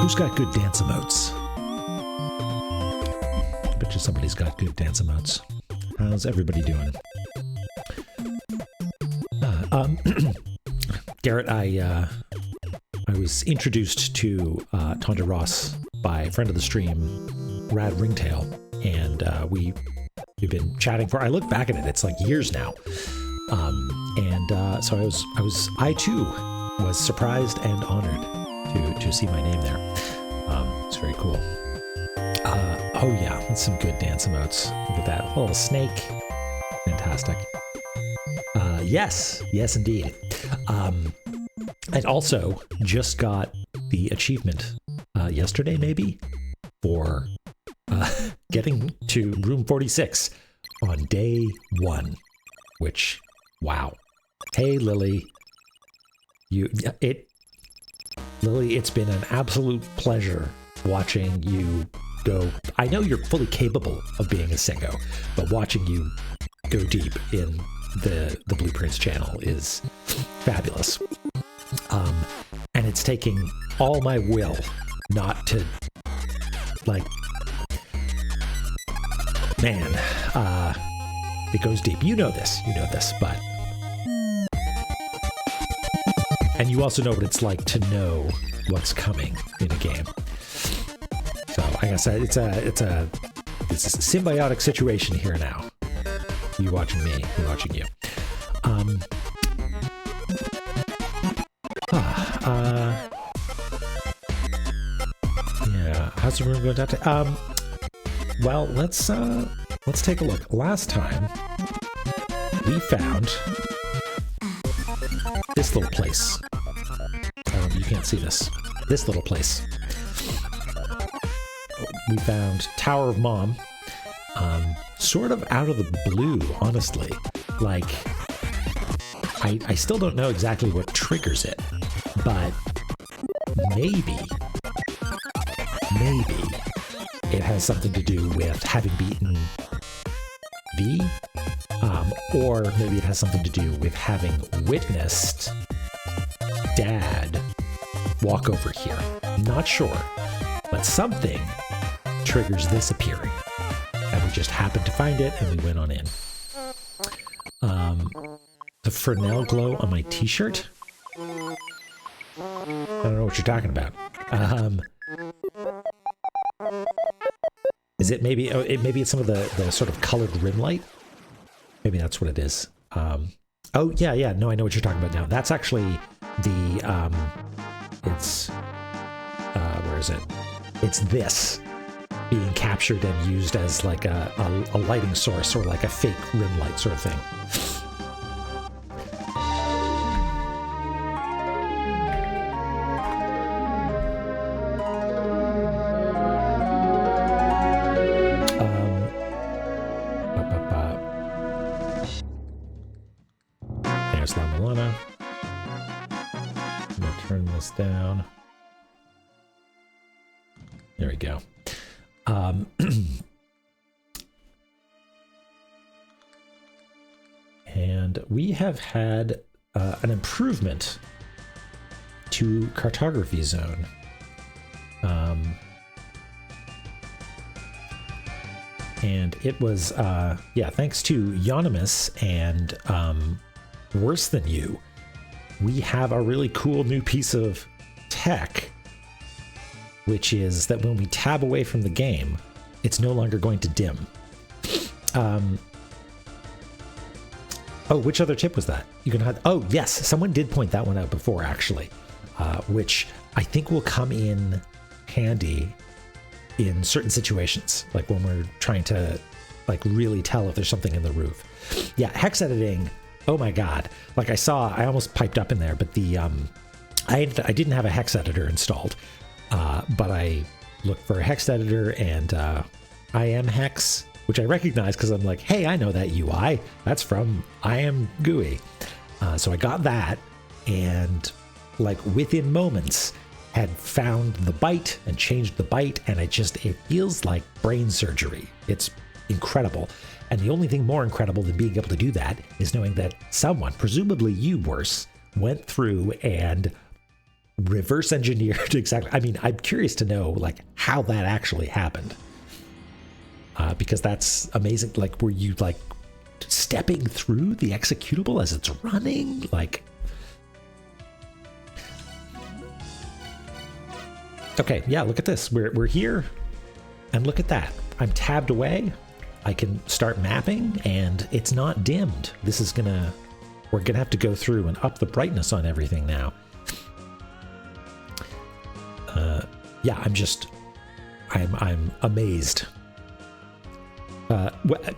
Who's got good dance emotes? I bet you somebody's got good dance emotes. How's everybody doing? Garrett, I was introduced to Tonda Ross by a friend of the stream, Rad Ringtail, and we've been chatting for. I look back at it; it's like years now, so I too was surprised and honored to see my name there. It's very cool. Oh yeah, that's some good dance emotes. Look at that little snake, fantastic. Yes, indeed. And also just got the achievement yesterday, maybe, for getting to room 46 on day 1, which, wow. Hey, Lily. Lily, it's been an absolute pleasure watching you go. I know you're fully capable of being a sicko, but watching you go deep in the Blueprints channel is fabulous. And it's taking all my will not to, like, man, it goes deep. You know this, but, and you also know what it's like to know what's coming in a game. So I guess it's a symbiotic situation here now. You watching me, me watching you. Yeah, how's the room going down to? Well, let's take a look. Last time we found this little place. You can't see this. This little place. We found Tower of Mom. Sort of out of the blue, honestly. Like, I still don't know exactly what triggers it, but maybe it has something to do with having beaten V, or maybe it has something to do with having witnessed Dad walk over here. I'm not sure, but something triggers this appearing. And we just happened to find it, and we went on in. The Fresnel glow on my t-shirt? I don't know what you're talking about. Is it maybe... maybe it's some of the sort of colored rim light? Maybe that's what it is. Oh, yeah. No, I know what you're talking about now. That's actually the... it's... where is it? It's this being captured and used as like a lighting source, or like a fake rim light sort of thing. There's La-Mulana. I'm gonna turn this down. There we go. And we have had an improvement to cartography zone. And it was, thanks to Yonimus and Worse Than You, we have a really cool new piece of tech, which is that when we tab away from the game, it's no longer going to dim. Oh, which other tip was that? You can have, oh, yes, someone did point that one out before, actually, which I think will come in handy in certain situations, like when we're trying to like really tell if there's something in the roof. Yeah, hex editing. Oh my God. Like I almost piped up in there, but I didn't have a hex editor installed. But I looked for a hex editor, and I am Hex, which I recognize because I'm like, hey, I know that UI. That's from I Am GUI. So I got that, and like within moments had found the byte and changed the byte, and it feels like brain surgery. It's incredible. And the only thing more incredible than being able to do that is knowing that someone, presumably you, Worse, went through and reverse engineered exactly. I mean, I'm curious to know like how that actually happened, because that's amazing. Like, were you like stepping through the executable as it's running? Like, okay, yeah, look at this. We're here, and look at that. I'm tabbed away. I can start mapping, and it's not dimmed. This is we're gonna have to go through and up the brightness on everything now. Yeah, I'm amazed.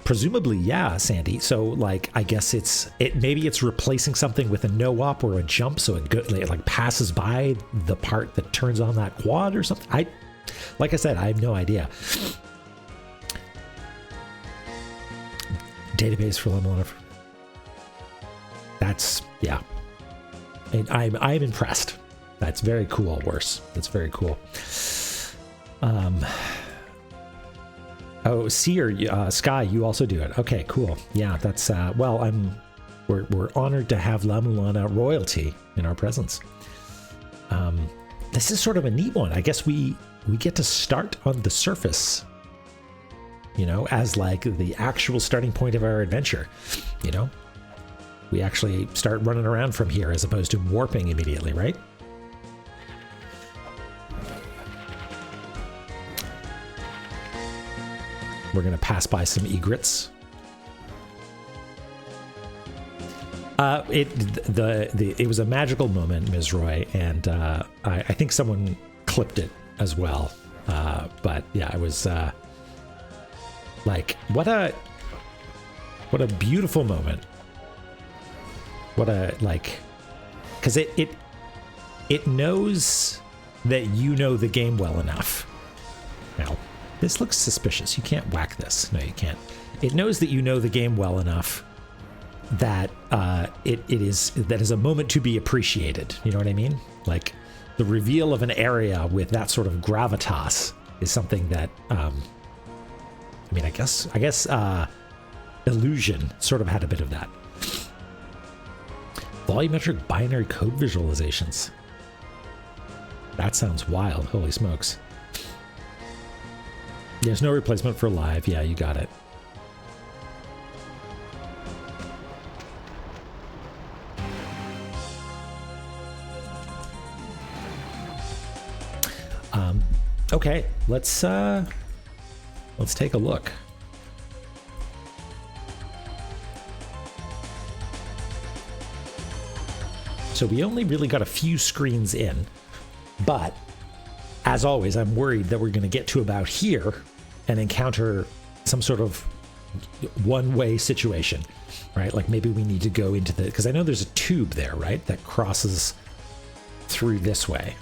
Presumably, yeah, Sandy. So, like, I guess maybe it's replacing something with a no-op or a jump, so it like passes by the part that turns on that quad or something. Like I said, I have no idea. Database for La-Mulana. That's, yeah. And I'm impressed. That's very cool, Worse. That's very cool. Oh, Seer, Sky, you also do it. Okay, cool. Yeah, that's, well, we're honored to have La-Mulana royalty in our presence. This is sort of a neat one. I guess we get to start on the surface, you know, as like the actual starting point of our adventure, you know? We actually start running around from here as opposed to warping immediately, right? We're going to pass by some egrets. It was a magical moment, Ms. Roy, and I think someone clipped it as well. But yeah, it was like what a beautiful moment. What a because it knows that you know the game well enough. Now, this looks suspicious. You can't whack this. No, you can't. It knows that you know the game well enough that it is a moment to be appreciated. You know what I mean? Like the reveal of an area with that sort of gravitas is something that I mean, I guess Illusion sort of had a bit of that. Volumetric binary code visualizations. That sounds wild. Holy smokes. There's no replacement for live. Yeah, you got it. Okay, let's take a look. So we only really got a few screens in, but as always, I'm worried that we're going to get to about here and encounter some sort of one-way situation, right? Like maybe we need to go into because I know there's a tube there, right? That crosses through this way.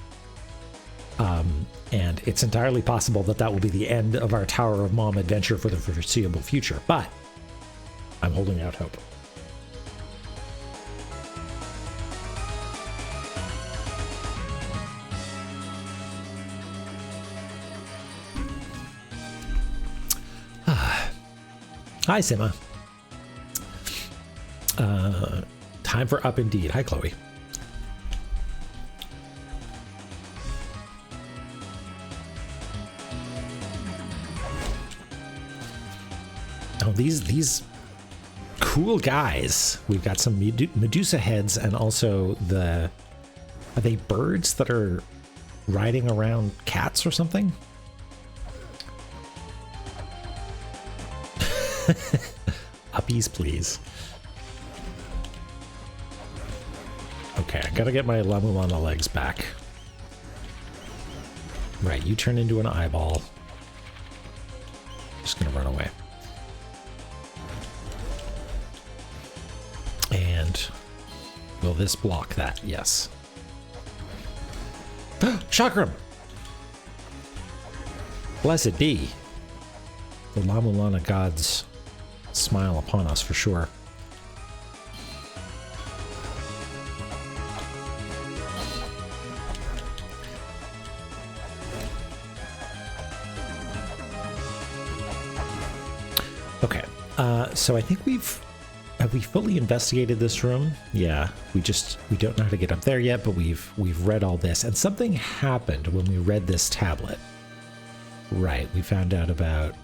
And it's entirely possible that will be the end of our Tower of Mom adventure for the foreseeable future, but I'm holding out hope. Hi, Sima. Time for Up Indeed. Hi, Chloe. Oh, these cool guys. We've got some Medusa heads and also are they birds that are riding around cats or something? Uppies, please. Okay, I gotta get my La-Mulana legs back. Right, you turn into an eyeball. Just gonna run away. And will this block that? Yes. Chakram! Blessed be. The La-Mulana gods smile upon us for sure. Okay, so I think we've Have we fully investigated this room? Yeah, we don't know how to get up there yet, but we've read all this, and something happened when we read this tablet. Right, we found out about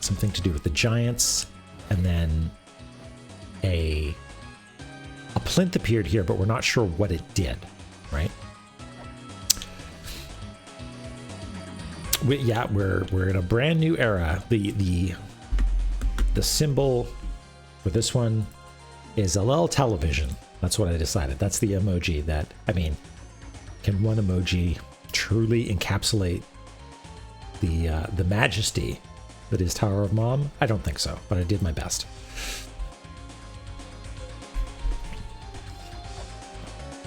something to do with the giants, and then a plinth appeared here, but we're not sure what it did, right? We're in a brand new era. The symbol for this one is a little television. That's what I decided. That's the emoji that, I mean, can one emoji truly encapsulate the majesty that is Tower of Mom? I don't think so, but I did my best.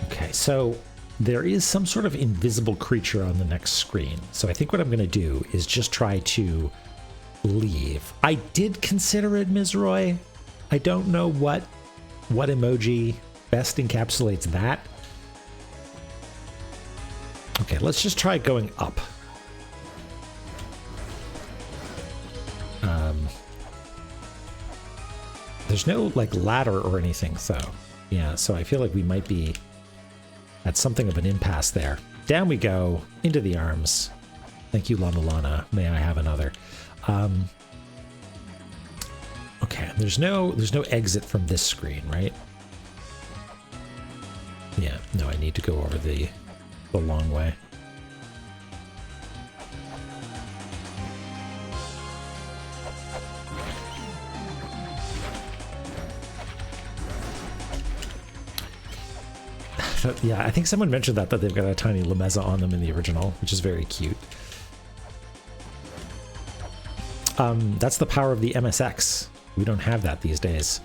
Okay, so there is some sort of invisible creature on the next screen. So I think what I'm going to do is just try to leave. I did consider it Mizroy. I don't know what emoji best encapsulates that. Okay, let's just try going up. There's no like ladder or anything, so yeah, so I feel like we might be at something of an impasse there. Down we go into the arms. Thank you, La-Mulana. May I have another? Okay, there's no exit from this screen, right? Yeah, no, I need to go over the long way. Yeah, I think someone mentioned that they've got a tiny Lameza on them in the original, which is very cute. That's the power of the MSX. We don't have that these days.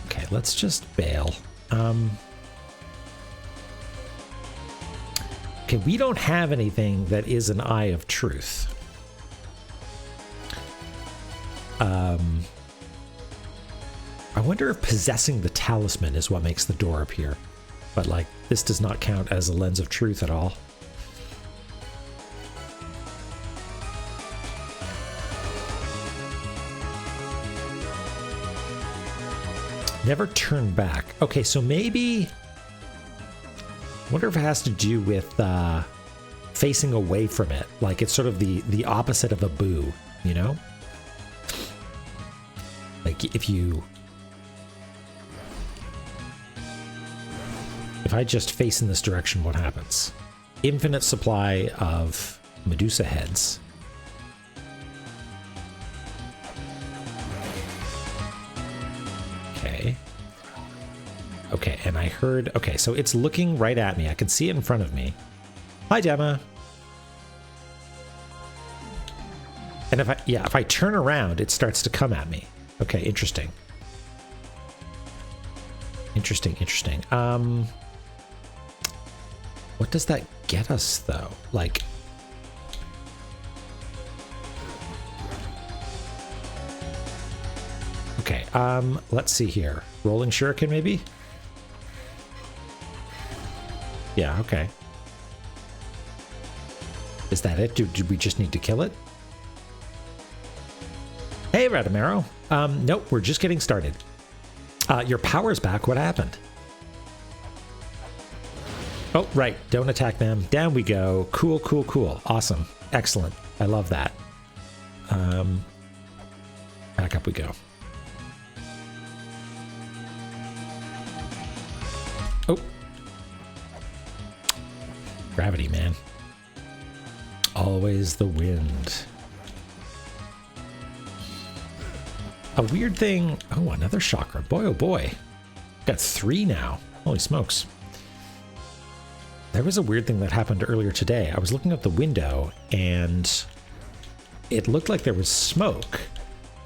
Okay, let's just bail. Okay, we don't have anything that is an Eye of Truth. I wonder if possessing the talisman is what makes the door appear. But, like, this does not count as a lens of truth at all. Never turn back. Okay, so maybe... I wonder if it has to do with facing away from it. Like, it's sort of the opposite of a boo, you know? Like, if I just face in this direction, what happens? Infinite supply of Medusa heads. Okay. Okay, and I heard... Okay, so it's looking right at me. I can see it in front of me. Hi, Dema. And if I turn around, it starts to come at me. Okay, interesting. Interesting. What does that get us, though? Like... Okay, let's see here. Rolling Shuriken, maybe? Yeah, okay. Is that it? Do we just need to kill it? Hey, Radamero. Nope, we're just getting started. Your power's back. What happened? Oh, right. Don't attack them. Down we go. Cool. Awesome. Excellent. I love that. Back up we go. Oh. Gravity, man. Always the wind. A weird thing. Oh, another chakra. Boy, oh boy. Got 3 now. Holy smokes. There was a weird thing that happened earlier today. I was looking out the window and it looked like there was smoke.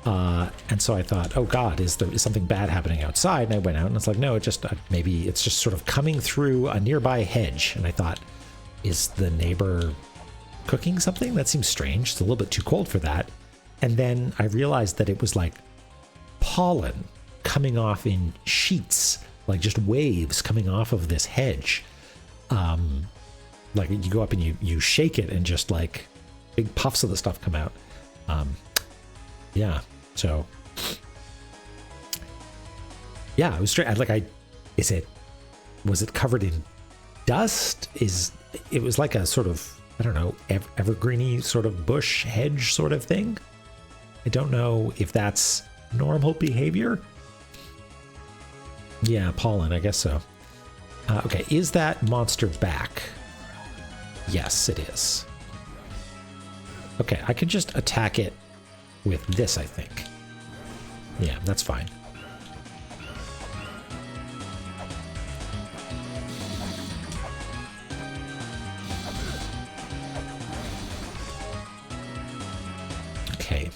And so I thought, oh God, is something bad happening outside? And I went out and it's like, no, it just, maybe it's just sort of coming through a nearby hedge. And I thought, is the neighbor cooking something? That seems strange. It's a little bit too cold for that. And then I realized that it was like pollen coming off in sheets, like just waves coming off of this hedge. Like you go up and you shake it and just like big puffs of the stuff come out. Yeah, so Yeah, it was straight. Was it covered in dust? It was like a sort of, I don't know, evergreeny sort of bush hedge sort of thing. I don't know if that's normal behavior. Yeah, pollen, I guess so. Okay, is that monster back? Yes, it is. Okay, I can just attack it with this, I think. Yeah, that's fine. Okay.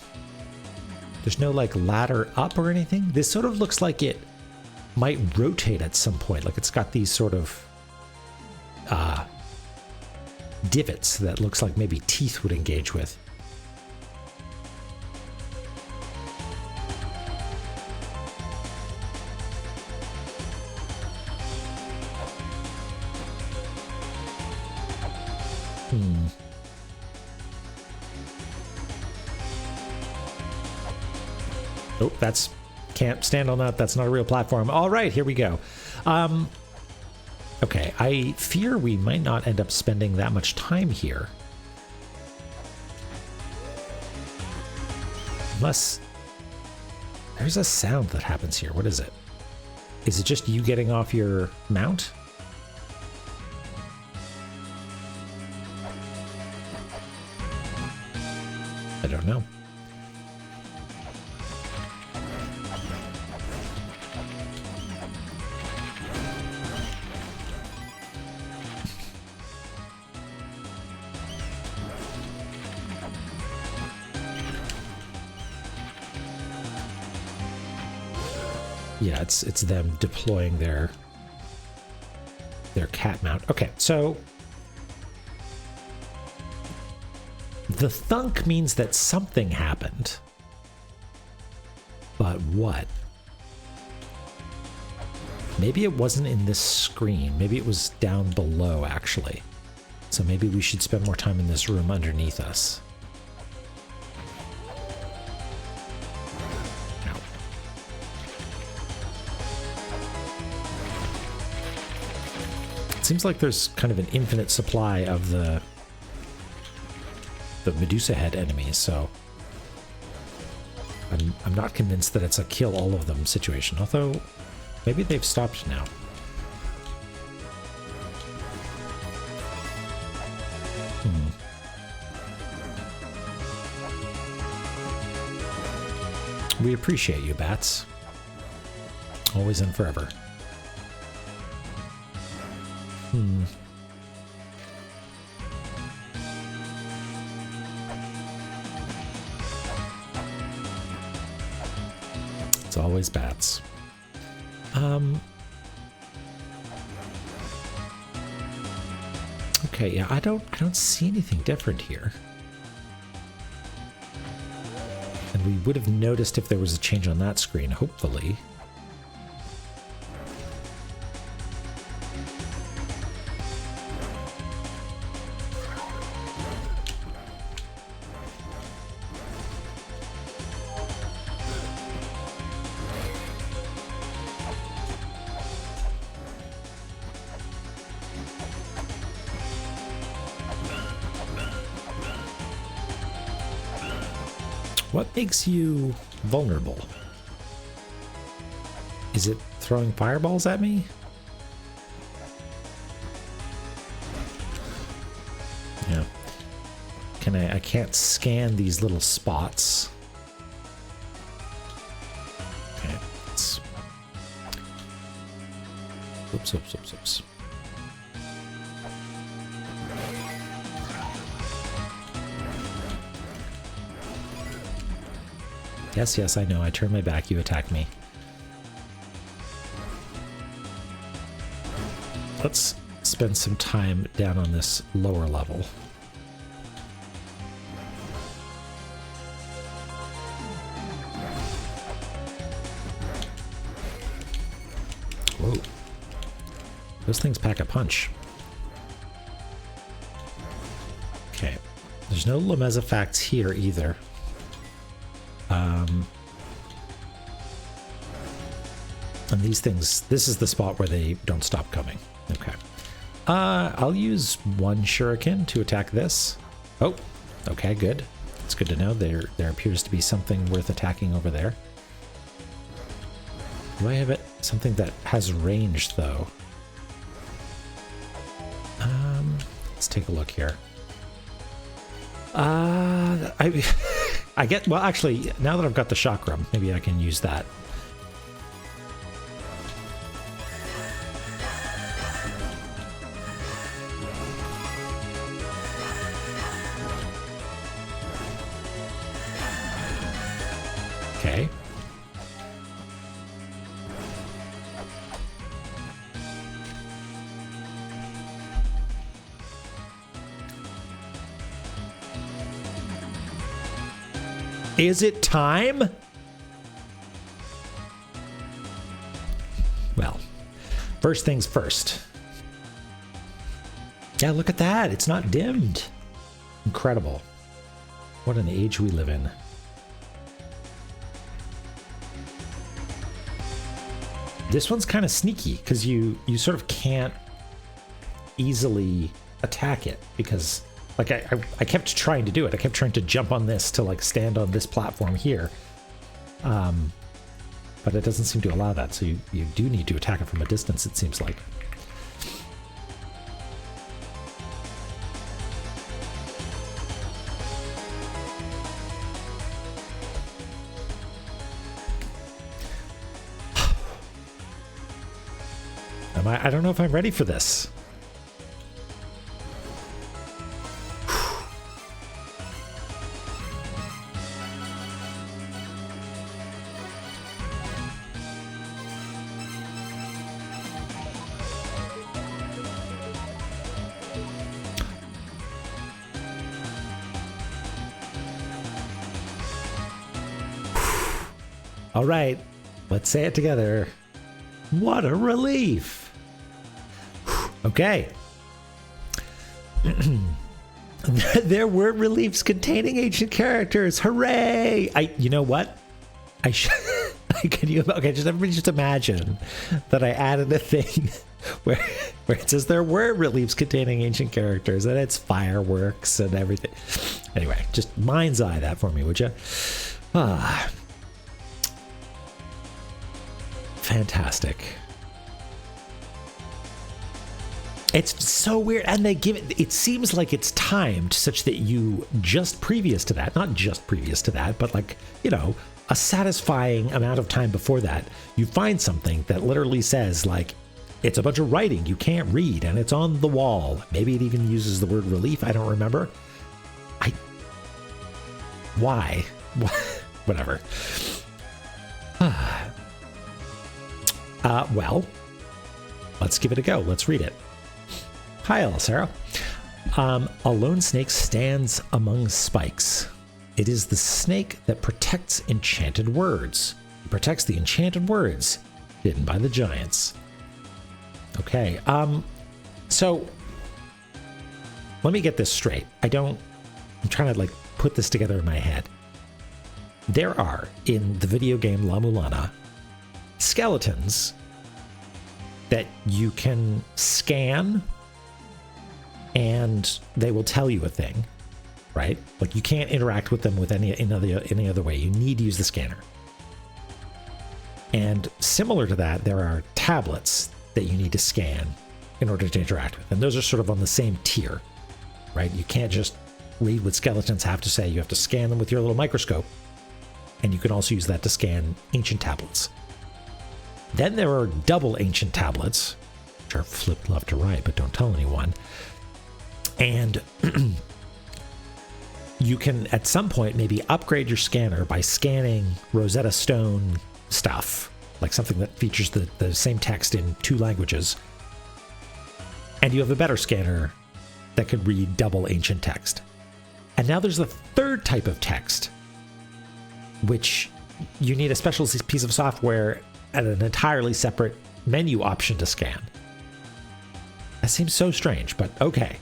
There's no, like, ladder up or anything? This sort of looks like it might rotate at some point. Like, it's got these sort of divots that looks like maybe teeth would engage with. Oh, can't stand on that. That's not a real platform. All right, here we go. Okay, I fear we might not end up spending that much time here. Unless there's a sound that happens here. What is it? Is it just you getting off your mount? I don't know. Yeah, it's them deploying their cat mount. Okay, so the thunk means that something happened. But what? Maybe it wasn't in this screen. Maybe it was down below, actually. So maybe we should spend more time in this room underneath us. It seems like there's kind of an infinite supply of the Medusa head enemies, so I'm not convinced that it's a kill all of them situation, although maybe they've stopped now. We appreciate you, bats. Always and forever. It's always bats. Okay, yeah, I don't see anything different here. And we would have noticed if there was a change on that screen, hopefully. What makes you vulnerable? Is it throwing fireballs at me? Yeah. I can't scan these little spots. Okay. Oops. Yes, I know. I turn my back, you attack me. Let's spend some time down on this lower level. Whoa. Those things pack a punch. Okay. There's no Lemezafacts here either. And these things, this is the spot where they don't stop coming. Okay. I'll use one shuriken to attack this. Oh, okay, good. It's good to know. There appears to be something worth attacking over there. Do I have it? Something that has range, though. Let's take a look here. I get, well, actually, now that I've got the chakram, maybe I can use that. Okay. Is it time? Well, first things first. Yeah, look at that. It's not dimmed. Incredible. What an age we live in. This one's kind of sneaky because you sort of can't easily attack it because like I kept trying to do it. I kept trying to jump on this to like stand on this platform here. But it doesn't seem to allow that. So you do need to attack it from a distance, it seems like. I don't know if I'm ready for this. All right, let's say it together. What a relief. Okay. There were reliefs containing ancient characters. Hooray! You know what? Okay, just everybody just imagine that I added a thing where it says there were reliefs containing ancient characters and it's fireworks and everything. Anyway, just mind's eye that for me, would you? Fantastic. It's so weird, and they give it seems like it's timed such that you just previous to that, not just previous to that, but like, you know, a satisfying amount of time before that, you find something that literally says like, it's a bunch of writing you can't read and it's on the wall. Maybe it even uses the word relief, I don't remember. Why? Whatever. Well, let's give it a go. Let's read it. Hi, Sarah. A lone snake stands among spikes. It is the snake that protects enchanted words. It protects the enchanted words hidden by the giants. Okay, so let me get this straight. I'm trying to like put this together in my head. There are, in the video game La-Mulana, skeletons that you can scan and they will tell you a thing, right? Like you can't interact with them with any other way. You need to use the scanner. And similar to that, there are tablets that you need to scan in order to interact with. And those are sort of on the same tier, right? You can't just read what skeletons have to say. You have to scan them with your little microscope. And you can also use that to scan ancient tablets. Then there are double ancient tablets, which are flipped left to right, but don't tell anyone. And you can, at some point, maybe upgrade your scanner by scanning Rosetta Stone stuff, like something that features the same text in 2 languages. And you have a better scanner that could read double ancient text. And now there's a third type of text, which you need a special piece of software and an entirely separate menu option to scan. That seems so strange, but okay.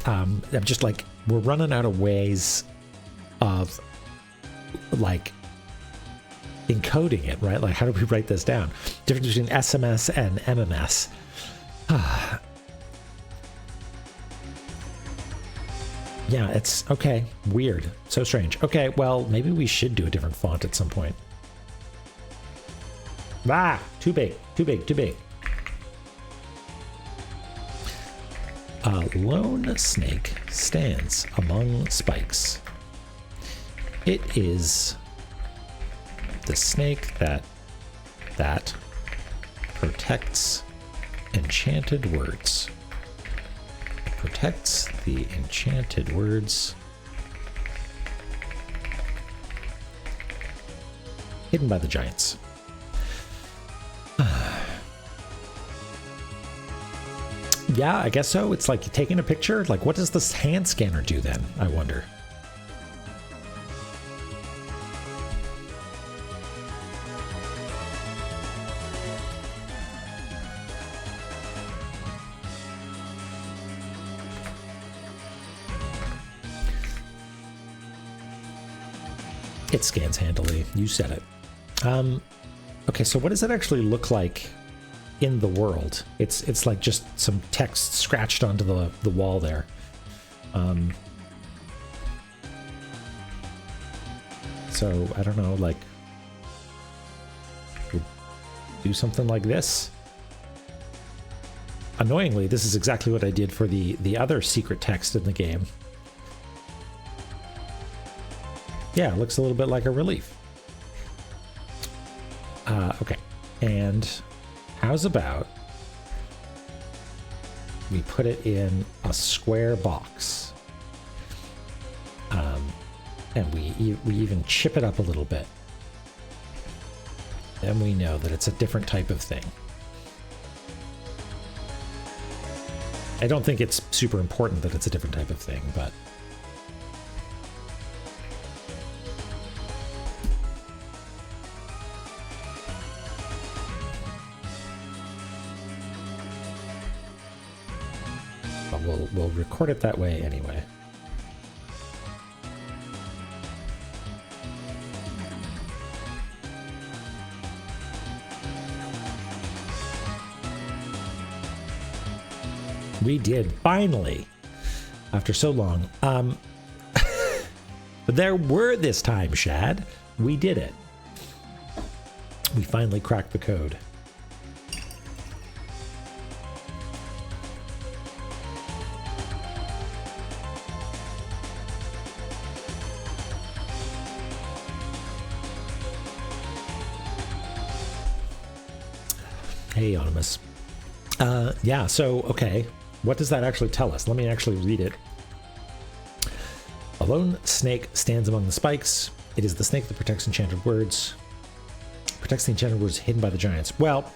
I'm just like, we're running out of ways of like encoding it, right? Like, how do we write this down? Difference between SMS and MMS. Yeah, it's okay. Weird. So strange. Okay, well, maybe we should do a different font at some point. Ah, too big, too big, too big. A lone snake stands among spikes. It is the snake that protects enchanted words. It protects the enchanted words hidden by the giants. Yeah, I guess so. It's like taking a picture. Like, what does this hand scanner do then? I wonder. It scans handily. You said it. Okay, so what does it actually look like in the world? It's like just some text scratched onto the wall there. So I don't know, like, do something like this. Annoyingly, this is exactly what I did for the other secret text in the game. Yeah, it looks a little bit like a relief. Okay, and how's about we put it in a square box, and we even chip it up a little bit. Then we know that it's a different type of thing. I don't think it's super important that it's a different type of thing, but we'll record it that way anyway. We did, finally, after so long. But there were this time, Shad. We did it. We finally cracked the code. Hey, Anonymous. Yeah, so, okay. What does that actually tell us? Let me actually read it. A lone snake stands among the spikes. It is the snake that protects enchanted words. Protects the enchanted words hidden by the giants. Well,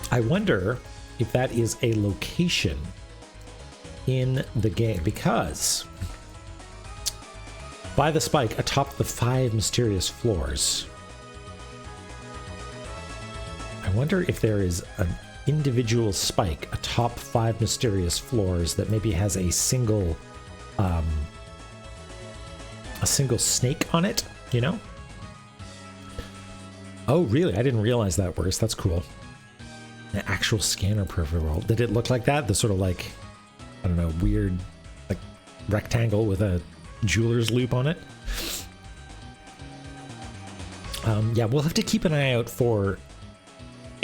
I wonder if that is a location in the game, because by the spike atop the 5 mysterious floors, I wonder if there is an individual spike atop 5 mysterious floors that maybe has a single snake on it, you know? Oh, really? I didn't realize that works. That's cool. An actual scanner peripheral world. Did it look like that? The sort of like, I don't know, weird like rectangle with a jeweler's loop on it? Yeah, we'll have to keep an eye out for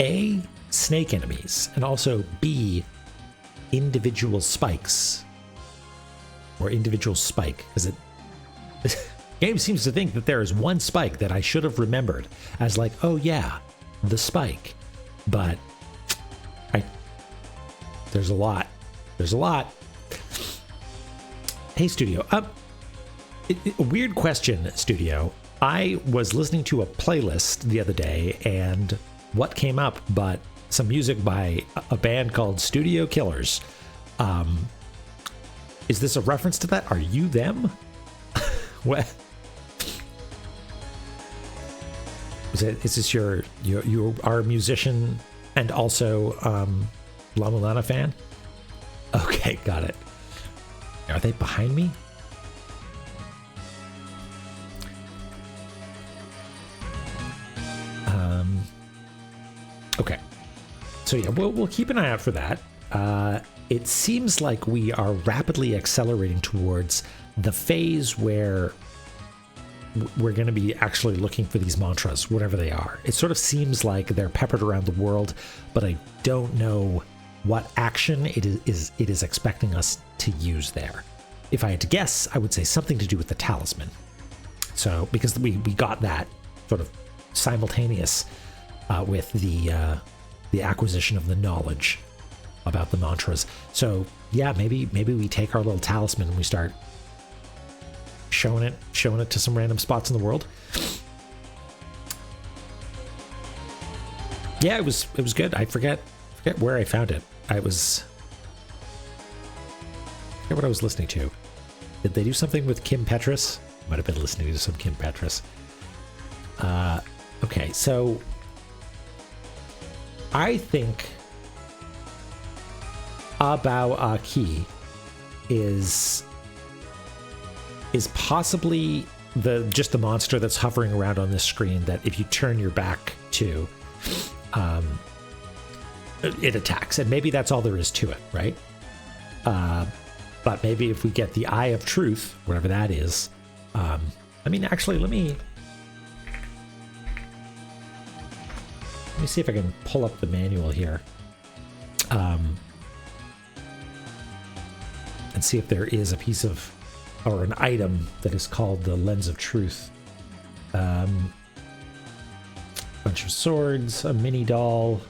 A, snake enemies, and also B, individual spikes. Or individual spike, because the game seems to think that there is one spike that I should have remembered as like, oh yeah, the spike. But there's a lot. There's a lot. Hey, Studio. A weird question, Studio. I was listening to a playlist the other day, and what came up but some music by a band called Studio Killers. Is this a reference to that? Are you them? What? Is this you are a musician and also La-Mulana fan? Okay, got it. Are they behind me? Okay. So yeah, we'll keep an eye out for that. It seems like we are rapidly accelerating towards the phase where we're going to be actually looking for these mantras, whatever they are. It sort of seems like they're peppered around the world, but I don't know what action it is expecting us to use there. If I had to guess, I would say something to do with the talisman. So, because we got that sort of simultaneous with the acquisition of the knowledge about the mantras. So, yeah, maybe we take our little talisman and we start showing it to some random spots in the world. Yeah, it was good. I forget where I found it. I forget what I was listening to. Did they do something with Kim Petras? Might have been listening to some Kim Petras. Okay, so I think Abao Aki is possibly just the monster that's hovering around on this screen that if you turn your back to, it attacks. And maybe that's all there is to it, right? But maybe if we get the Eye of Truth, whatever that is, I mean, actually, let me see if I can pull up the manual here, and see if there is a piece of, or an item that is called the Lens of Truth. Bunch of swords, a mini doll,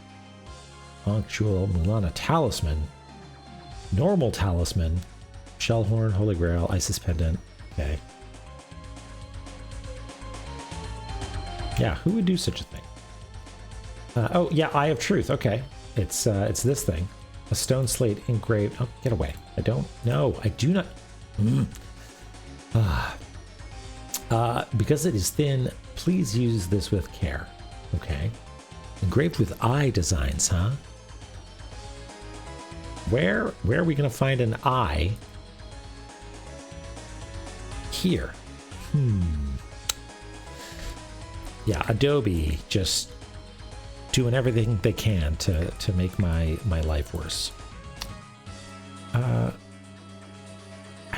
punctual La-Mulana talisman, normal talisman, shellhorn, holy grail, Isis pendant. Okay. Yeah, who would do such a thing? Oh yeah, Eye of Truth. Okay, it's this thing, a stone slate engraved. Oh, get away! I don't know. I do not. Because it is thin, please use this with care. Okay, engraved with eye designs, huh? Where are we gonna find an eye? Here. Yeah, Adobe just doing everything they can to make my life worse. I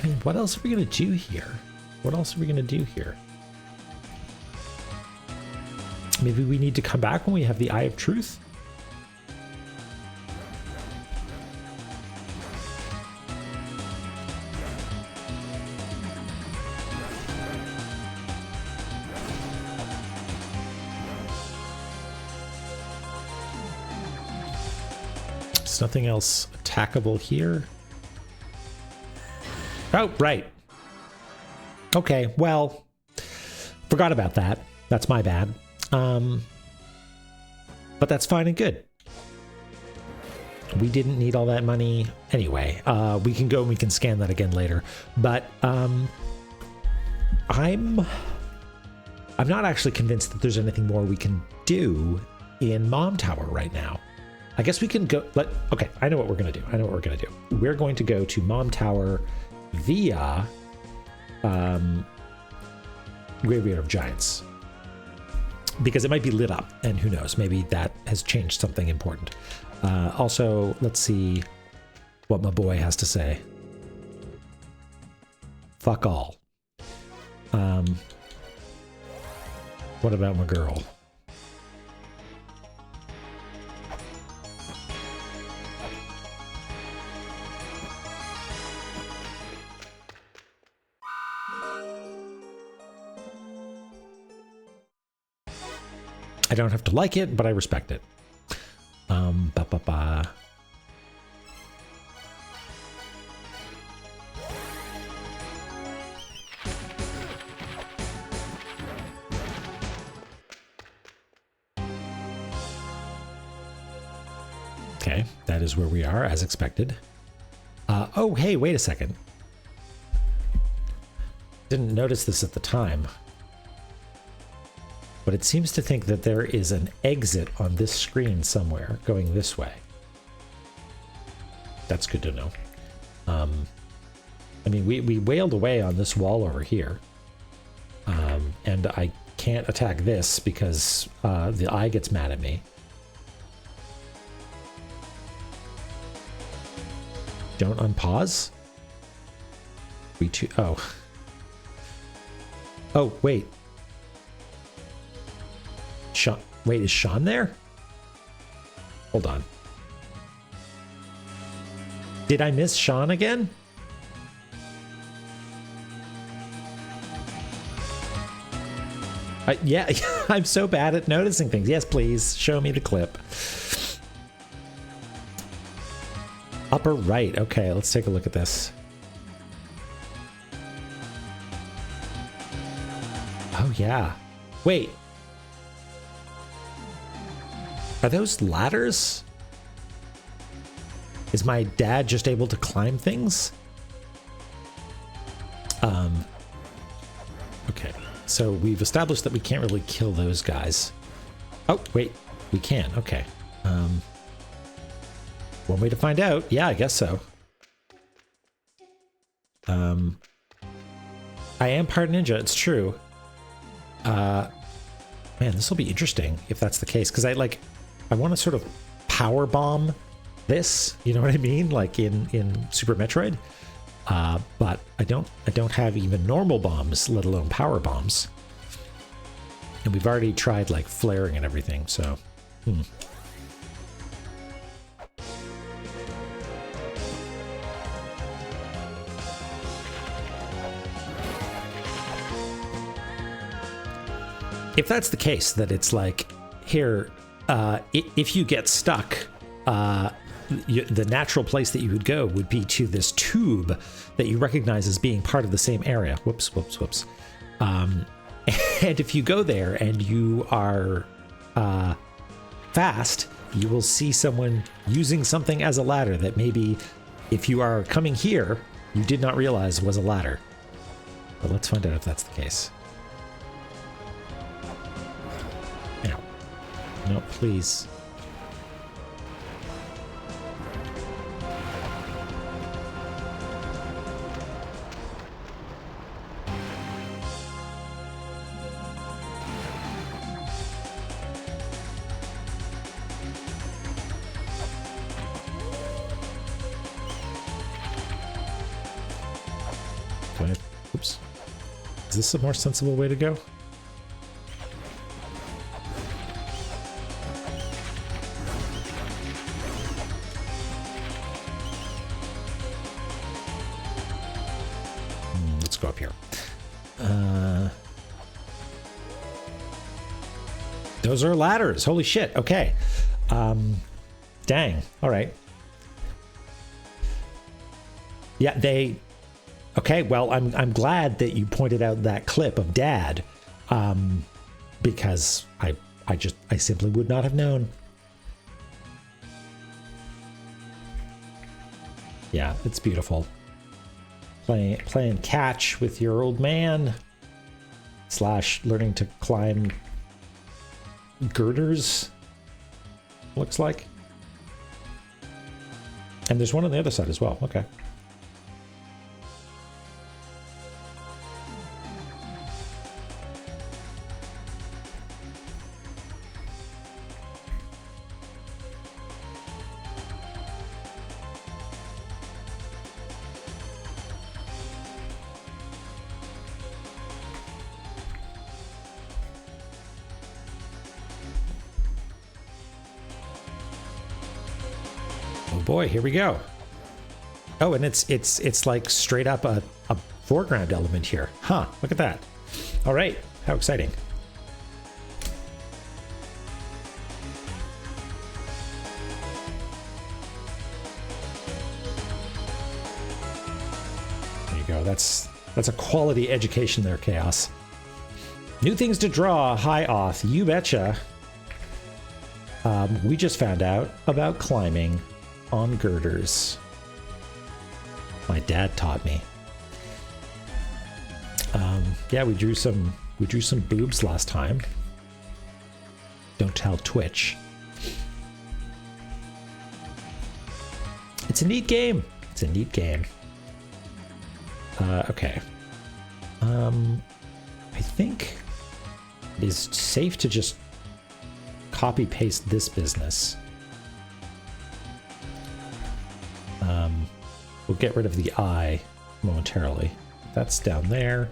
mean, what else are we gonna do here? What else are we gonna do here? Maybe we need to come back when we have the Eye of Truth? There's nothing else attackable here. Oh, right. Okay, well, forgot about that. That's my bad. But that's fine and good. We didn't need all that money anyway. We can go and we can scan that again later. But I'm not actually convinced that there's anything more we can do in Mom Tower right now. I guess we can go. Okay, I know what we're gonna do. We're going to go to Mom Tower via Graveyard of Giants, because it might be lit up, and who knows, maybe that has changed something important. Also, let's see what my boy has to say. Fuck all. What about my girl? I don't have to like it, but I respect it. Okay, that is where we are, as expected. Oh, hey, wait a second. Didn't notice this at the time, but it seems to think that there is an exit on this screen somewhere going this way. That's good to know. I mean, we wailed away on this wall over here. And I can't attack this because the eye gets mad at me. Don't unpause? Oh. Oh, wait. Sean, wait, is Sean there? Hold on. Did I miss Sean again? Yeah, I'm so bad at noticing things. Yes, please, show me the clip. Upper right. Okay, let's take a look at this. Oh, yeah. Wait. Are those ladders? Is my dad just able to climb things? Okay. So we've established that we can't really kill those guys. Oh, wait. We can. Okay. One way to find out. Yeah, I guess so. I am part ninja. It's true. Man, this will be interesting if that's the case. Because I want to sort of power bomb this. You know what I mean? Like in Super Metroid. But I don't have even normal bombs, let alone power bombs. And we've already tried like flaring and everything, so if that's the case, that it's like here, if you get stuck, the natural place that you would go would be to this tube that you recognize as being part of the same area. Whoops. And if you go there and you are fast, you will see someone using something as a ladder that maybe if you are coming here, you did not realize was a ladder. But let's find out if that's the case. No, please. Oops. Is this a more sensible way to go? Let's go up here. Those are ladders. Holy shit. Okay. Dang. All right. Yeah, they... Okay, well, I'm glad that you pointed out that clip of Dad, because I simply would not have known. Yeah, it's beautiful. Playing catch with your old man, / learning to climb girders, looks like. And there's one on the other side as well. Okay. Boy, here we go. Oh, and it's like straight up a foreground element here. Huh, look at that. All right, how exciting. There you go. That's a quality education there, Chaos. New things to draw, hi Oth, you betcha. We just found out about climbing on girders. My dad taught me. Yeah, we drew some boobs last time. Don't tell Twitch. It's a neat game. It's a neat game. Okay. I think it is safe to just copy paste this business. get rid of the eye momentarily. That's down there.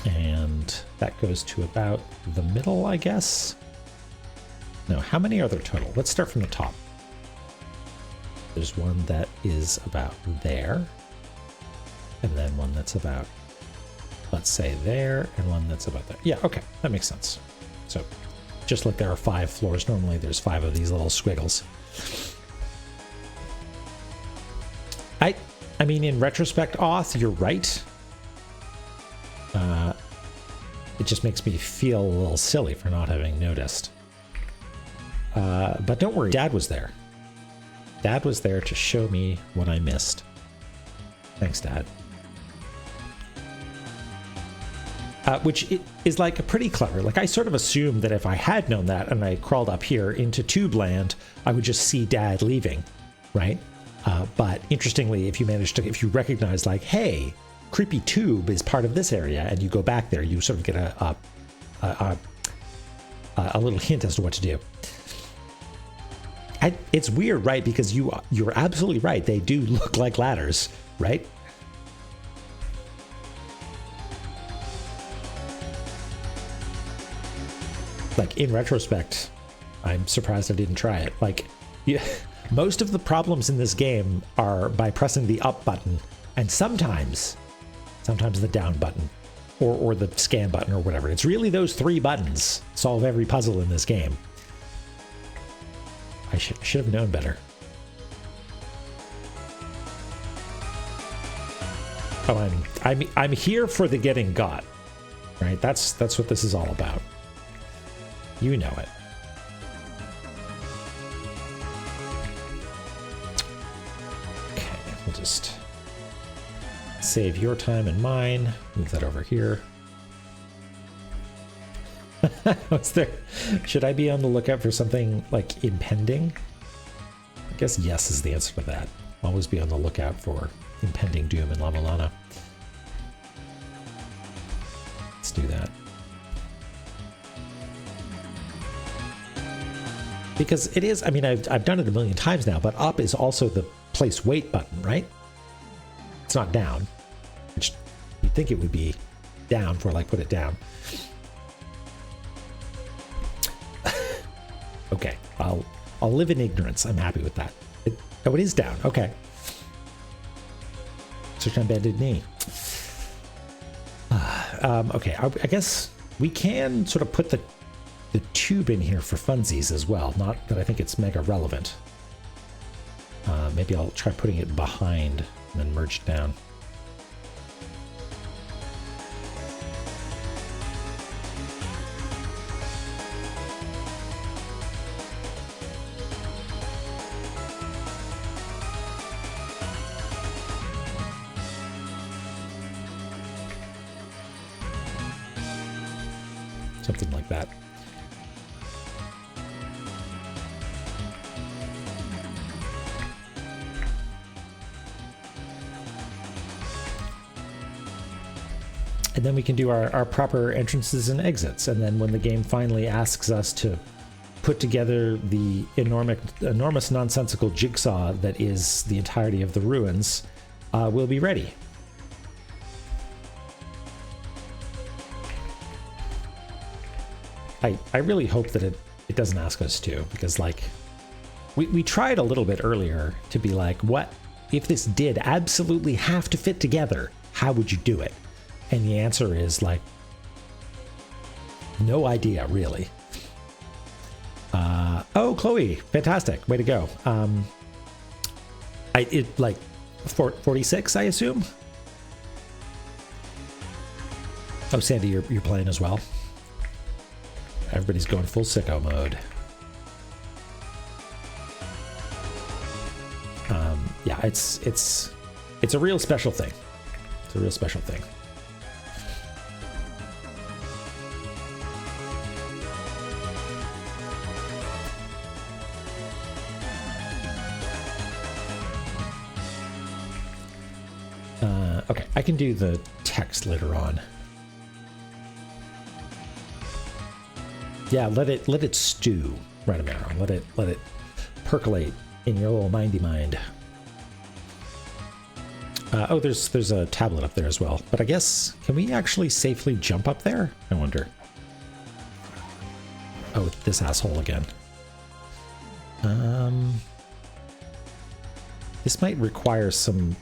And that goes to about the middle, I guess. No, how many are there total? Let's start from the top. There's one that is about there, and then one that's about, let's say, there, and one that's about there. Yeah, okay, that makes sense. So just like there are 5 floors, normally there's 5 of these little squiggles. I mean, in retrospect, Auth, you're right. It just makes me feel a little silly for not having noticed. But don't worry, Dad was there. Dad was there to show me what I missed. Thanks, Dad. Which is like pretty clever. Like I sort of assumed that if I had known that and I crawled up here into Tube Land, I would just see Dad leaving, right? But interestingly, if you recognize like, hey, creepy tube is part of this area, and you go back there, you sort of get a little hint as to what to do. It's weird, right? Because you're absolutely right. They do look like ladders, right? Like in retrospect, I'm surprised I didn't try it. Like, most of the problems in this game are by pressing the up button, and sometimes the down button, or the scan button, or whatever. It's really those 3 buttons solve every puzzle in this game. I should have known better. Oh, I'm here for the getting got, right? That's what this is all about. You know it. Okay, we'll just save your time and mine. Move that over here. What's there? Should I be on the lookout for something like impending? I guess yes is the answer to that. Always be on the lookout for impending doom in La-Mulana. Let's do that. Because it is, I mean, I've done it a million times now, but up is also the place wait button, right? It's not down, which you'd think it would be down for like put it down. Okay, I'll live in ignorance. I'm happy with that. It is down. Okay. Search on bended knee. Okay, I guess we can sort of put the tube in here for funsies as well. Not that I think it's mega relevant. Maybe I'll try putting it behind and then merge it down. Something like that. And then we can do our proper entrances and exits. And then when the game finally asks us to put together the enormous nonsensical jigsaw that is the entirety of the ruins, we'll be ready. I really hope that it doesn't ask us to, because like we tried a little bit earlier to be like, what if this did absolutely have to fit together? How would you do it? And the answer is like, no idea, really. Oh, Chloe, fantastic, way to go. Like 46, I assume. Oh, Sandy, you're playing as well. Everybody's going full sicko mode. Yeah, it's a real special thing. It's a real special thing. Okay, I can do the text later on. Yeah, let it stew, right, Amaro. Let it percolate in your little mindy mind. Oh, there's a tablet up there as well. But I guess, can we actually safely jump up there? I wonder. Oh, this asshole again. This might require some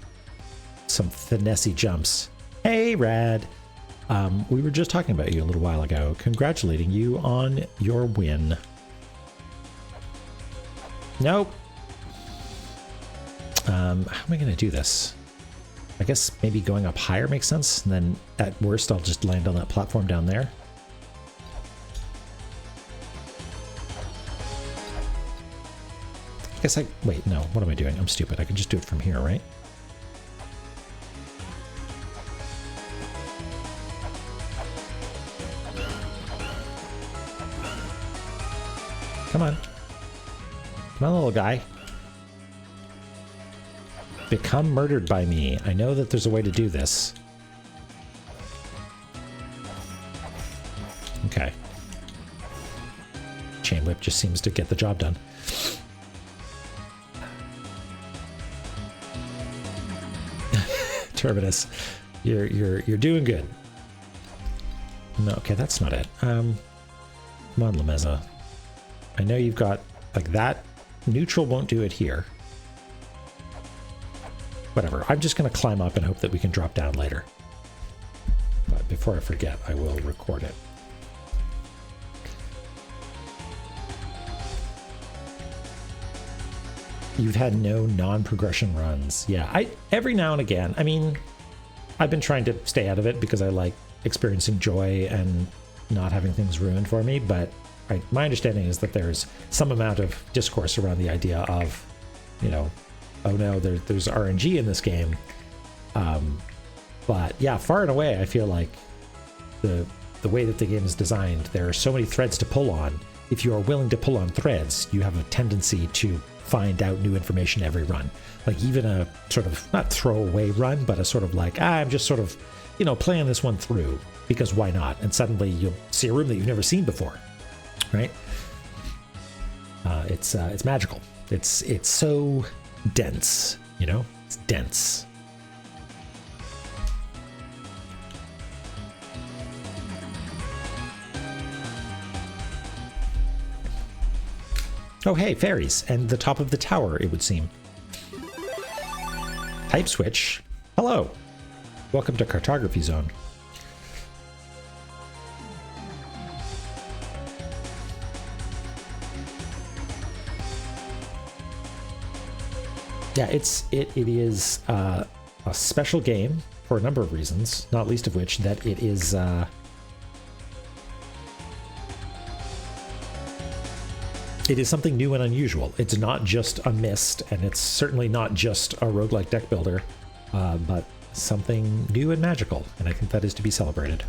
finessey jumps. Hey, Rad. We were just talking about you a little while ago, congratulating you on your win. Nope. How am I going to do this? I guess maybe going up higher makes sense, and then at worst I'll just land on that platform down there. I guess wait, no, what am I doing? I'm stupid. I can just do it from here, right? Come on. Come on, little guy. Become murdered by me. I know that there's a way to do this. Okay. Chain whip just seems to get the job done. Terminus, you're doing good. No, okay, that's not it. Come on, Lameza. I know you've got like that. Neutral won't do it here. Whatever. I'm just going to climb up and hope that we can drop down later. But before I forget, I will record it. You've had no non-progression runs. Yeah, every now and again. I mean, I've been trying to stay out of it because I like experiencing joy and not having things ruined for me. But my understanding is that there's some amount of discourse around the idea of, you know, oh no, there's RNG in this game. But yeah, far and away, I feel like the way that the game is designed, there are so many threads to pull on. If you are willing to pull on threads, you have a tendency to find out new information every run. Like even a sort of, not throwaway run, but a sort of like, I'm just sort of, you know, playing this one through because why not? And suddenly you'll see a room that you've never seen before, right? It's magical. It's so dense, you know? It's dense. Oh, hey, fairies, and the top of the tower, it would seem. Type switch. Hello. Welcome to Cartography Zone. Yeah, it is a special game for a number of reasons, not least of which that it is something new and unusual. It's not just a Myst, and it's certainly not just a roguelike deck builder, but something new and magical, and I think that is to be celebrated.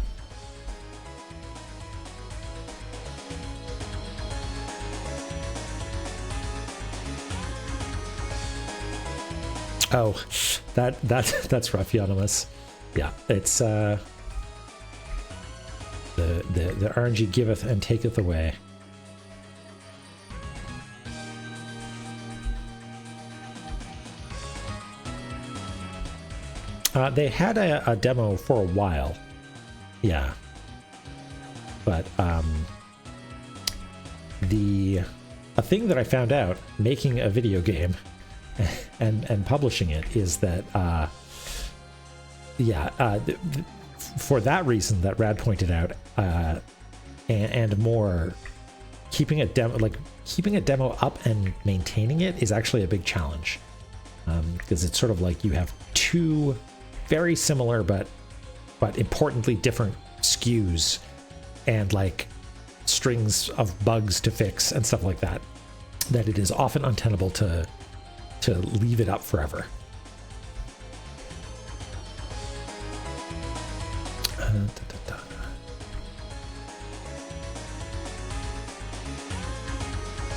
Oh, that's rough, Euonymus. Yeah, it's the RNG giveth and taketh away. They had a demo for a while, yeah, but a thing that I found out making a video game and publishing it is that for that reason that Rad pointed out, and more, keeping a demo up and maintaining it is actually a big challenge, because it's sort of like you have two very similar but importantly different SKUs and like strings of bugs to fix and stuff like that, that it is often untenable to leave it up forever.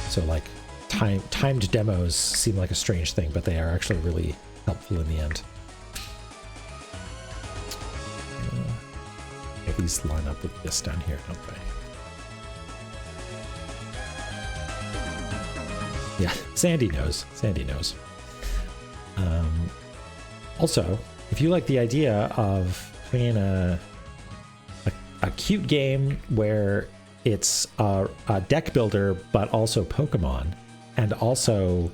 So like timed demos seem like a strange thing, but they are actually really helpful in the end. these line up with this down here, don't they? Yeah, Sandy knows. Sandy knows. Also, if you like the idea of playing a cute game where it's a deck builder, but also Pokemon, and also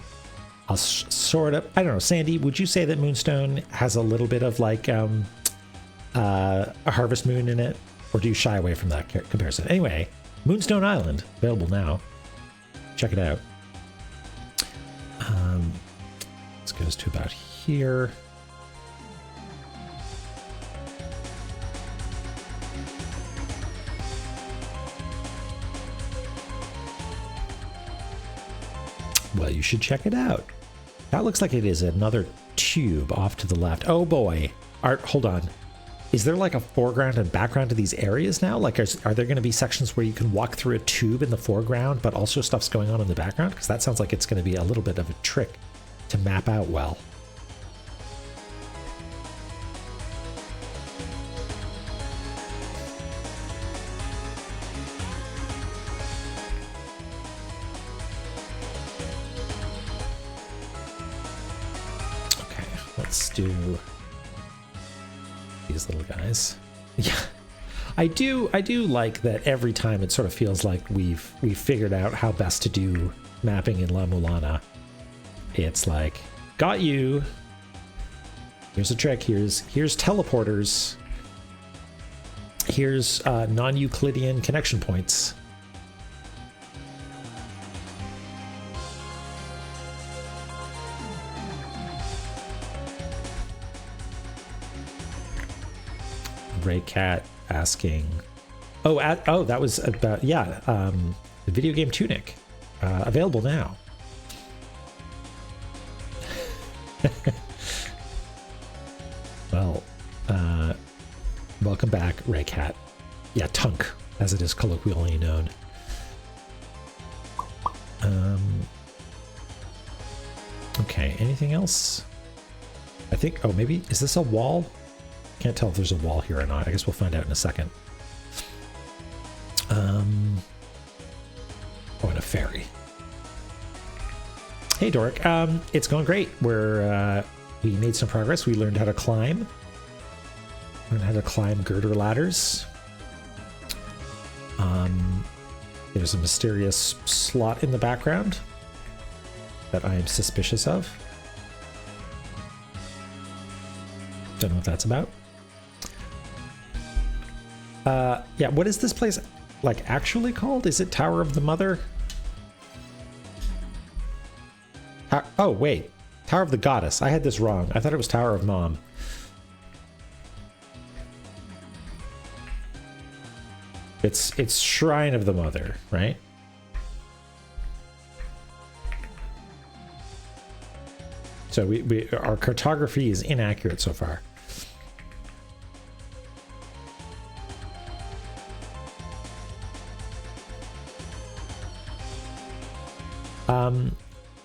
a sort of, I don't know, Sandy, would you say that Moonstone has a little bit of like a Harvest Moon in it? Or do you shy away from that comparison? Anyway, Moonstone Island, available now. Check it out. This goes to about here. Well, you should check it out. That looks like it is another tube off to the left. Oh boy. Art, hold on. Is there like a foreground and background to these areas now? Like, are there going to be sections where you can walk through a tube in the foreground, but also stuff's going on in the background? Because that sounds like it's going to be a little bit of a trick to map out well. Okay, let's do these little guys. Yeah, I do like that every time it sort of feels like we've figured out how best to do mapping in La-Mulana. It's like, got you. Here's a trick. Here's teleporters. Here's non-Euclidean connection points. Ray Cat asking, oh, that was about, yeah, the video game Tunic, available now. Well, welcome back, Ray Cat. Yeah, Tunk, as it is colloquially known. Okay, anything else? I think, oh, maybe, is this a wall? Can't tell if there's a wall here or not. I guess we'll find out in a second. Oh, and a ferry. Hey, Doric. It's going great. We made some progress. We learned how to climb. Learned how to climb girder ladders. There's a mysterious slot in the background that I am suspicious of. Don't know what that's about. Yeah, what is this place like actually called? Is it Tower of the Mother? Oh, wait. Tower of the Goddess. I had this wrong. I thought it was Tower of Mom. It's Shrine of the Mother, right? So our cartography is inaccurate so far.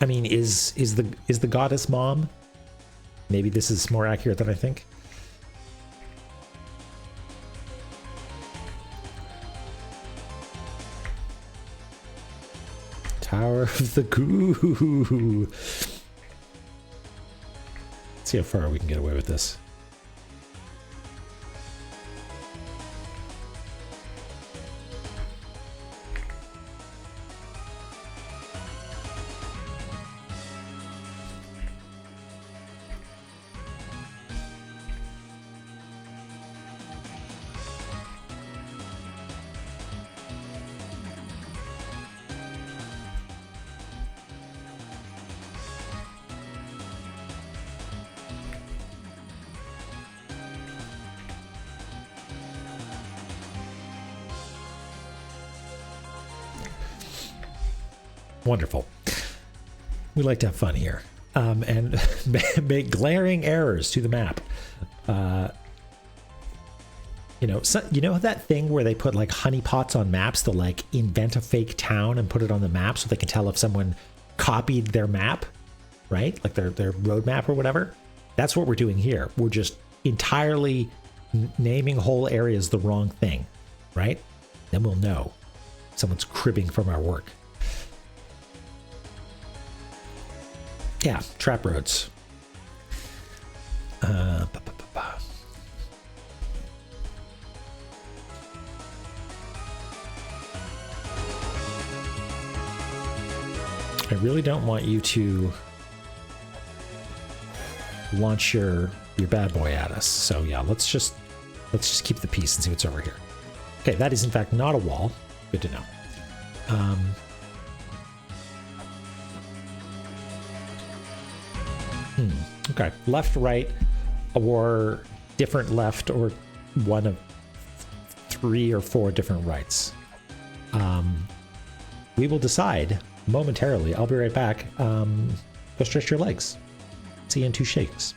I mean, is the goddess mom? Maybe this is more accurate than I think. Tower of the Goo. Let's see how far we can get away with this. Wonderful. We like to have fun here, and make glaring errors to the map. You know that thing where they put like honeypots on maps? They'll like invent a fake town and put it on the map so they can tell if someone copied their map, right? Like their road map or whatever. That's what we're doing here. We're just entirely naming whole areas the wrong thing, right? Then we'll know someone's cribbing from our work. Yeah, trap roads. I really don't want you to launch your bad boy at us. So yeah, let's just keep the peace and see what's over here. Okay, that is in fact not a wall. Good to know. Okay, left, right, or different left, or one of 3 or 4 different rights. We will decide momentarily. I'll be right back. Go stretch your legs. See you in 2 shakes.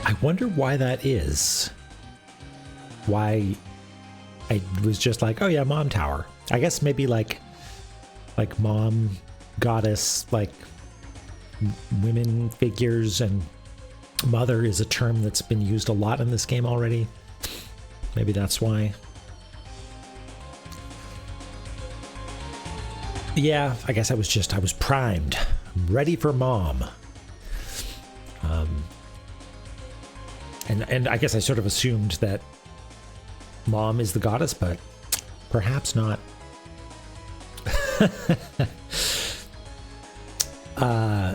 I wonder why that is. Why I was just like, oh yeah, mom tower. I guess maybe like mom, goddess, like women figures, and mother is a term that's been used a lot in this game already. Maybe that's why. Yeah, I guess I was primed, ready for mom. And I guess I sort of assumed that mom is the goddess, but perhaps not.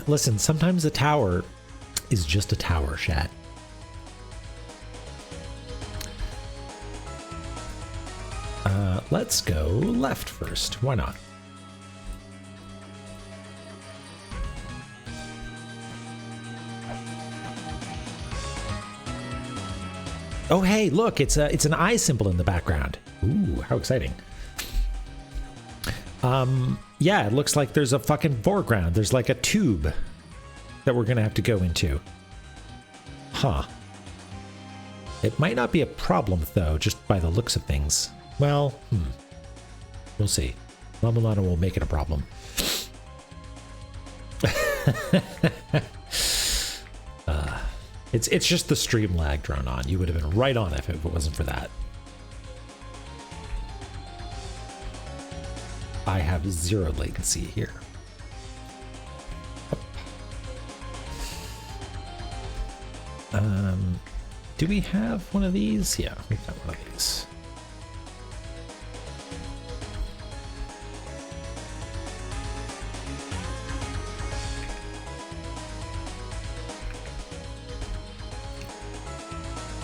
Listen, sometimes a tower is just a tower, chat. Let's go left first. Why not? Oh, hey, look, it's an eye symbol in the background. Ooh, how exciting. Yeah, it looks like there's a fucking foreground. There's like a tube that we're gonna have to go into. Huh. It might not be a problem, though, just by the looks of things. Well, we'll see. La-Mulana will make it a problem. It's just the stream lag drone on. You would have been right on if it wasn't for that. I have 0 latency here. Do we have one of these? Yeah, we've got one of these.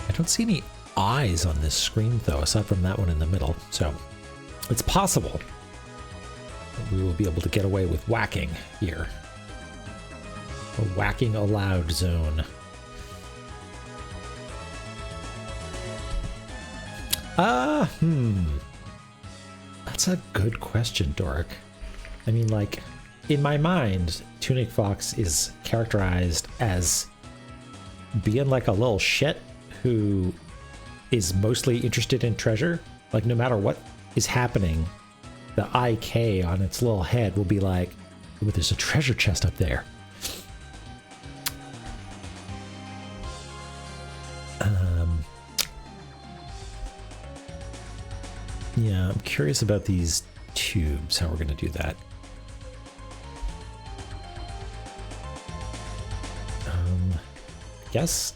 I don't see any eyes on this screen though, aside from that one in the middle. So it's possible that we will be able to get away with whacking here. A whacking allowed zone. That's a good question, Doric. I mean, like, in my mind, Tunic Fox is characterized as being like a little shit who is mostly interested in treasure. Like, no matter what is happening, the IK on its little head will be like, oh, there's a treasure chest up there. Yeah, I'm curious about these tubes, how we're going to do that.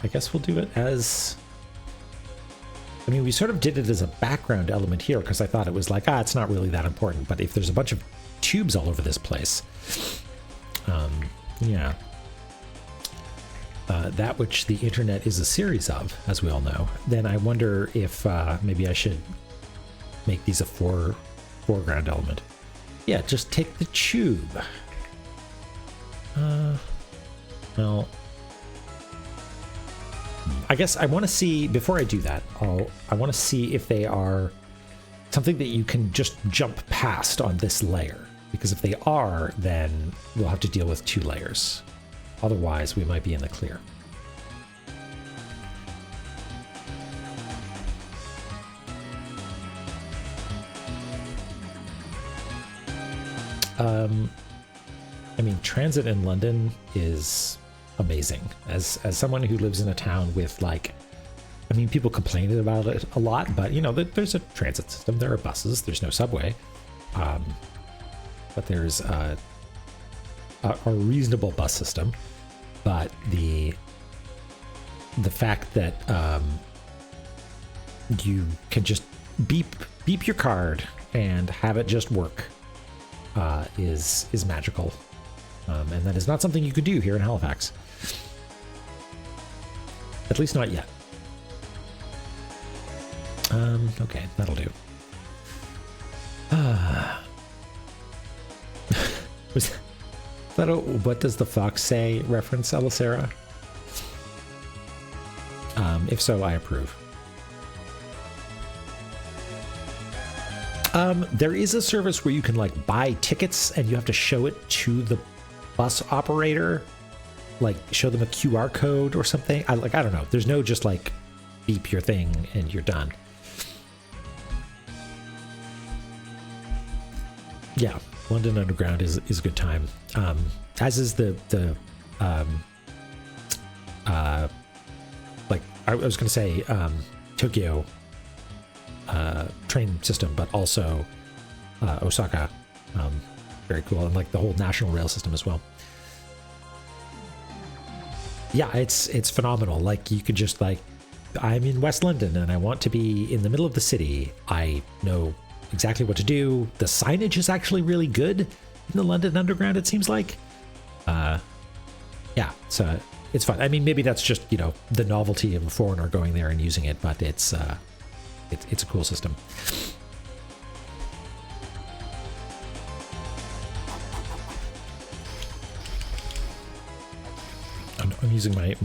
I guess we'll do it as... I mean, we sort of did it as a background element here because I thought it was like, it's not really that important. But if there's a bunch of tubes all over this place, yeah. That which the internet is a series of, as we all know, then I wonder if maybe I should make these a foreground element. Yeah, just take the tube. Well, I guess I want to see, before I do that, I want to see if they are something that you can just jump past on this layer. Because if they are, then we'll have to deal with 2 layers. Otherwise, we might be in the clear. I mean, transit in London is amazing. As someone who lives in a town with, like, I mean, people complain about it a lot, but, you know, there's a transit system. There are buses. There's no subway. But there's a reasonable bus system. But the fact that you can just beep your card and have it just work is magical. And that is not something you could do here in Halifax. At least not yet. Okay, that'll do. Was that a "What Does the Fox Say" reference, Alicera? If so, I approve. There is a service where you can, like, buy tickets and you have to show it to the bus operator, like show them a QR code or something. I don't know. There's no just like beep your thing and you're done. Yeah, London Underground is a good time. As is the like I was gonna say Tokyo train system, but also Osaka. Very cool, and like the whole national rail system as well. Yeah, it's phenomenal. Like, you could just, like, I'm in West London and I want to be in the middle of the city. I know exactly what to do. The signage is actually really good in the London Underground, it seems like. Yeah, so it's fun. I mean, maybe that's just, you know, the novelty of a foreigner going there and using it, but it's a cool system. I'm using my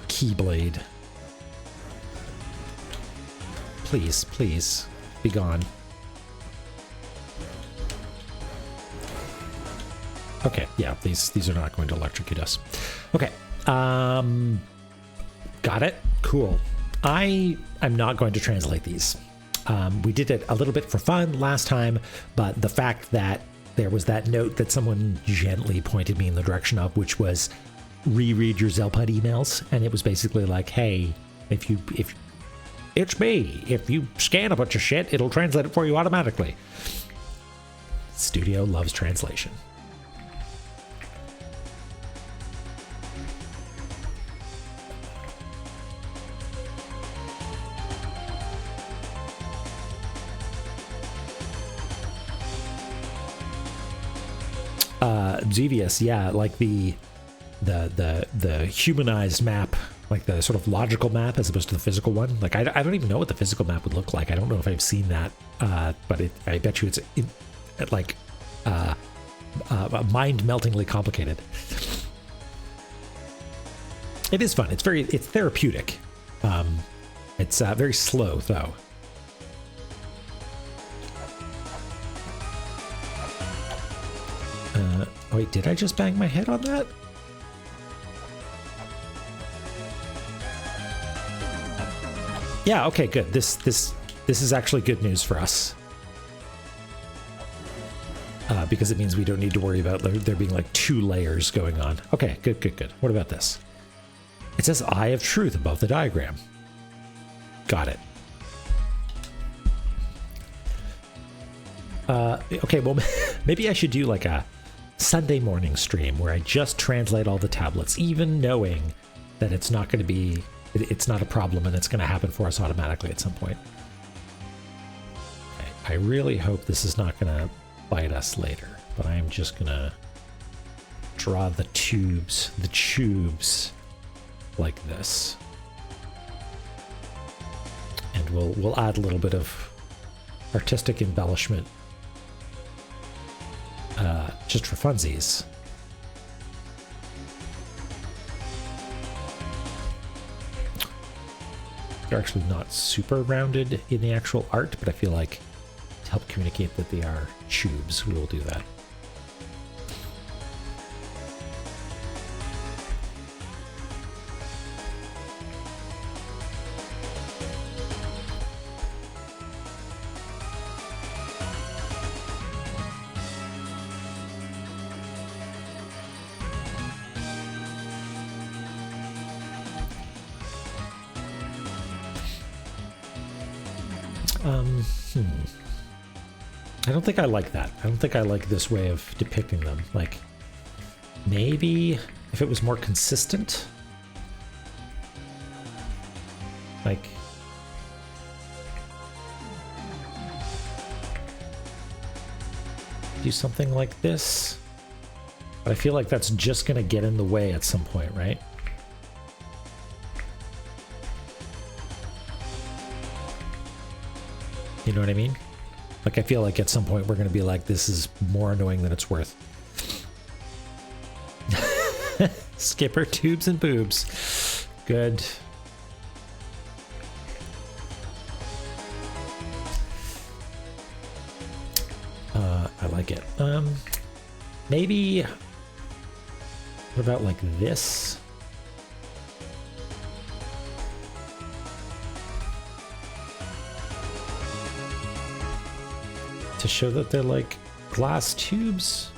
keyblade. Please, please, be gone. Okay, yeah, these are not going to electrocute us. Okay, got it. Cool. I'm not going to translate these. We did it a little bit for fun last time, but the fact that there was that note that someone gently pointed me in the direction of, which was reread your Zelpud emails, and it was basically like, hey, if it's me, if you scan a bunch of shit, it'll translate it for you automatically. Studio loves translation. Xevious, yeah, like the humanized map, like the sort of logical map as opposed to the physical one. Like I don't even know what the physical map would look like. I don't know if I've seen that, but I bet you it's mind-meltingly complicated. It is fun. It's therapeutic. It's very slow though. Wait, did I just bang my head on that? Yeah, okay, good. This is actually good news for us. Because it means we don't need to worry about there being like 2 layers going on. Okay, good. What about this? It says Eye of Truth above the diagram. Got it. Okay, well, maybe I should do like a Sunday morning stream where I just translate all the tablets, even knowing that it's not going to be, it's not a problem and it's going to happen for us automatically at some point. Okay, I really hope this is not going to bite us later, but I am just going to draw the tubes like this. And we'll add a little bit of artistic embellishment just for funsies. They're actually not super rounded in the actual art, but I feel like to help communicate that they are tubes, we will do that. I don't think I like that. I don't think I like this way of depicting them. Like, maybe if it was more consistent. Like, do something like this. But I feel like that's just going to get in the way at some point, right? You know what I mean? Like, I feel like at some point we're going to be like, this is more annoying than it's worth. Skipper, tubes and boobs. Good. I like it. Maybe, what about like this? To show that they're like glass tubes.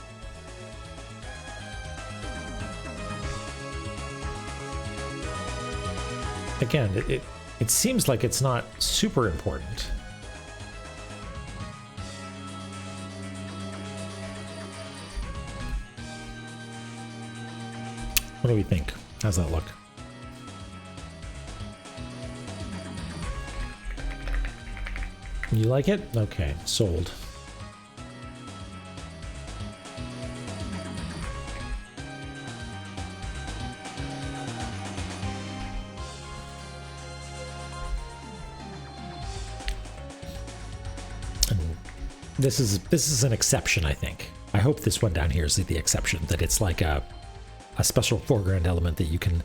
Again, it seems like it's not super important. What do we think? How's that look? You like it? Okay, sold. This is an exception, I think. I hope this one down here is the exception, that it's like a special foreground element that you can,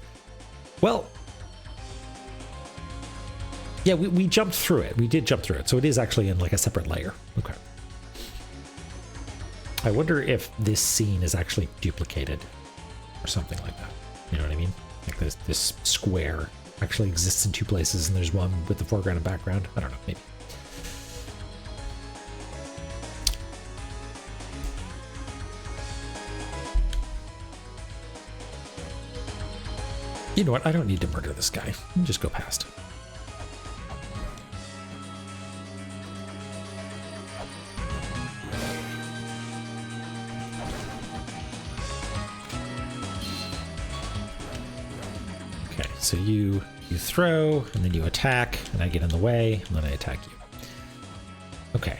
well, yeah, we jumped through it. We did jump through it. So it is actually in like a separate layer. Okay. I wonder if this scene is actually duplicated or something like that. You know what I mean? Like this square actually exists in 2 places and there's one with the foreground and background. I don't know, maybe. You know what? I don't need to murder this guy. Just go past. Okay, so you throw, and then you attack, and I get in the way, and then I attack you. Okay.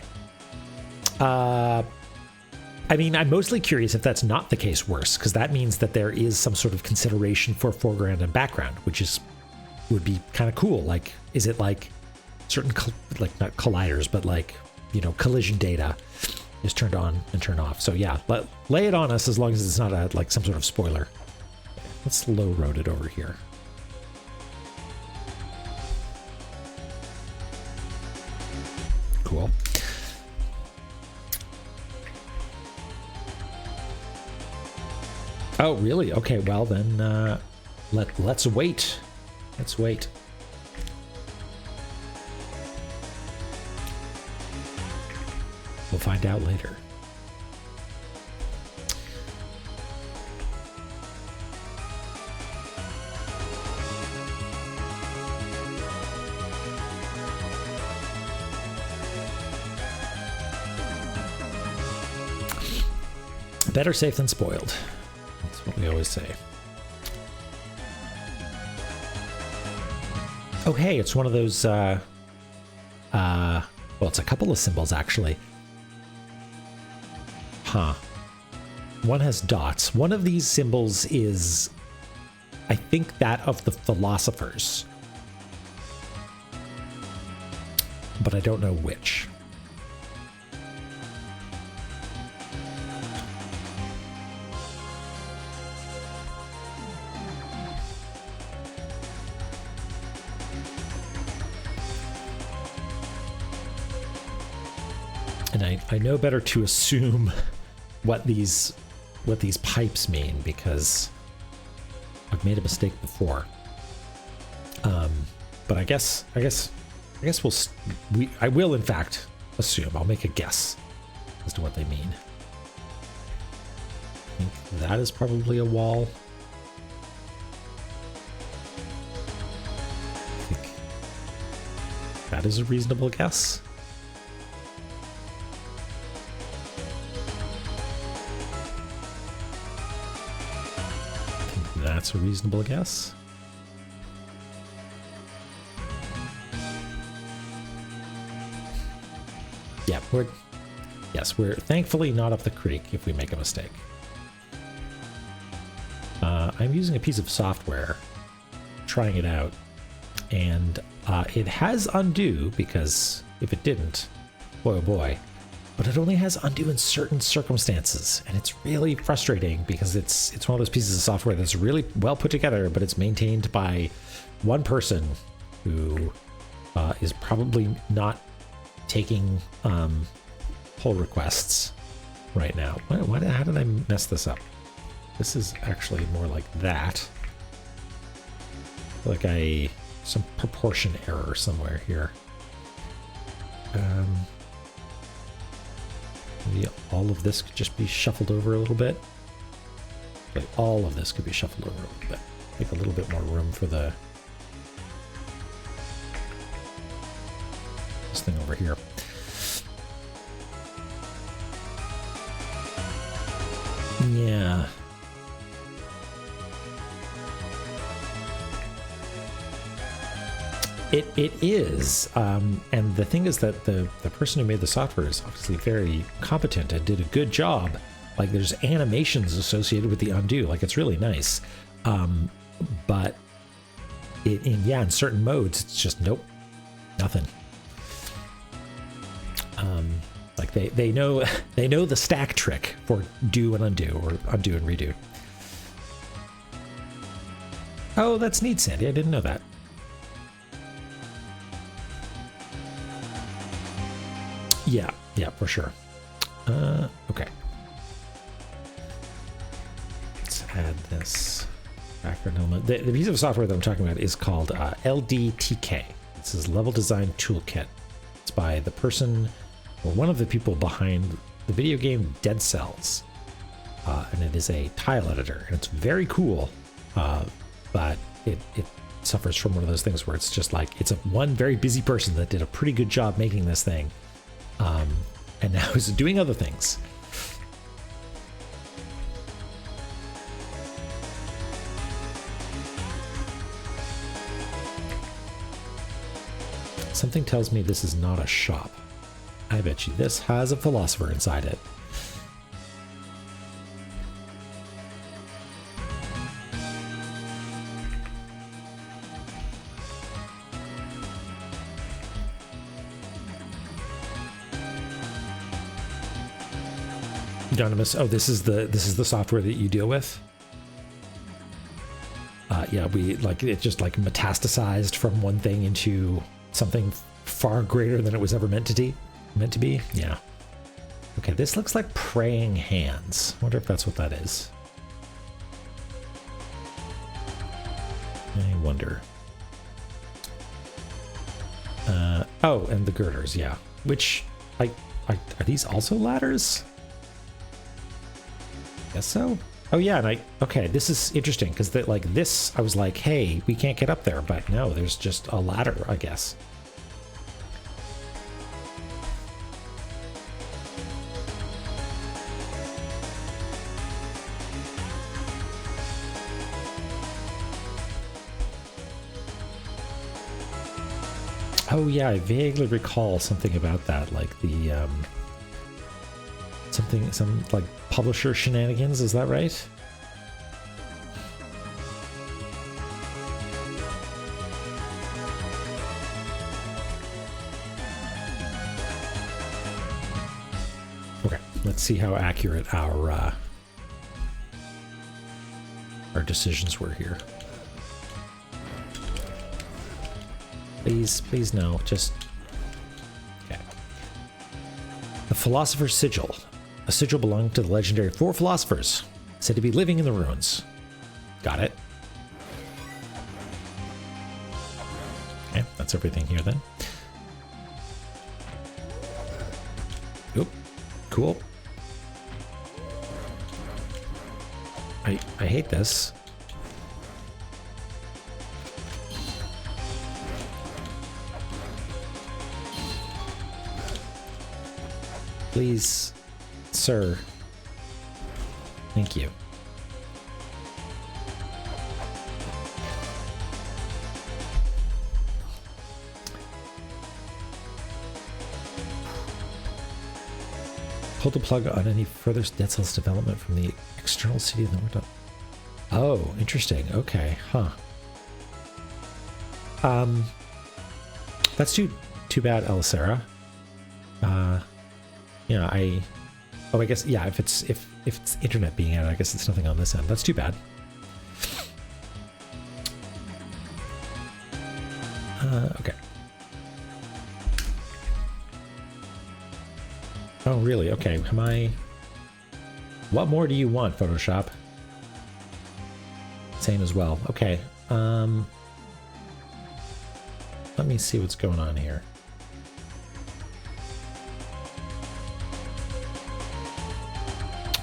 I mean, I'm mostly curious if that's not the case worse, because that means that there is some sort of consideration for foreground and background, which would be kind of cool. Like, is it like certain, like not colliders, but like, you know, collision data is turned on and turned off. So yeah, lay it on us as long as it's not like some sort of spoiler. Let's low road it over here. Cool. Oh, really? Okay, well then, let's wait. Let's wait. We'll find out later. Better safe than spoiled. That's what we always say. Oh, hey, it's one of those, well, it's a couple of symbols, actually. Huh. One has dots. One of these symbols is, I think, that of the philosophers. But I don't know which. And I know better to assume what these pipes mean, because I've made a mistake before. But I guess I will in fact assume. I'll make a guess as to what they mean. I think that is probably a wall. I think that is a reasonable guess. That's a reasonable guess. Yeah, we're thankfully not up the creek if we make a mistake. I'm using a piece of software, trying it out, and it has undo, because if it didn't, boy oh boy. But it only has undo in certain circumstances, and it's really frustrating because it's one of those pieces of software that's really well put together, but it's maintained by one person who is probably not taking pull requests right now. How did I mess this up? This is actually more like that. Like some proportion error somewhere here. Maybe all of this could just be shuffled over a little bit. Okay, all of this could be shuffled over a little bit. Make a little bit more room for this thing over here. Yeah. It is, and the thing is that the person who made the software is obviously very competent and did a good job. Like, there's animations associated with the undo, like it's really nice. But in certain modes, it's just nope, nothing. Like they know the stack trick for do and undo, or undo and redo. Oh, that's neat, Sandy. I didn't know that. Yeah, for sure. Okay. Let's add this background element. The piece of software that I'm talking about is called LDTK. This is Level Design Toolkit. It's by the person, or one of the people behind the video game Dead Cells. And it is a tile editor, and it's very cool. But it suffers from one of those things where it's just like it's a one very busy person that did a pretty good job making this thing, and now is doing other things. Something tells me this is not a shop. I bet you this has a philosopher inside it. Anonymous. Oh, this is the software that you deal with. Yeah, we like it just like metastasized from one thing into something far greater than it was ever meant to be. Yeah. Okay, this looks like praying hands. I wonder if that's what that is. I wonder. Oh, and the girders, yeah. Which are these also ladders? Guess so. Oh yeah, and okay, this is interesting because like this, I was like, hey, we can't get up there, but no, there's just a ladder, I guess. Oh yeah, I vaguely recall something about that, like the some like publisher shenanigans, is that right? Okay, let's see how accurate our decisions were here. Please no, just okay. The Philosopher's Sigil. A sigil belonging to the legendary 4 philosophers, said to be living in the ruins. Got it. Okay, that's everything here then. Oop, cool. I hate this. Please, sir. Thank you. Pull the plug on any further Dead Cells development from the external city of the world. Oh, interesting. Okay, huh. That's too bad, Elisera. Yeah, I guess, yeah, if it's internet being out, I guess it's nothing on this end. That's too bad. Okay. Oh, really? Okay, what more do you want, Photoshop? Same as well. Okay, let me see what's going on here.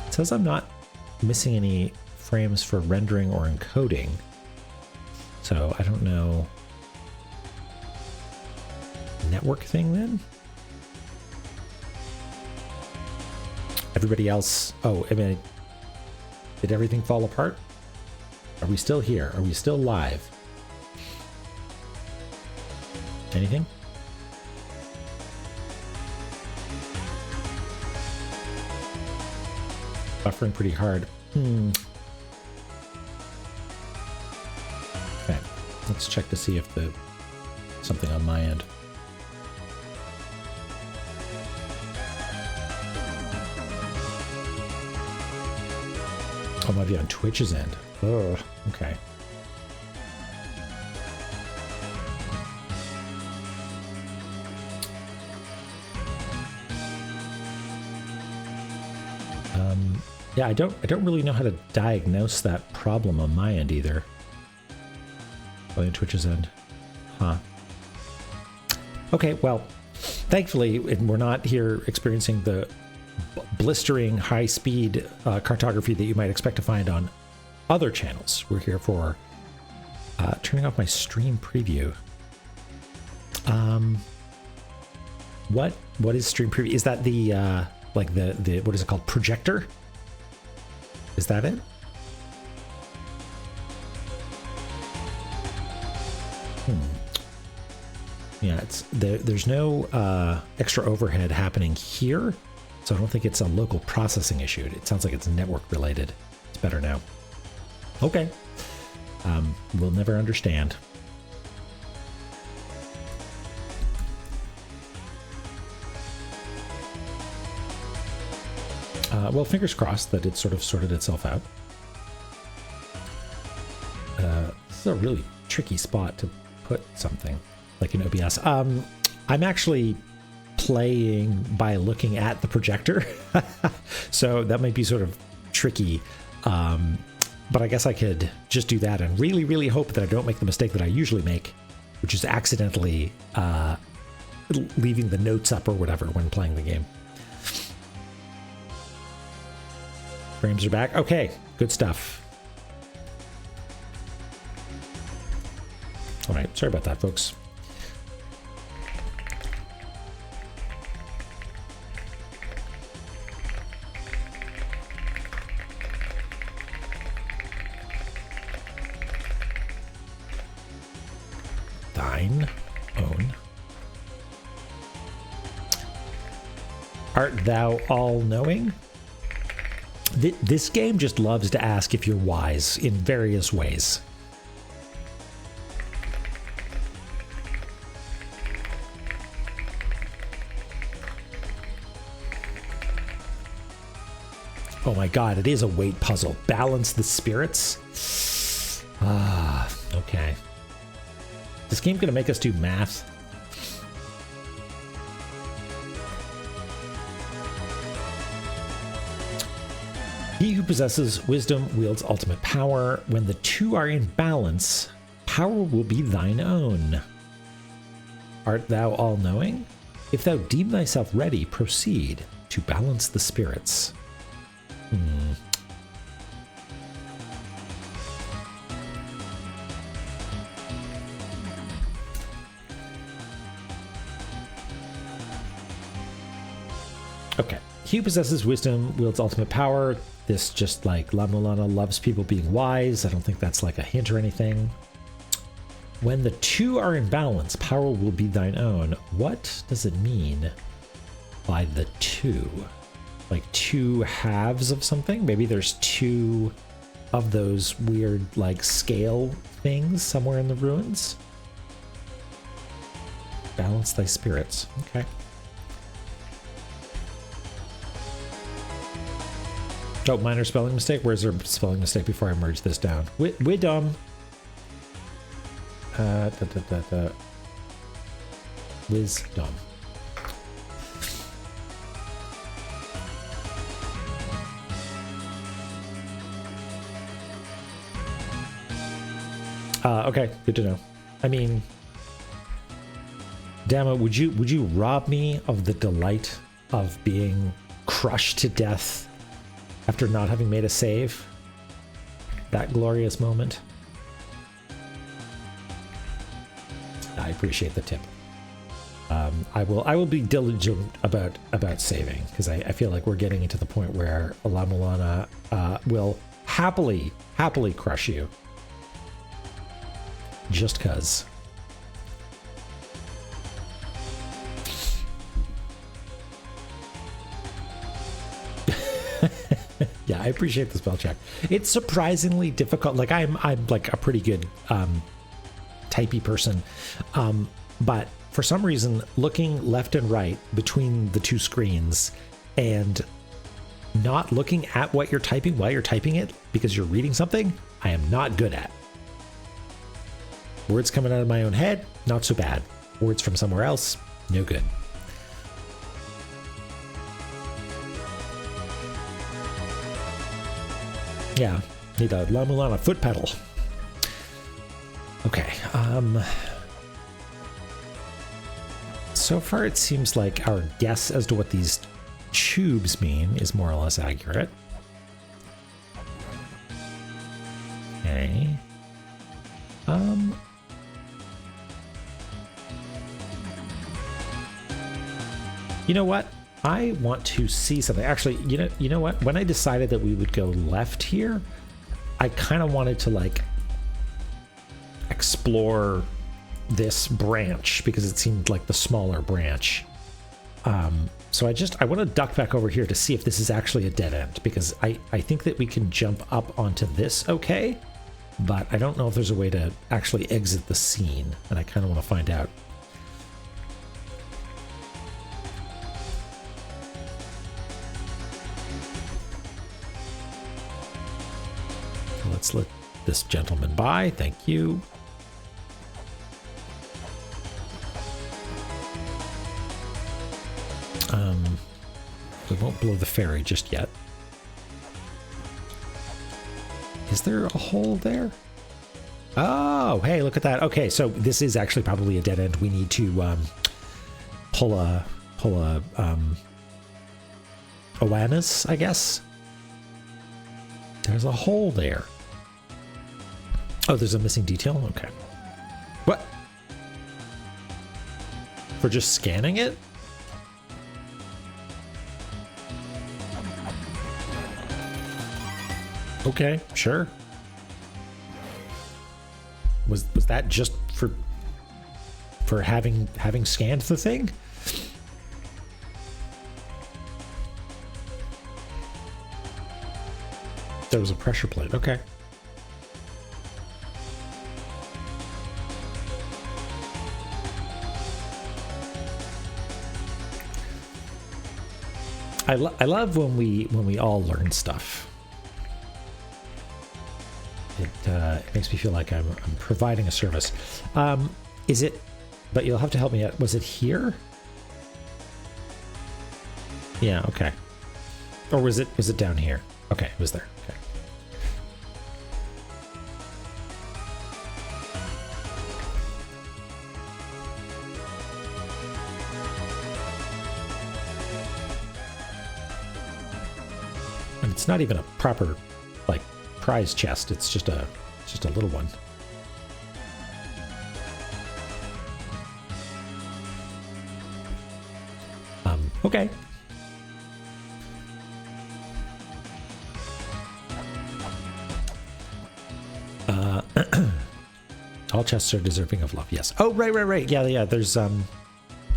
It says I'm not missing any frames for rendering or encoding, so I don't know. Network thing then? Everybody else, oh, I mean, did everything fall apart? Are we still here? Are we still live? Anything? Buffering pretty hard. Okay, let's check to see if something on my end. Oh, might be on Twitch's end. Oh, okay. Yeah, I don't really know how to diagnose that problem on my end either. On Twitch's end. Huh. Okay, well, thankfully we're not here experiencing the blistering high-speed cartography that you might expect to find on other channels. We're here for Turning off my stream preview. What is stream preview? Is that the like the what is it called? Projector? Is that it? Yeah, it's there's no extra overhead happening here, so I don't think it's a local processing issue. It sounds like it's network related. It's better now. Okay. We'll never understand. Well, fingers crossed that it sort of sorted itself out. This is a really tricky spot to put something, like in OBS. I'm actually playing by looking at the projector, so that might be sort of tricky. But I guess I could just do that and really, really hope that I don't make the mistake that I usually make, which is accidentally leaving the notes up or whatever when playing the game. Frames are back. Okay, good stuff. All right, sorry about that, folks. Thine own. Art thou all-knowing? This game just loves to ask if you're wise in various ways. Oh my god, it is a weight puzzle. Balance the spirits? Ah, okay. This game gonna make us do math? He who possesses wisdom wields ultimate power. When the two are in balance, power will be thine own. Art thou all-knowing? If thou deem thyself ready, proceed to balance the spirits. Okay. He who possesses wisdom wields ultimate power. This just like La-Mulana loves people being wise. I don't think that's like a hint or anything. When the two are in balance, power will be thine own. What does it mean by the two? Like two halves of something? Maybe there's two of those weird like scale things somewhere in the ruins? Balance thy spirits. Okay. Oh, minor spelling mistake. Where's there a spelling mistake before I merge this down? Wisdom. Wisdom. Okay, good to know. I mean, damn it, would you rob me of the delight of being crushed to death after not having made a save? That glorious moment. I appreciate the tip. I will be diligent about saving, because I feel like we're getting into the point where La-Mulana will happily crush you. Just cuz. Yeah, I appreciate the spell check. It's surprisingly difficult. Like I'm like a pretty good typey person, but for some reason, looking left and right between the two screens and not looking at what you're typing while you're typing it because you're reading something, I am not good at. Words coming out of my own head, not so bad. Words from somewhere else, no good. Yeah, need a La-Mulana foot pedal. Okay, so far it seems like our guess as to what these tubes mean is more or less accurate. Okay. You know what? I want to see something. Actually, you know what? When I decided that we would go left here, I kind of wanted to like explore this branch because it seemed like the smaller branch. So I want to duck back over here to see if this is actually a dead end, because I think that we can jump up onto this okay, but I don't know if there's a way to actually exit the scene, and I kind of want to find out. Let's let this gentleman by. Thank you. We won't blow the ferry just yet. Is there a hole there? Oh, hey, look at that. Okay, so this is actually probably a dead end. We need to pull a awareness, I guess. There's a hole there. Oh, there's a missing detail? Okay. What? For just scanning it? Okay, sure. Was that just for having scanned the thing? There was a pressure plate. Okay. I love when we all learn stuff. It makes me feel like I'm providing a service. Is it? But you'll have to help me out. Was it here? Yeah. Okay. Or was it down here? Okay, it was there. Okay. And it's not even a proper like prize chest. It's just a little one. Okay. All chests are deserving of love. Yes. Oh, right. Yeah. There's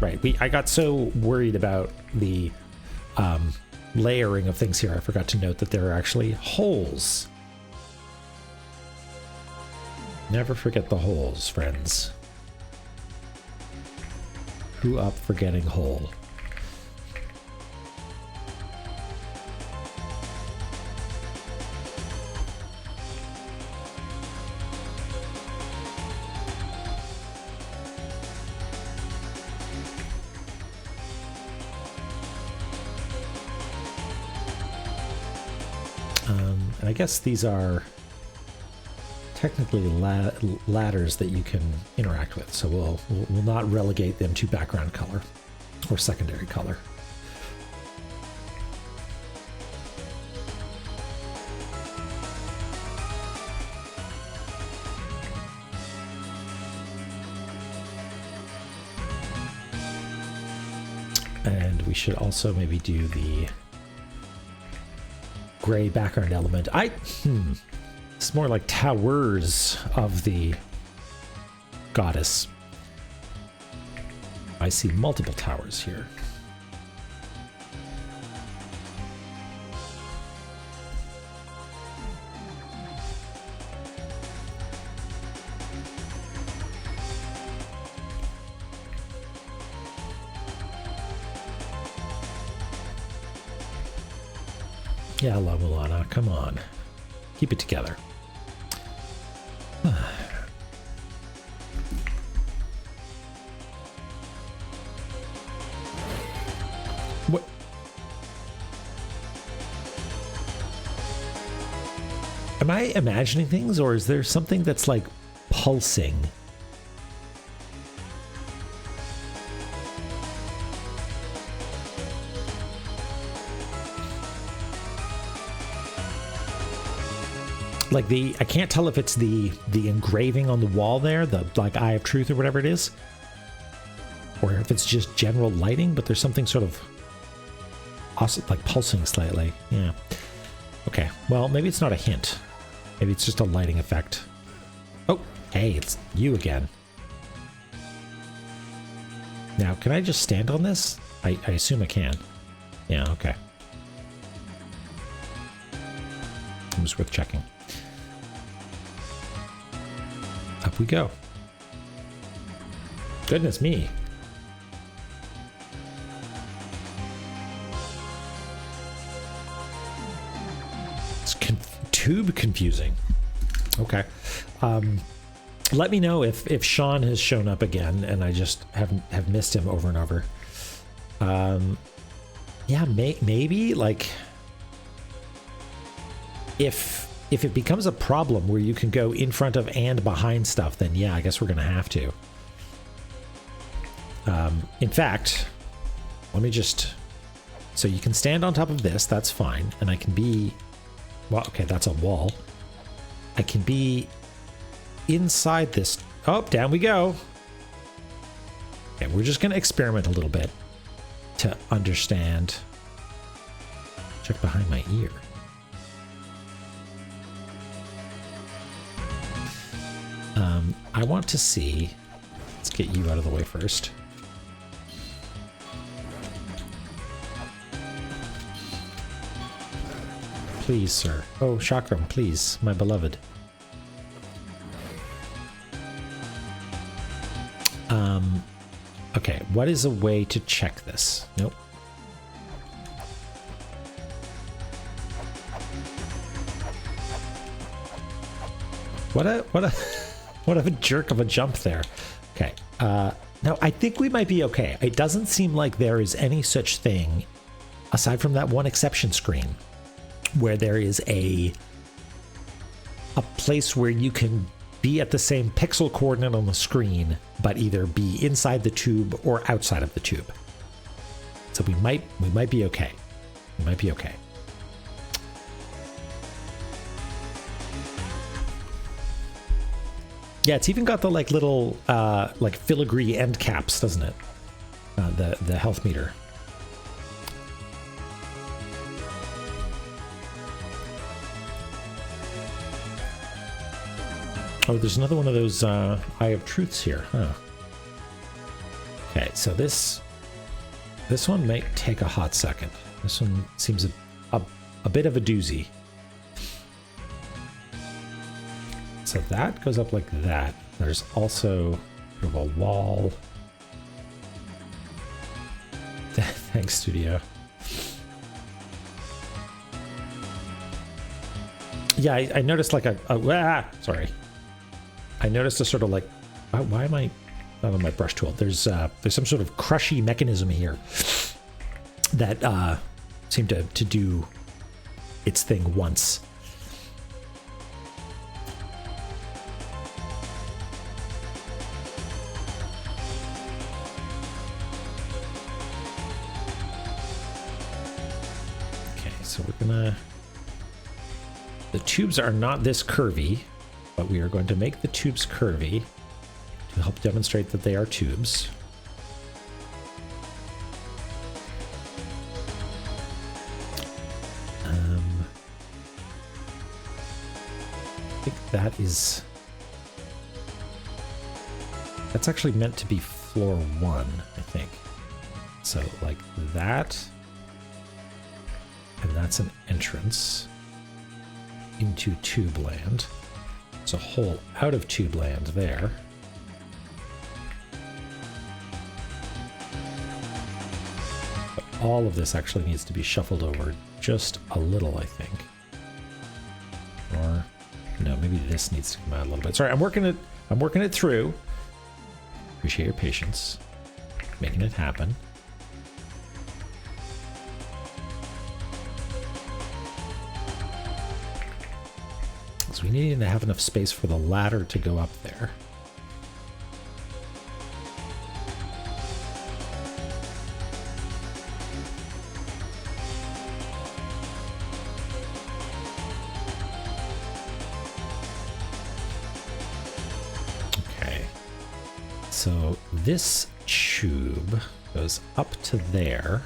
right. I got so worried about the layering of things here. I forgot to note that there are actually holes. Never forget the holes, friends. Who up for getting hole? And I guess these are technically ladders that you can interact with, so we'll not relegate them to background color or secondary color. And we should also maybe do the gray background element. It's more like towers of the goddess. I see multiple towers here. Yeah, La-Mulana, come on. Keep it together. What? Am I imagining things, or is there something that's like pulsing? Like I can't tell if it's the engraving on the wall there, the like Eye of Truth or whatever it is, or if it's just general lighting, but there's something sort of also like pulsing slightly. Yeah. Okay, well, maybe it's not a hint. Maybe it's just a lighting effect. Oh, hey, it's you again. Now, can I just stand on this? I assume I can. Yeah, okay. It was worth checking. Up we go. Goodness me. It's tube confusing. Okay. Let me know if Sean has shown up again and I just have missed him over and over. Yeah, maybe like if it becomes a problem where you can go in front of and behind stuff, then yeah, I guess we're gonna have to. In fact, let me just, so you can stand on top of this, that's fine, and I can be, well, okay, that's a wall. I can be inside this. Oh, down we go. Okay, we're just gonna experiment a little bit to understand. Check behind my ear. I want to see, let's get you out of the way first. Please, sir. Oh, Chakram, please, my beloved. Okay, what is a way to check this? Nope. What a jerk of a jump there. Okay. Now I think we might be okay. It doesn't seem like there is any such thing aside from that one exception screen where there is a place where you can be at the same pixel coordinate on the screen, but either be inside the tube or outside of the tube. So we might be okay. We might be okay. Yeah, it's even got the like little like filigree end caps, doesn't it? The health meter. Oh, there's another one of those Eye of Truths here, huh? Okay, so this one might take a hot second. This one seems a bit of a doozy. So that goes up like that. There's also sort of a wall. Thanks, Studio. Yeah, I noticed like sorry. I noticed a sort of like, why am I not on my brush tool? There's some sort of crushy mechanism here that seemed to do its thing once. Okay, so we're gonna, the tubes are not this curvy, but we are going to make the tubes curvy to help demonstrate that they are tubes. I think that's actually meant to be floor 1, I think. So like that, and that's an entrance into tube land. There's a hole out of tube land there. But all of this actually needs to be shuffled over just a little, I think. Or no, maybe this needs to come out a little bit. Sorry, I'm working it through. Appreciate your patience. Making it happen. So we need to have enough space for the ladder to go up there. Okay. So this tube goes up to there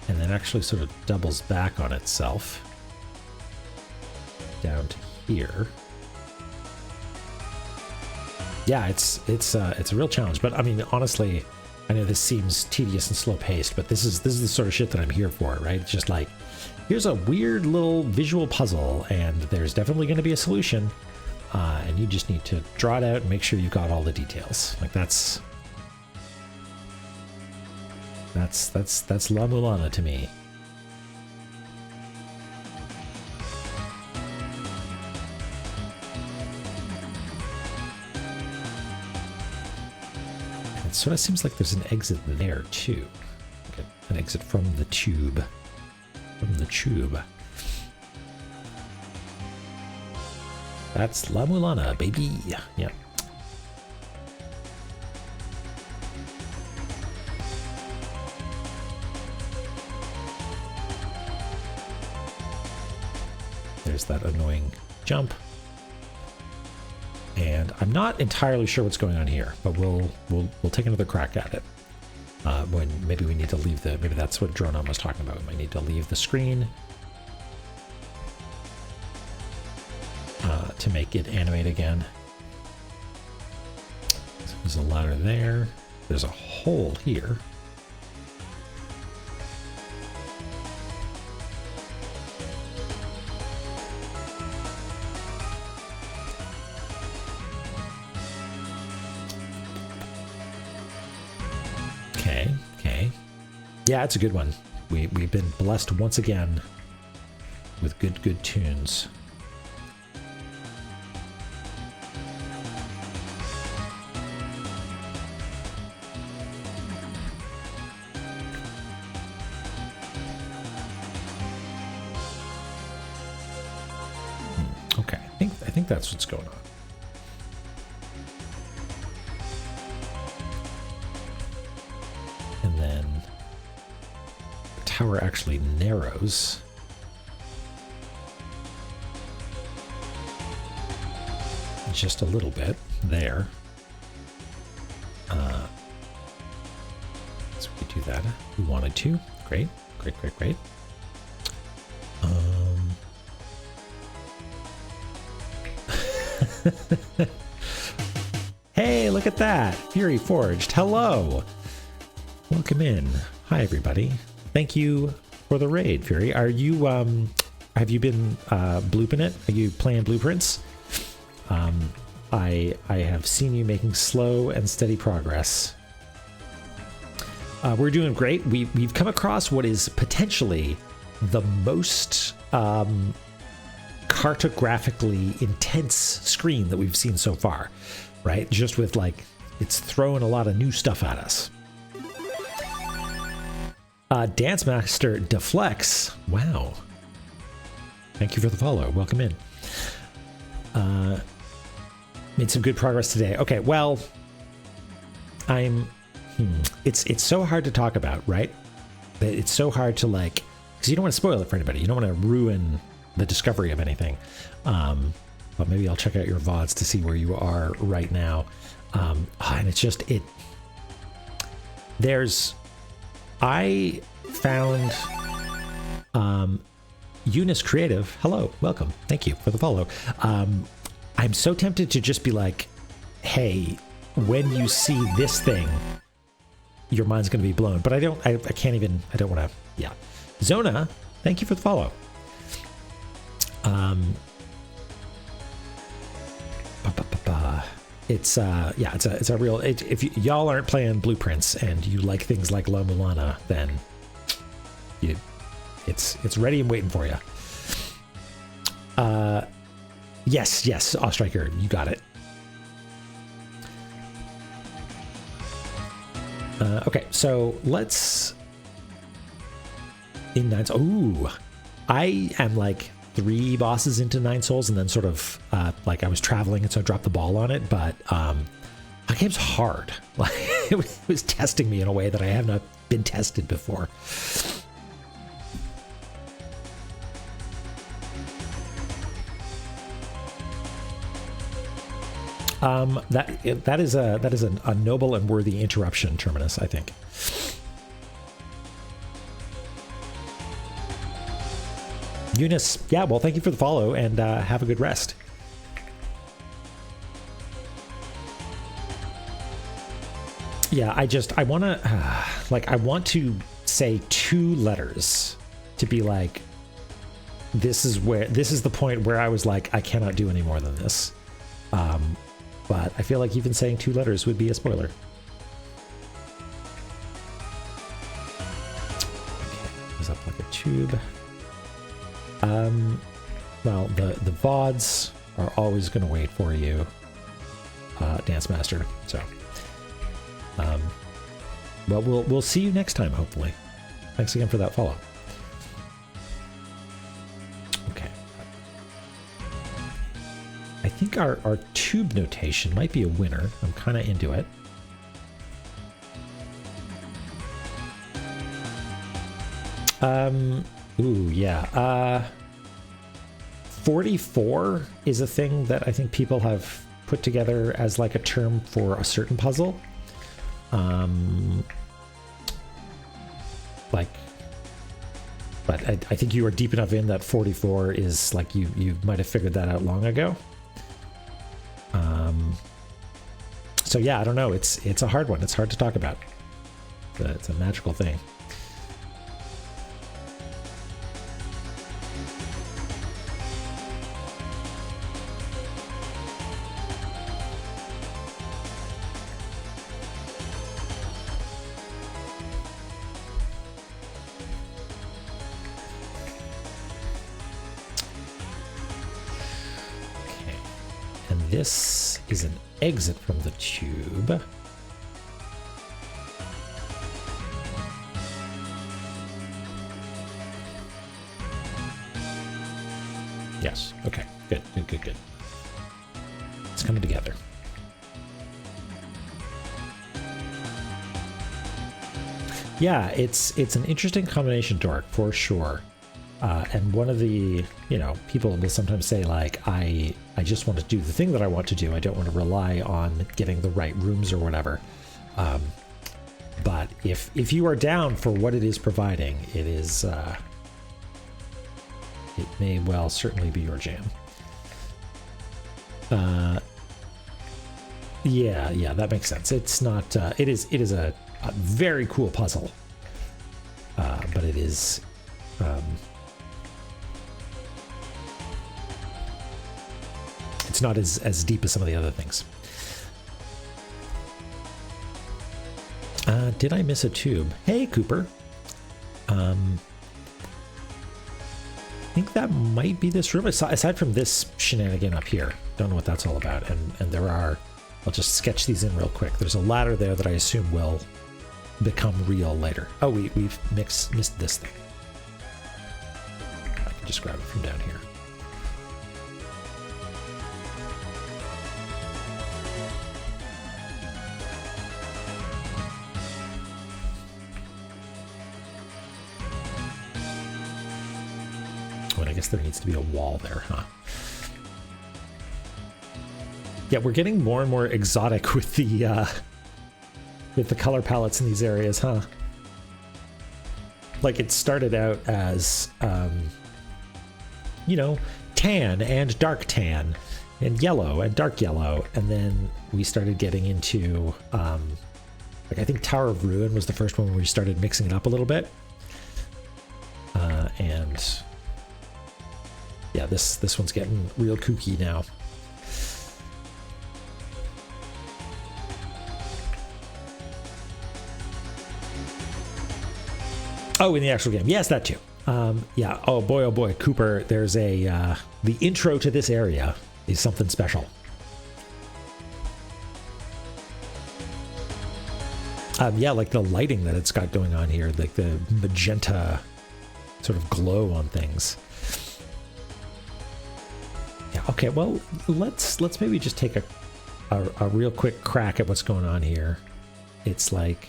and then actually sort of doubles back on itself down to here. Yeah, it's a real challenge, but I mean, honestly, I know this seems tedious and slow paced, but this is the sort of shit that I'm here for, right? It's just like, here's a weird little visual puzzle, and there's definitely going to be a solution, and you just need to draw it out and make sure you've got all the details. Like that's La-Mulana to me. It sort of seems like there's an exit there too. Okay, an exit from the tube. From the tube. That's La-Mulana, baby. Yeah. There's that annoying jump. And I'm not entirely sure what's going on here, but we'll take another crack at it. When maybe we need to leave maybe that's what Dronon was talking about. We might need to leave the screen to make it animate again. So there's a ladder there. There's a hole here. Okay. Yeah, it's a good one. We've been blessed once again with good tunes. Okay, I think that's what's going on. And then the tower actually narrows. Just a little bit there. So we do that. We wanted to. Great. Hey, look at that. Fury Forged. Hello. Welcome in. Hi, everybody. Thank you for the raid, Fury. Are you, have you been blooping it? Are you playing blueprints? I have seen you making slow and steady progress. We're doing great. We've come across what is potentially the most cartographically intense screen that we've seen so far, right? Just with like, it's throwing a lot of new stuff at us. Dance Master Deflex. Wow. Thank you for the follow. Welcome in. Made some good progress today. Okay, well, it's so hard to talk about, right? It's so hard to like, because you don't want to spoil it for anybody. You don't want to ruin the discovery of anything. But maybe I'll check out your VODs to see where you are right now. And it's just, I found Eunice Creative. Hello, welcome. Thank you for the follow. I'm so tempted to just be like, hey, when you see this thing, your mind's going to be blown. But I don't want to, yeah. Zona, thank you for the follow. It's a real, if y'all aren't playing blueprints and you like things like La-Mulana, then it's ready and waiting for you. Yes, Ostriker, you got it. Okay, so let's in 9 souls. Ooh, I am like 3 bosses into 9 souls, and then sort of like I was traveling, and so I dropped the ball on it. But that game's hard. Like it was testing me in a way that I have not been tested before. That is a noble and worthy interruption, Terminus, I think. Eunice, yeah, well, thank you for the follow, and have a good rest. Yeah, I want to, I want to say 2 letters to be like, this is the point where I was like, I cannot do any more than this. But I feel like even saying 2 letters would be a spoiler. Okay, goes up like a tube. Well, the VODs are always going to wait for you, Dance Master. So, well, we'll see you next time, hopefully. Thanks again for that follow. Okay. I think our tube notation might be a winner. I'm kind of into it. Ooh, yeah. 44 is a thing that I think people have put together as like a term for a certain puzzle. But I think you are deep enough in that 44 is like you might have figured that out long ago. So yeah, I don't know. It's a hard one. It's hard to talk about. It's a magical thing. This is an exit from the tube. Yes. Okay. Good. It's coming together. Yeah, it's an interesting combination, Dork, for sure. And one of the, people will sometimes say, like, I just want to do the thing that I want to do. I don't want to rely on getting the right rooms or whatever. But if you are down for what it is providing, it is, it may well certainly be your jam. Yeah, that makes sense. It's not, it is a very cool puzzle. But it is, it's not as deep as some of the other things. Did I miss a tube? Hey, Cooper. I think that might be this room. Aside from this shenanigan up here, don't know what that's all about. And there are, I'll just sketch these in real quick. There's a ladder there that I assume will become real later. Oh, we've missed this thing. I can just grab it from down here. I guess there needs to be a wall there, huh? Yeah, we're getting more and more exotic with the color palettes in these areas, huh? Like it started out as, tan and dark tan and yellow and dark yellow, and then we started getting into, like I think Tower of Ruin was the first one where we started mixing it up a little bit, and yeah, this one's getting real kooky now. Oh, in the actual game. Yes, that too. Yeah. Oh boy, Cooper, there's the intro to this area is something special. Yeah, like the lighting that it's got going on here, like the magenta sort of glow on things. Yeah, okay, well, let's maybe just take a real quick crack at what's going on here. It's like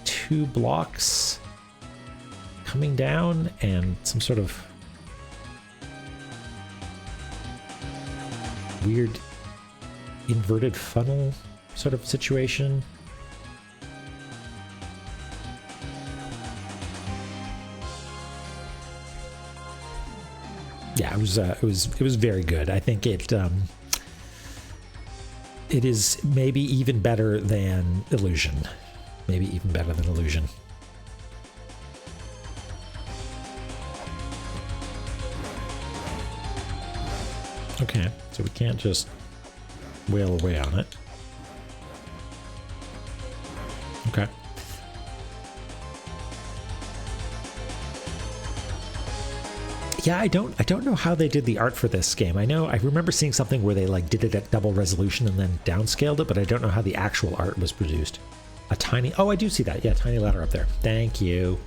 2 blocks coming down and some sort of weird inverted funnel sort of situation. Yeah, it was very good. I think it is maybe even better than Illusion. Maybe even better than Illusion. Okay, so we can't just wail away on it. Okay. Yeah, I don't know how they did the art for this game. I remember seeing something where they like did it at double resolution and then downscaled it, but I don't know how the actual art was produced. A tiny, oh, I do see that. Yeah, tiny ladder up there. Thank you.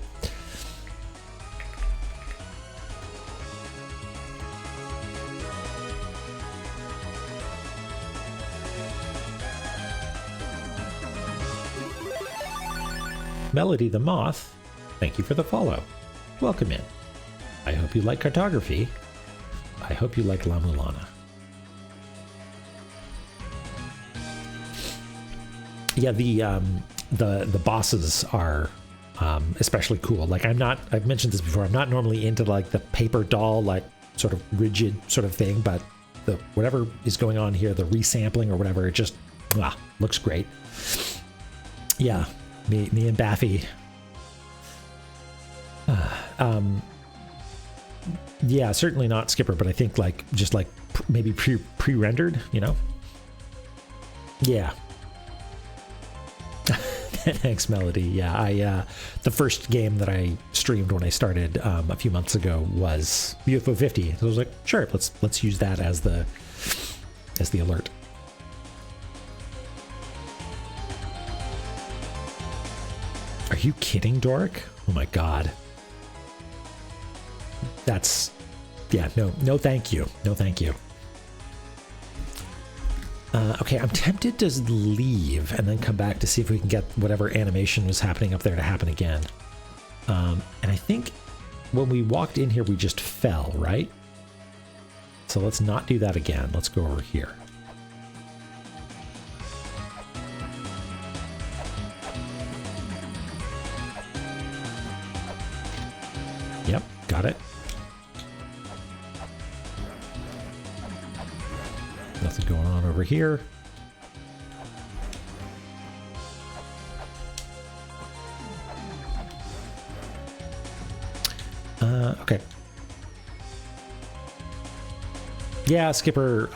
Melody the Moth, thank you for the follow. Welcome in. I hope you like cartography. I hope you like La-Mulana. Yeah, the bosses are especially cool. Like I've mentioned this before, I'm not normally into like the paper doll, like sort of rigid sort of thing, but whatever is going on here, the resampling or whatever, it just looks great. Yeah, me and Baffy. Yeah, certainly not Skipper, but I think like just like maybe pre-rendered, you know? Yeah. Thanks, Melody. Yeah, the first game that I streamed when I started a few months ago was UFO 50. So I was like, sure, let's use that as the alert. Are you kidding, Doric? Oh my god. That's, yeah, no thank you. No thank you. Okay, I'm tempted to leave and then come back to see if we can get whatever animation was happening up there to happen again. And I think when we walked in here, we just fell, right? So let's not do that again. Let's go over here. Yep, got it. Nothing going on over here. Okay. Yeah, Skipper,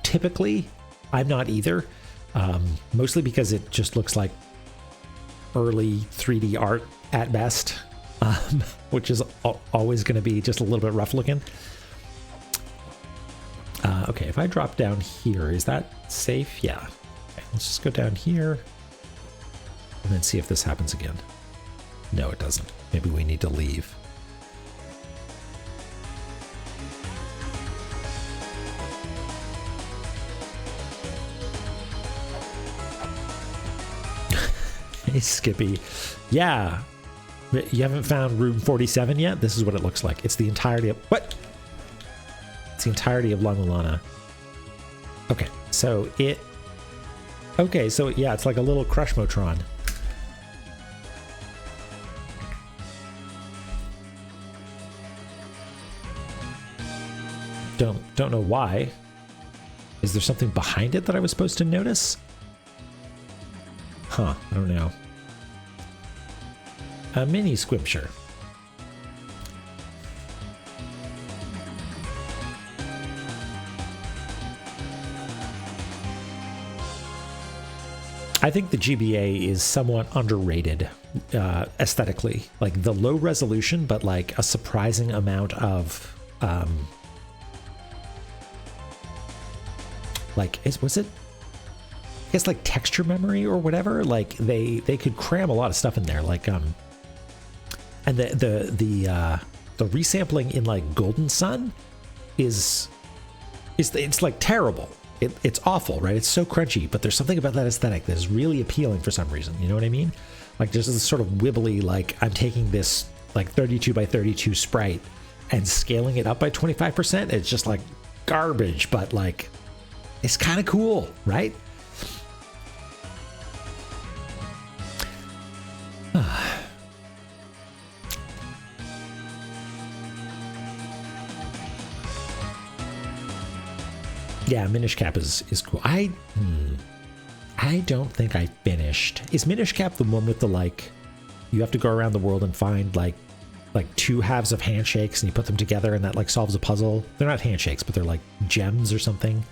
typically, I'm not either. Mostly because it just looks like early 3D art at best, which is always going to be just a little bit rough looking. Okay, if I drop down here, is that safe? Yeah. Okay, let's just go down here and then see if this happens again. No, it doesn't. Maybe we need to leave. Hey, Skippy. Yeah. You haven't found room 47 yet? This is what it looks like. It's the entirety of... What? The entirety of La-Mulana. Okay, so it... Okay, so yeah, it's like a little Crushmotron. Don't know why. Is there something behind it that I was supposed to notice? Huh, I don't know. A mini Squimcher. I think the GBA is somewhat underrated aesthetically. Like the low resolution, but like a surprising amount of was it? I guess like texture memory or whatever. Like they could cram a lot of stuff in there. Like and the resampling in like Golden Sun is it's like terrible. It's awful, right? It's so crunchy, but there's something about that aesthetic that is really appealing for some reason. You know what I mean? Like there's this sort of wibbly, like I'm taking this like 32 by 32 sprite and scaling it up by 25%. It's just like garbage, but like It's kind of cool, right? Yeah, Minish Cap is cool. I don't think I finished. Is Minish Cap the one with the, like, you have to go around the world and find like two halves of handshakes and you put them together and that like solves a puzzle? They're not handshakes, but they're like gems or something.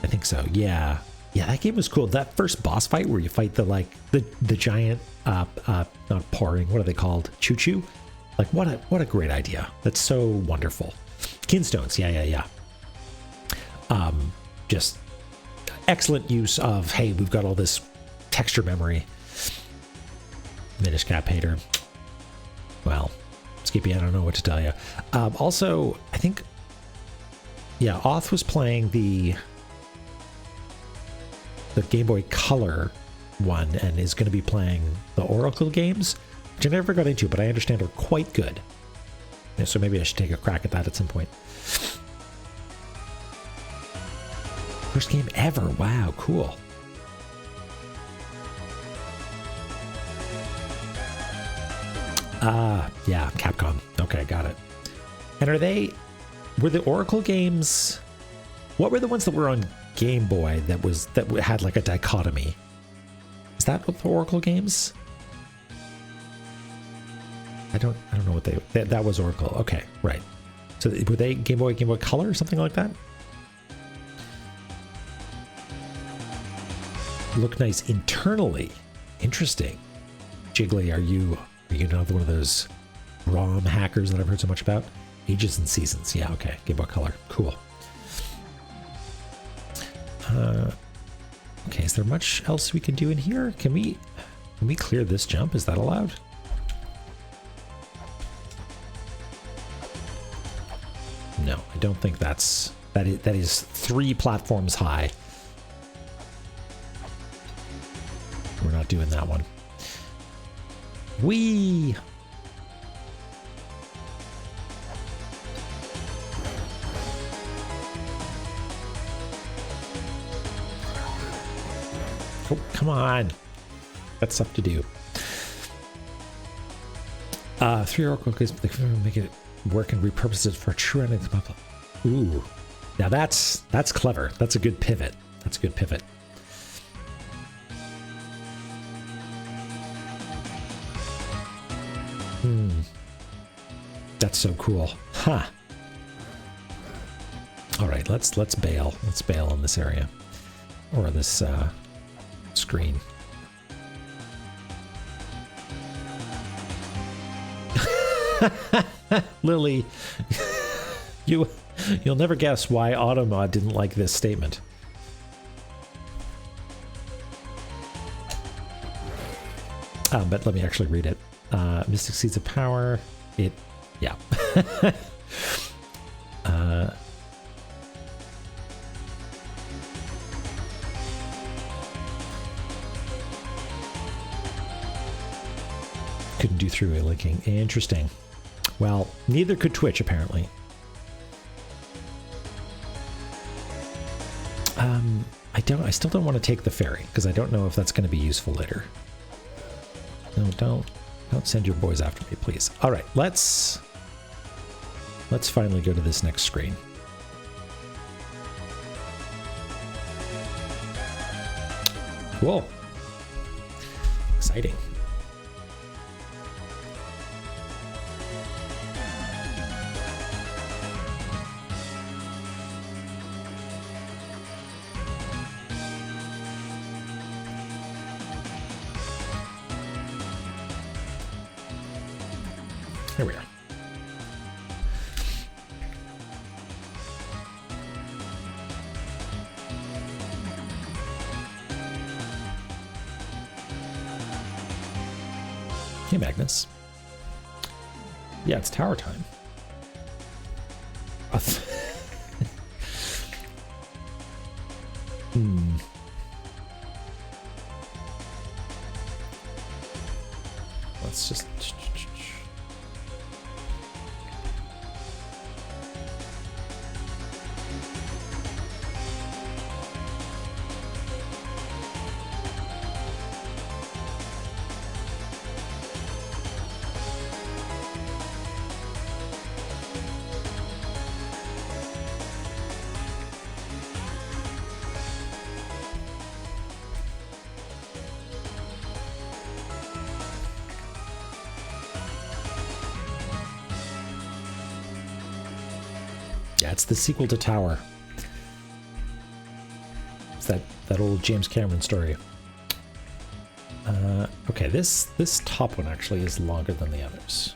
I think so. Yeah. Yeah, that game was cool. That first boss fight where you fight the like the giant not pouring, what are they called? Choo-choo? Like what a great idea. That's so wonderful. Kinstones, yeah. Just excellent use of, hey, we've got all this texture memory. Minish Cap hater. Well, Skippy, I don't know what to tell you. Also, I think, yeah, Oth was playing the Game Boy Color one and is going to be playing the Oracle games, which I never got into, but I understand are quite good. Yeah, so maybe I should take a crack at that at some point. First game ever. Wow, cool. Yeah, Capcom. Okay, got it. And were the Oracle games, what were the ones that were on Game Boy that had like a dichotomy? Is that what the Oracle games? I don't know what that was Oracle. Okay, right. So were they Game Boy Color or something like that? Look nice internally. Interesting. Jiggly, are you another one of those ROM hackers that I've heard so much about? Ages and Seasons. Yeah, okay. Game Boy Color. Cool. Okay, is there much else we can do in here? Can we clear this jump? Is that allowed? No, I don't think that is 3 platforms high. We're not doing that one. Whee! Oh, come on. Got stuff to do. 3 Oracle cookies, make it work and repurpose it for a true ending. Ooh. Now that's clever. That's a good pivot. That's a good pivot. That's so cool. Huh. All right, let's bail. Let's bail in this area. Or this screen. Lily, you'll never guess why Automod didn't like this statement. But let me actually read it. Mystic Seeds of Power. Yeah. Couldn't do through linking. Interesting. Well, neither could Twitch, apparently. I still don't want to take the ferry because I don't know if that's going to be useful later. No, don't send your boys after me, please. All right, let's finally go to this next screen. Cool. Exciting. Here we are. Hey, Magnus. Yeah, it's tower time. Let's just... it's the sequel to Tower. It's that old James Cameron story. Okay, this top one actually is longer than the others.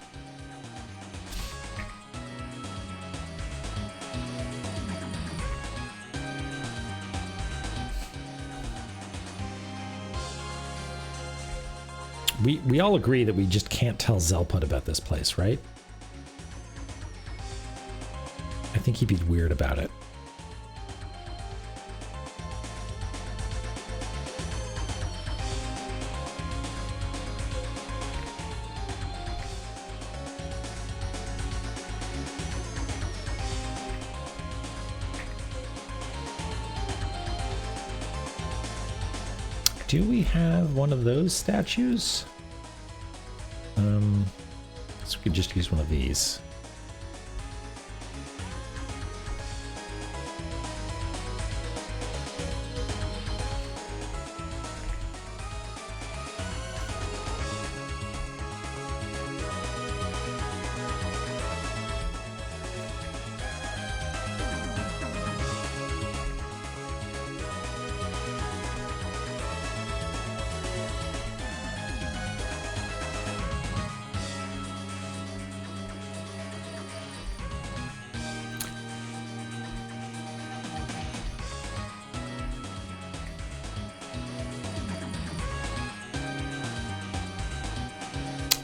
We all agree that we just can't tell Zelput about this place, right? I think he'd be weird about it. Do we have one of those statues? So we could just use one of these.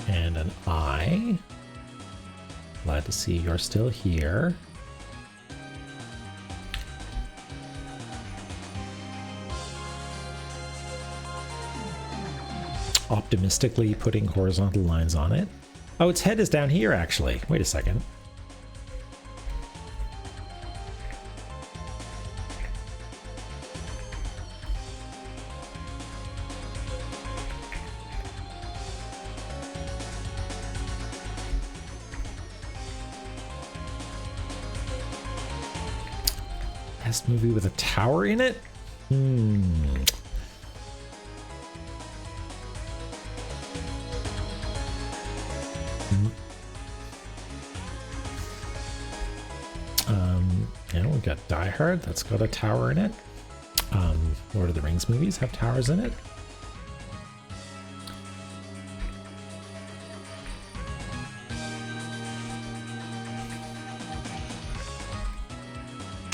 And an eye. Glad to see you're still here. Optimistically putting horizontal lines on it. Oh, its head is down here, actually. Wait a second. Best movie with a tower in it? Yeah, we've got Die Hard, that's got a tower in it. Lord of the Rings movies have towers in it.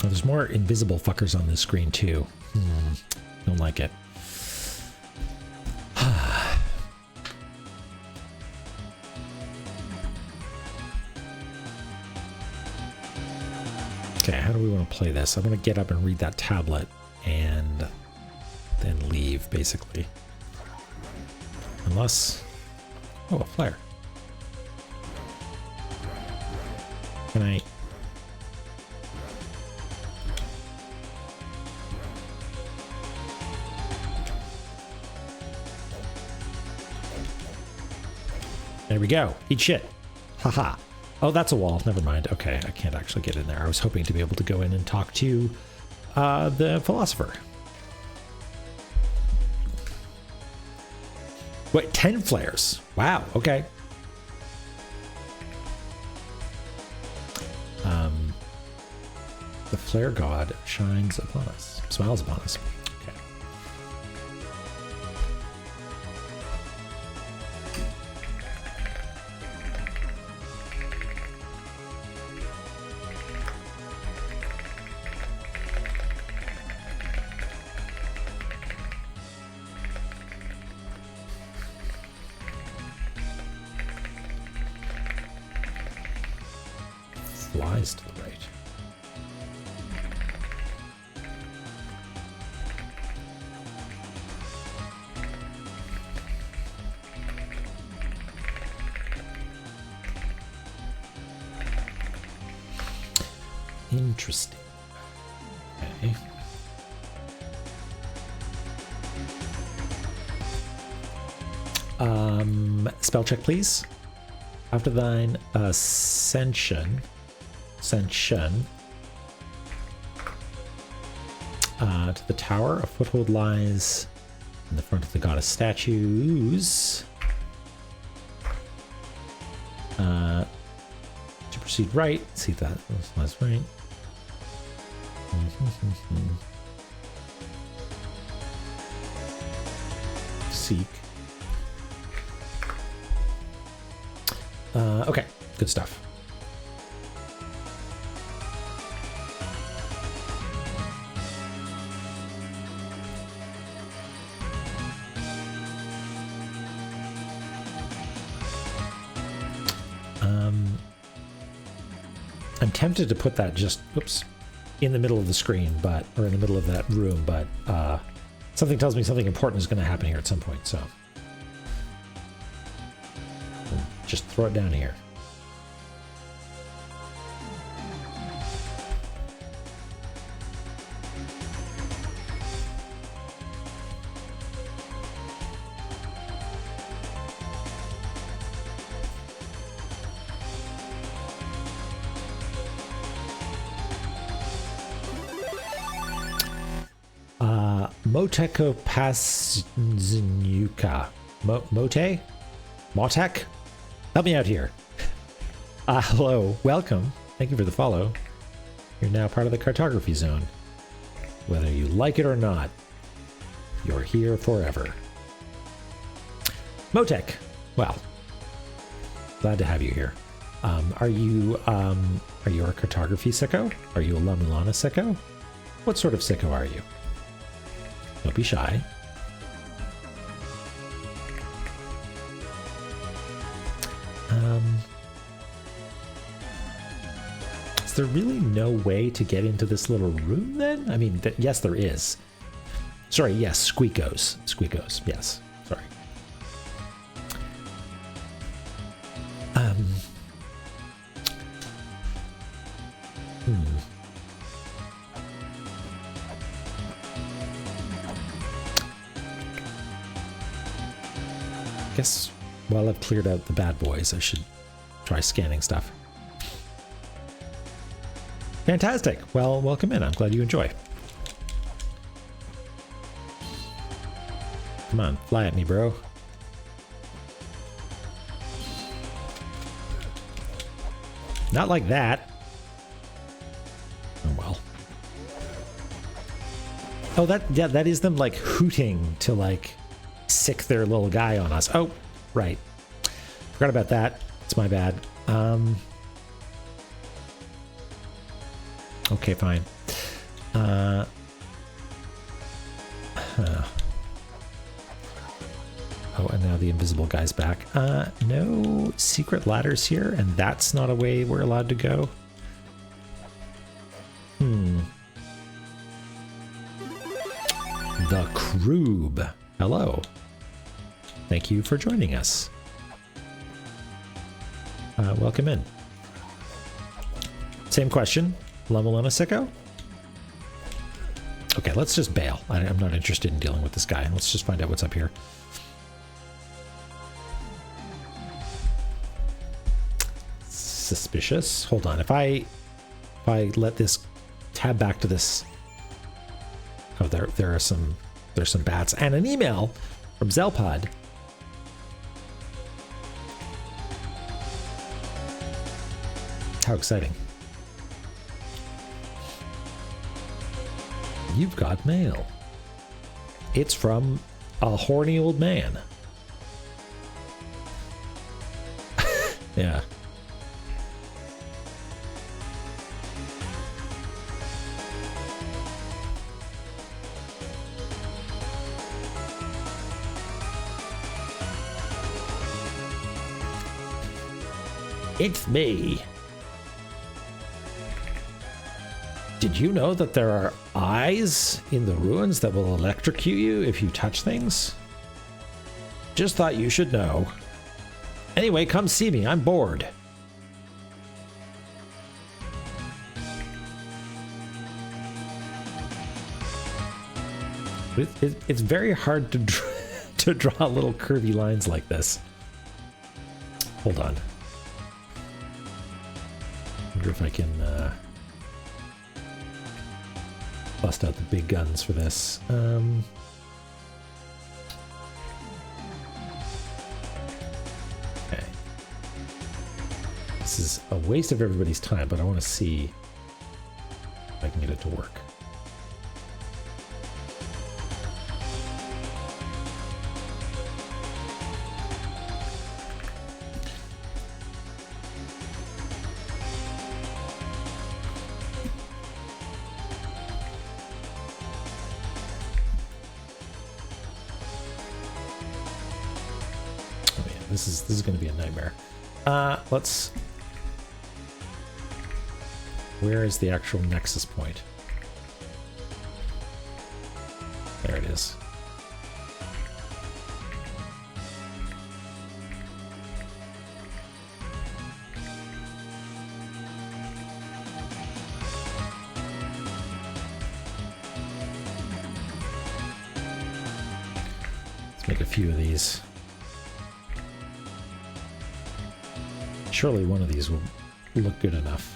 Oh, there's more invisible fuckers on this screen too. Don't like it. Okay, how do we want to play this? I'm going to get up and read that tablet and then leave, basically. Unless... Oh, a flare. Can I... There we go. Eat shit. Haha. Oh, that's a wall. Never mind. Okay, I can't actually get in there. I was hoping to be able to go in and talk to the philosopher. Wait, 10 flares. Wow, okay. The flare god shines upon us. Smiles upon us. Okay. Flies to the right. Interesting. Okay. Spell check, please. After thine ascension, to the tower, a foothold lies in the front of the goddess statues. To proceed right, see that lies right. Seek. Okay, good stuff. I'm tempted to put that just, oops, in the middle of the screen, but, or in the middle of that room, but something tells me something important is going to happen here at some point, so just throw it down here. Moteko Pasnyuka. Mote? Motek? Help me out here. Hello. Welcome. Thank you for the follow. You're now part of the cartography zone. Whether you like it or not, you're here forever. Motek. Well, glad to have you here. Are you a cartography sicko? Are you a La-Mulana sicko? What sort of sicko are you? Don't be shy. Is there really no way to get into this little room then? I mean, yes, there is. Sorry, yes, Squeakos. Squeakos, yes. Sorry. I guess while I've cleared out the bad boys, I should try scanning stuff. Fantastic. Well, welcome in. I'm glad you enjoy. Come on, fly at me, bro. Not like that. Oh, well. Oh, that is them, like, hooting to, like, sick their little guy on us. Oh, right. Forgot about that. It's my bad. Okay, fine. Oh, and now the invisible guy's back. No secret ladders here, and that's not a way we're allowed to go. The Kroob. Hello. Thank you for joining us. Welcome in. Same question. La-Mulana sicko? Okay, let's just bail. I'm not interested in dealing with this guy. Let's just find out what's up here. Suspicious. Hold on. If I let this tab back to this. Oh, there's some bats and an email from Zelpod. How exciting. You've got mail. It's from a horny old man. Yeah. It's me. Did you know that there are eyes in the ruins that will electrocute you if you touch things? Just thought you should know. Anyway, come see me. I'm bored. It's very hard to draw little curvy lines like this. Hold on. Wonder if I can bust out the big guns for this. Okay. This is a waste of everybody's time, but I want to see If I can get it to work. This is going to be a nightmare. Let's... Where is the actual nexus point? There it is. Let's make a few of these. Surely one of these will look good enough.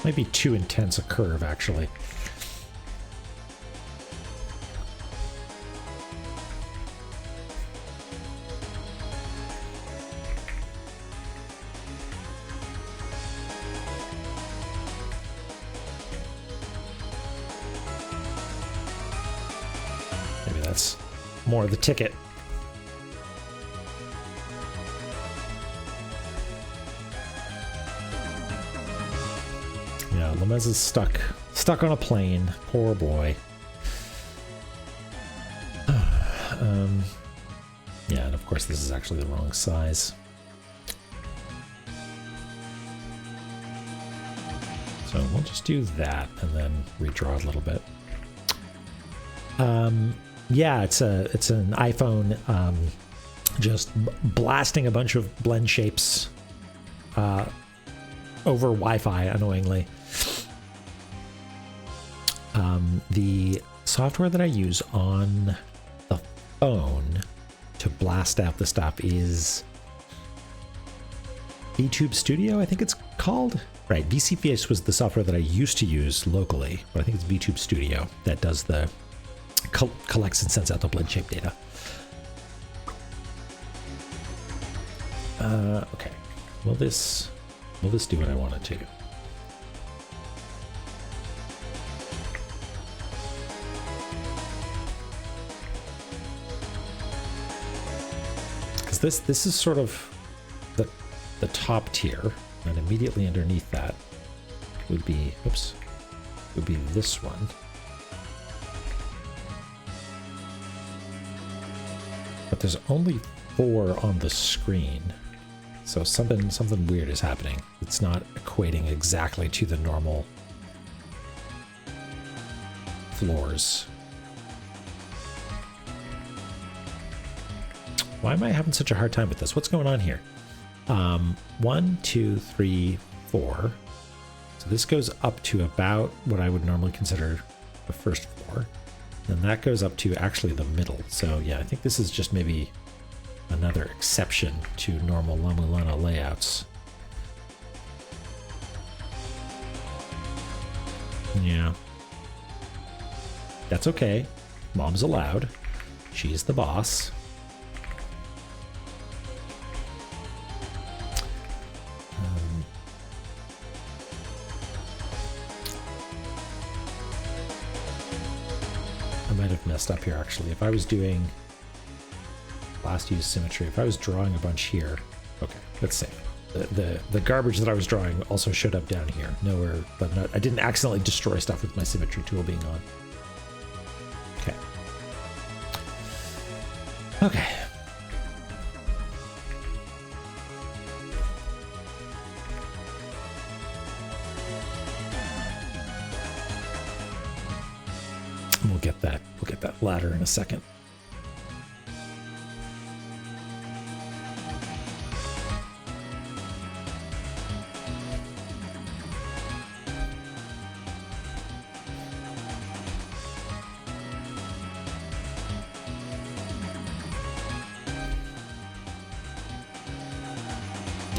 Might be too intense a curve, actually. Maybe that's more of the ticket. Yeah, Lemez is stuck on a plane. Poor boy. Yeah, and of course this is actually the wrong size. So we'll just do that and then redraw a little bit. Yeah, it's an iPhone just blasting a bunch of blend shapes over Wi-Fi, annoyingly. The software that I use on the phone to blast out the stuff is VTube Studio, I think it's called. Right, VCFS was the software that I used to use locally, but I think it's VTube Studio that does the collects and sends out the blend shape data. Okay, will this do what I want it to? Because this is sort of the top tier, and immediately underneath that would be this one. But there's only 4 on the screen, so something weird is happening. It's not equating exactly to the normal floors. Why am I having such a hard time with this? What's going on here? 1, 2, 3, 4. So this goes up to about what I would normally consider the first floor. And that goes up to actually the middle. So yeah, I think this is just maybe another exception to normal La-Mulana layouts. Yeah. That's okay. Mom's allowed. She's the boss. I might have messed up here actually. If I was doing last use symmetry, if I was drawing a bunch here, okay, let's see. The garbage that I was drawing also showed up down here. Nowhere, but not, I didn't accidentally destroy stuff with my symmetry tool being on. Okay. Okay. We'll get that ladder in a second.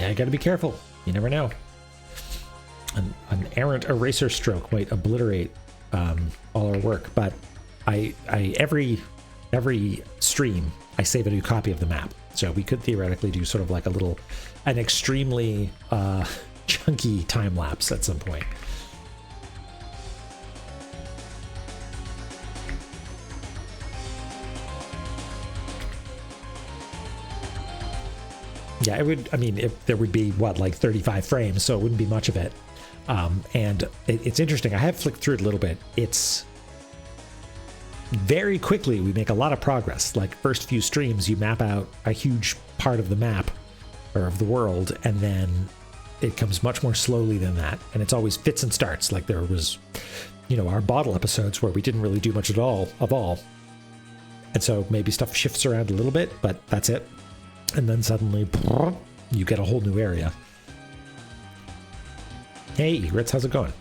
Yeah, you gotta be careful. You never know. An errant eraser stroke might obliterate all our work, but I every stream I save a new copy of the map, so we could theoretically do sort of like an extremely chunky time lapse at some point. Yeah, it would. I mean, there would be what, like 35 frames, so it wouldn't be much of it. And it's interesting. I have flicked through it a little bit. It's very quickly we make a lot of progress. Like first few streams, you map out a huge part of the map or of the world, and then it comes much more slowly than that. And it's always fits and starts. Like there was, our bottle episodes where we didn't really do much at all of all. And so maybe stuff shifts around a little bit, but that's it. And then suddenly, you get a whole new area. Hey, Ritz, how's it going?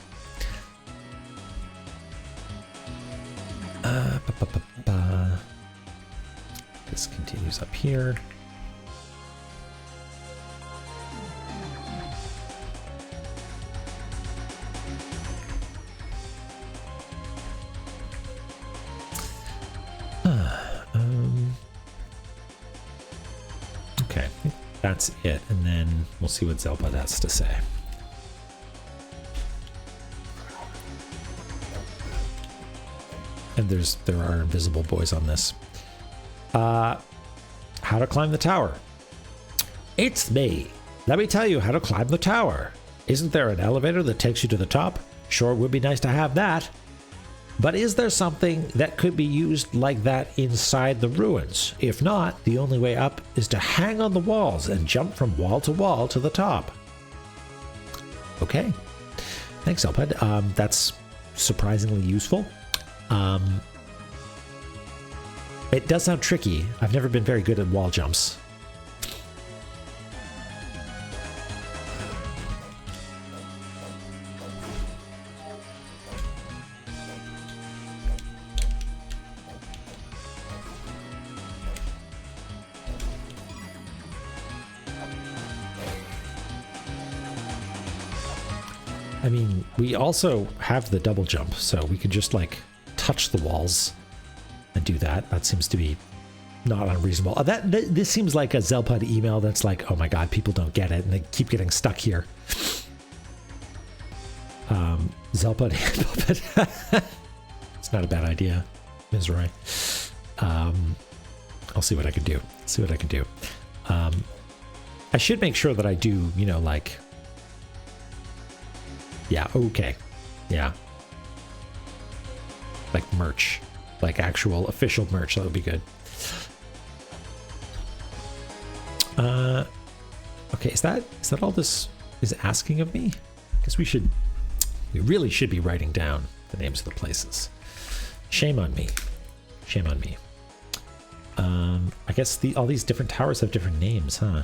This continues up here. Okay, that's it, and then we'll see what Zelpod has to say. And there are invisible boys on this. How to climb the tower. It's me. Let me tell you how to climb the tower. Isn't there an elevator that takes you to the top? Sure, it would be nice to have that. But is there something that could be used like that inside the ruins? If not, the only way up is to hang on the walls and jump from wall to the top. Okay. Thanks, Zelpod. That's surprisingly useful. It does sound tricky. I've never been very good at wall jumps. I mean, we also have the double jump, so we could just like touch the walls and do that. That seems to be not unreasonable. This seems like a Zelpod email that's like, oh my god, people don't get it, and they keep getting stuck here. Zelpod hand puppet. It's not a bad idea, Ms. Roy. I'll see what I can do. I should make sure that I do, like... Yeah, okay. Yeah. Like merch. Like actual official merch. That would be good. Okay, is that all this is asking of me? Because we really should be writing down the names of the places. Shame on me. I guess all these different towers have different names, huh?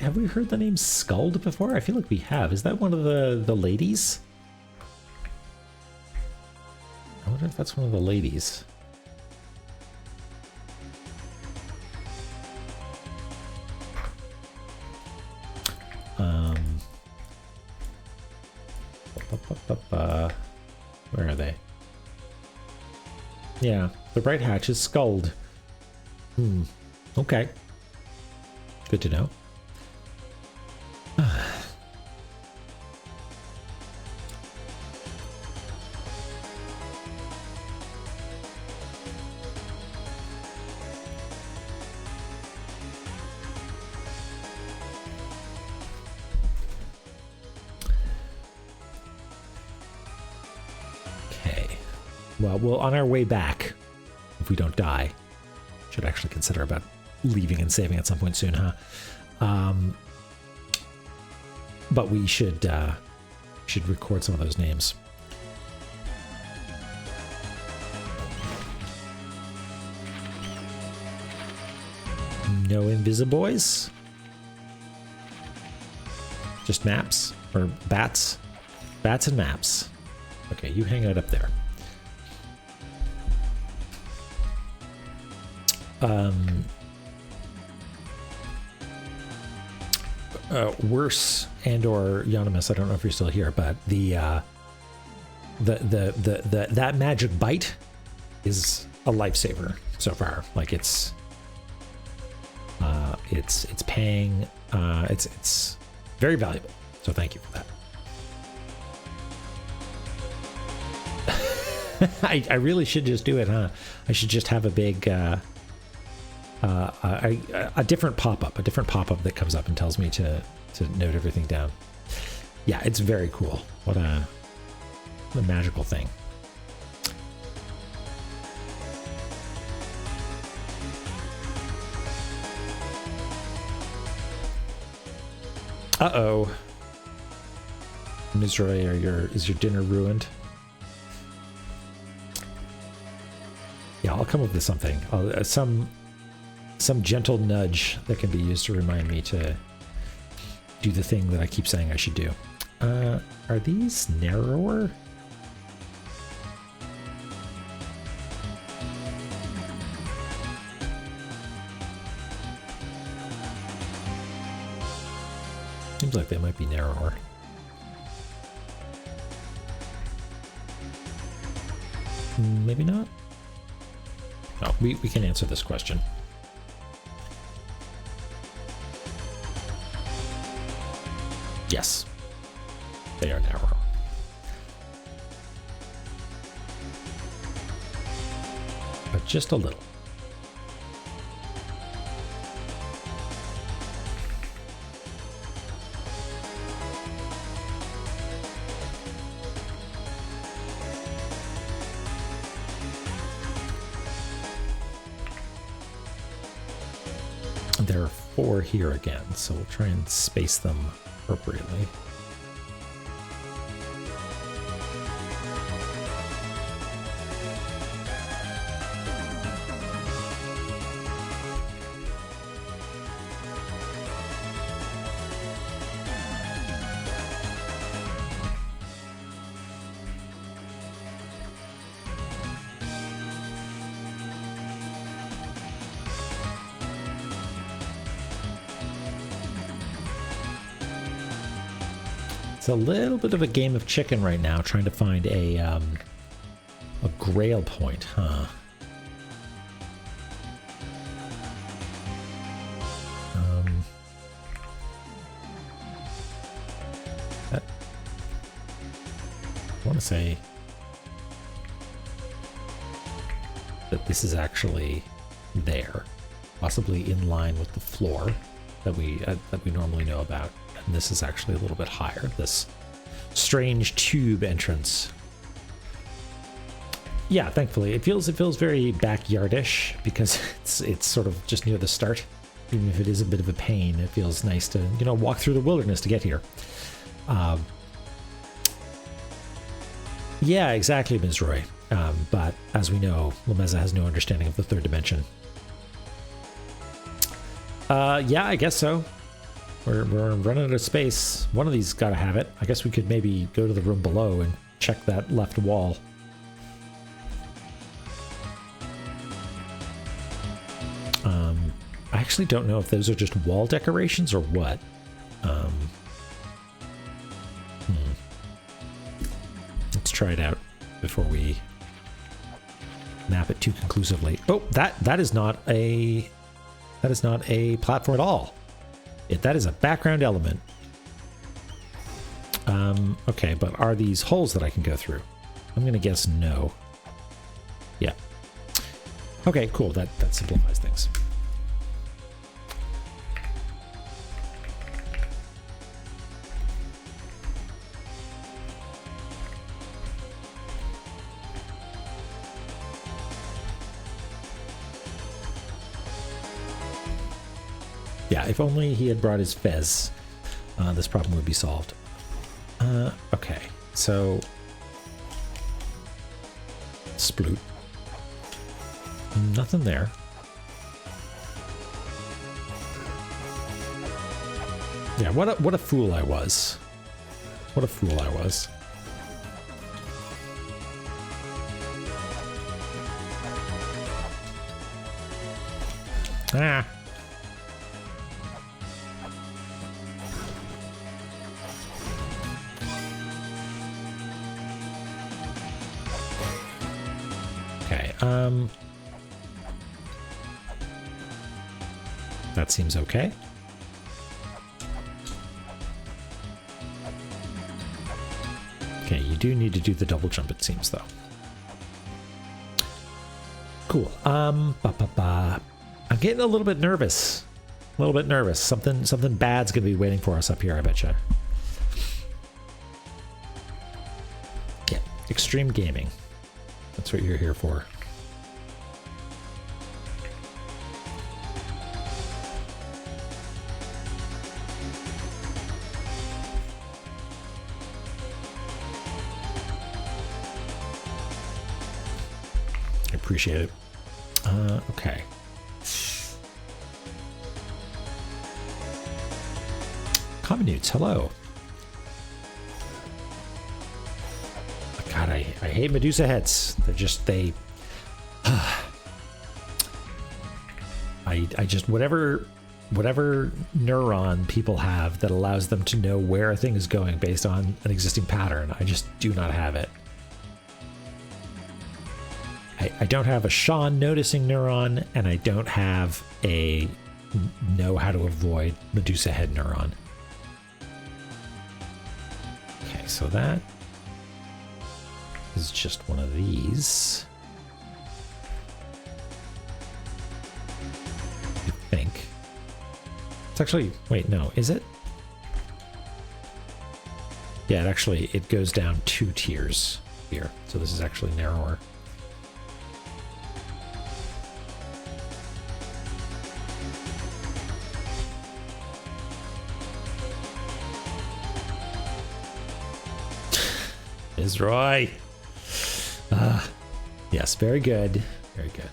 Have we heard the name Skuld before? I feel like we have. Is that one of the ladies? I wonder if that's one of the ladies. Where are they? Yeah, the right hatch is Skuld. Okay. Good to know. Well, on our way back, if we don't die, should actually consider about leaving and saving at some point soon, huh? But we should record some of those names. No invisiboys. Just maps or bats. Bats and maps. Okay, you hang out up there. Worse and or Euonymus, I don't know if you're still here, but that magic bite is a lifesaver so far. Like it's paying. It's very valuable. So thank you for that. I really should just do it, huh? I should just have a big a different pop-up that comes up and tells me to note everything down. Yeah, it's very cool. What a magical thing. Uh-oh. Mizrae, is your dinner ruined? Yeah, I'll come up with something. Some gentle nudge that can be used to remind me to do the thing that I keep saying I should do. Are these narrower? Seems like they might be narrower. Maybe not? No, we can answer this question. Yes, they are narrow. But just a little. There are 4 here again, so we'll try and space them appropriately. It's a little bit of a game of chicken right now, trying to find a grail point, huh? I want to say that this is actually there, possibly in line with the floor that we normally know about. And this is actually a little bit higher, this strange tube entrance. Yeah, thankfully. It feels very backyardish because it's sort of just near the start. Even if it is a bit of a pain, it feels nice to, you know, walk through the wilderness to get here. Yeah, exactly, Ms. Roy. But as we know, Lameza has no understanding of the third dimension. Yeah, I guess so. We're running out of space. One of these got to have it. I guess we could maybe go to the room below and check that left wall. I actually don't know if those are just wall decorations or what. Let's try it out before we map it too conclusively. Oh, that is not a platform at all. That is a background element. Okay, but are these holes that I can go through? I'm going to guess no. Yeah. Okay, cool. That simplifies things. Yeah, if only he had brought his fez, this problem would be solved. Okay, so sploot. Nothing there. Yeah, what a fool I was. What a fool I was. Ah. Okay, that seems okay. Okay, you do need to do the double jump, it seems, though. Cool. I'm getting a little bit nervous. A little bit nervous. Something bad's gonna be waiting for us up here, I betcha. Yeah, extreme gaming. That's what you're here for. I appreciate it. Okay. Common hello. God, I hate Medusa heads. They're just, I just, whatever neuron people have that allows them to know where a thing is going based on an existing pattern, I just do not have it. I don't have a Sean noticing neuron, and I don't have a know how to avoid Medusa head neuron. Okay, so that is just one of these. I think. It's actually, wait, no, is it? Yeah, it goes down 2 tiers here. So this is actually narrower. Is Roy. Yes, very good. Very good.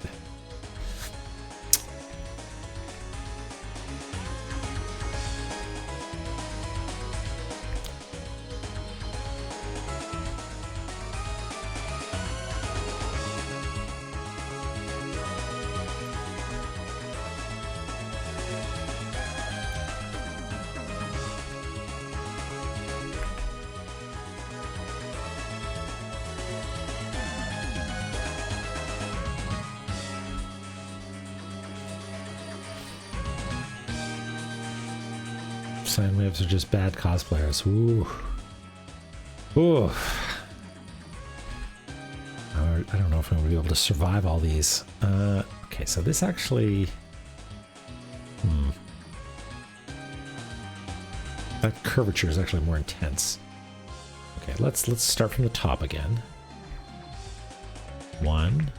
Sine waves are just bad cosplayers. Ooh. Ooh. I don't know if I'm going to be able to survive all these. Okay, so this actually... That curvature is actually more intense. Okay, let's start from the top again. 1,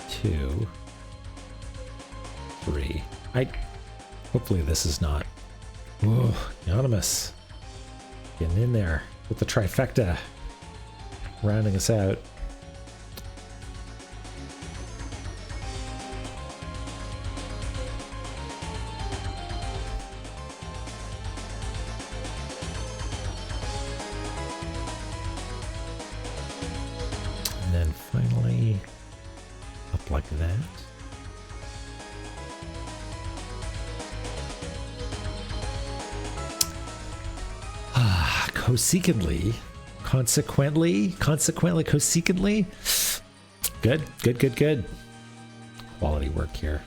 2, 3. Hopefully this is not... Whoa, Anonymous. Getting in there with the trifecta. Rounding us out. And then finally up like that. Consequently, consequently. Good. Quality work here.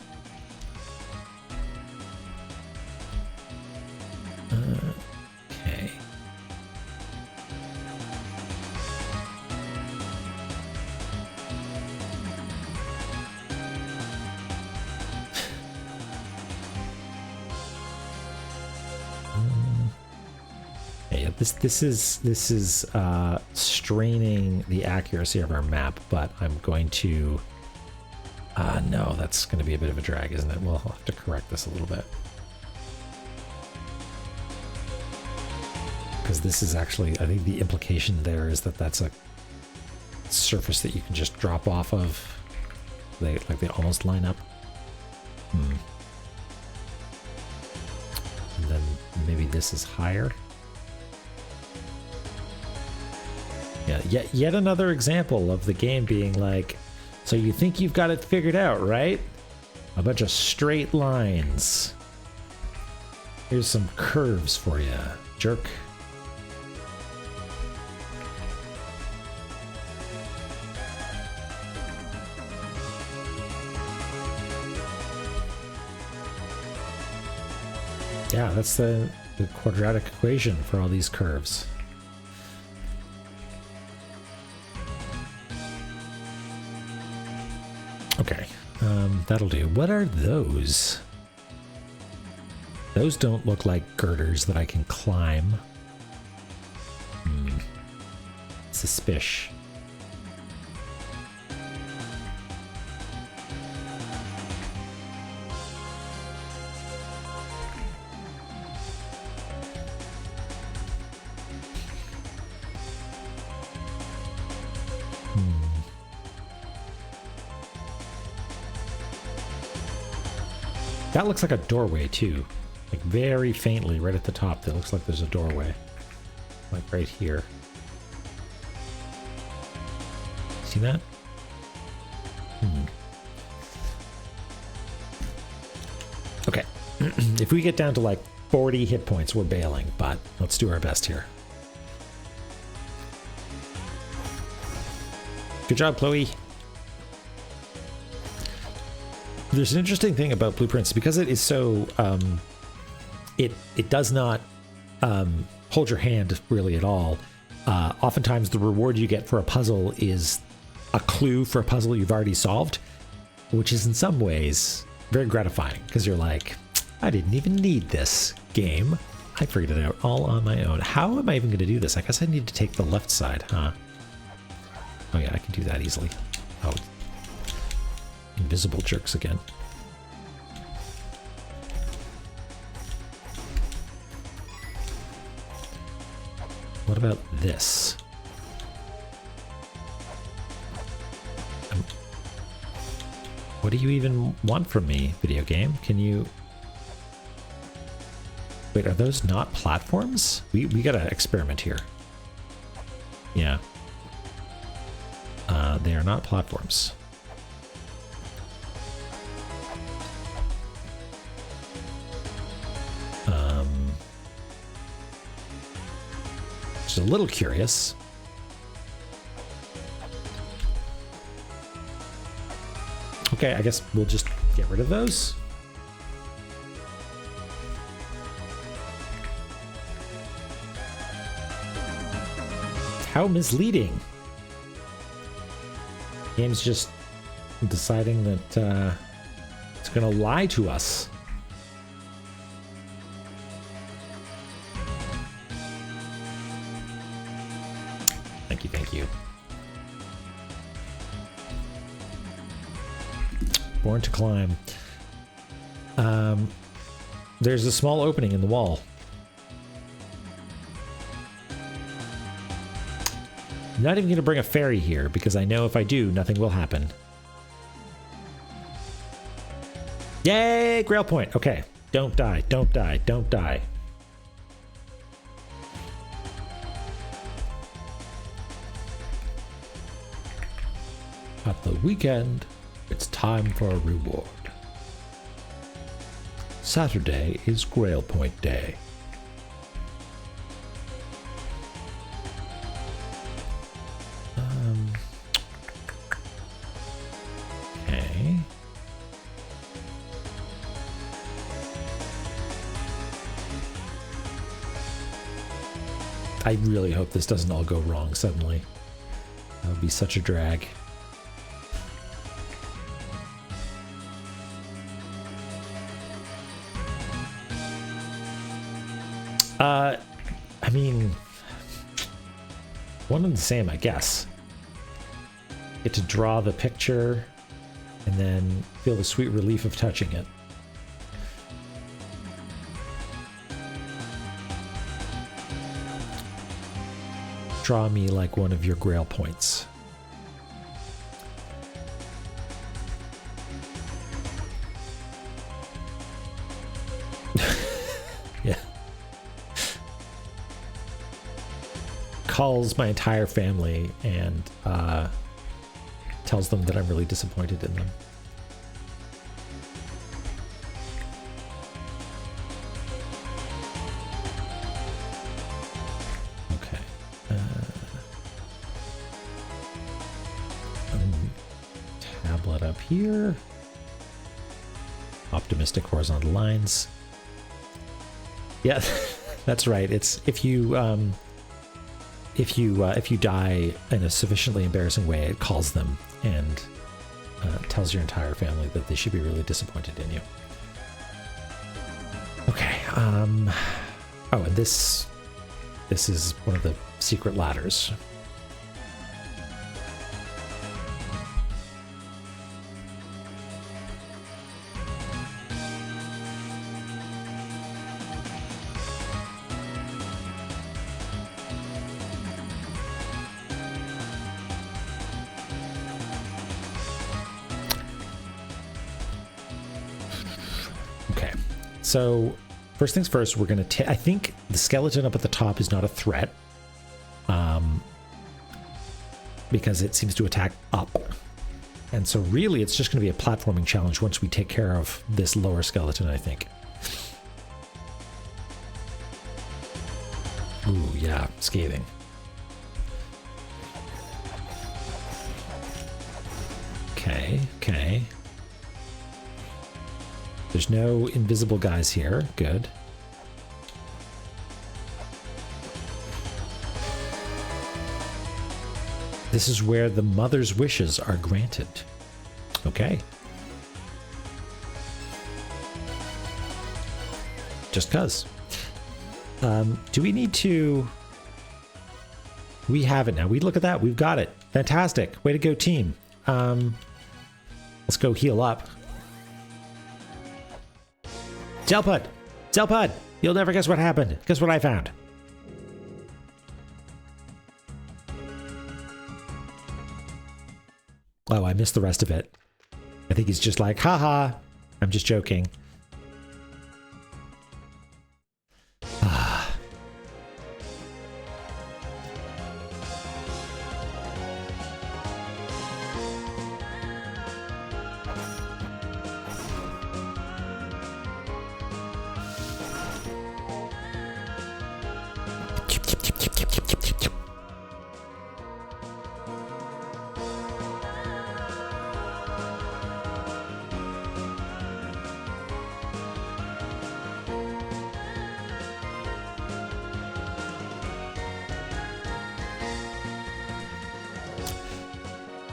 Okay. This is straining the accuracy of our map, but I'm going to no, that's going to be a bit of a drag, isn't it? We'll have to correct this a little bit, because this is actually, I think the implication there is that that's a surface that you can just drop off of. They almost line up. maybe this is higher. Yeah, yet another example of the game being like, so you think you've got it figured out, right? A bunch of straight lines. Here's some curves for you, jerk. Yeah, that's the quadratic equation for all these curves. Okay, that'll do. What are those? Those don't look like girders that I can climb. Suspicious. That looks like a doorway too. Like very faintly right at the top, that looks like there's a doorway. Like right here. See that? Okay. If we get down to like 40 hit points, we're bailing, but let's do our best here. Good job, Chloe. There's an interesting thing about blueprints because it is so it does not hold your hand really at all. Oftentimes the reward you get for a puzzle is a clue for a puzzle you've already solved, which is in some ways very gratifying because you're like, I didn't even need this game. I figured it out all on my own. How am I even going to do this? I guess I need to take the left side, huh? Oh yeah, I can do that easily. Oh. Invisible jerks again. What about this? What do you even want from me, video game? Can you... Wait, are those not platforms? We gotta experiment here. Yeah. They are not platforms. Just a little curious. Okay, I guess we'll just get rid of those. How misleading. Game's just deciding that it's gonna lie to us. Thank you, thank you. Born to climb. There's a small opening in the wall. I'm not even going to bring a fairy here because I know if I do, nothing will happen. Yay! Grail point. Okay. Don't die. Don't die. Don't die. At the weekend, it's time for a reward. Saturday is Grail Point Day. Okay. I really hope this doesn't all go wrong suddenly. That would be such a drag. I mean, one and the same, I guess. Get to draw the picture and then feel the sweet relief of touching it. Draw me like one of your grail points. Yeah. calls my entire family and tells them that I'm really disappointed in them. Okay. Tablet up here. Optimistic horizontal lines. Yeah, that's right. It's if you die in a sufficiently embarrassing way, it calls them and tells your entire family that they should be really disappointed in you. Okay. Oh, and this is one of the secret ladders. So first things first, we're going to I think the skeleton up at the top is not a threat because it seems to attack up. And so really it's just going to be a platforming challenge once we take care of this lower skeleton, I think. Ooh, yeah, scathing. Okay, okay. There's no invisible guys here. Good. This is where the mother's wishes are granted. Okay. Just 'cause. Do we need to... We have it now. We look at that. We've got it. Fantastic. Way to go, team. Let's go heal up. Zelpud! Zelpud! You'll never guess what happened. Guess what I found. Oh, I missed the rest of it. I think he's just like, haha, I'm just joking.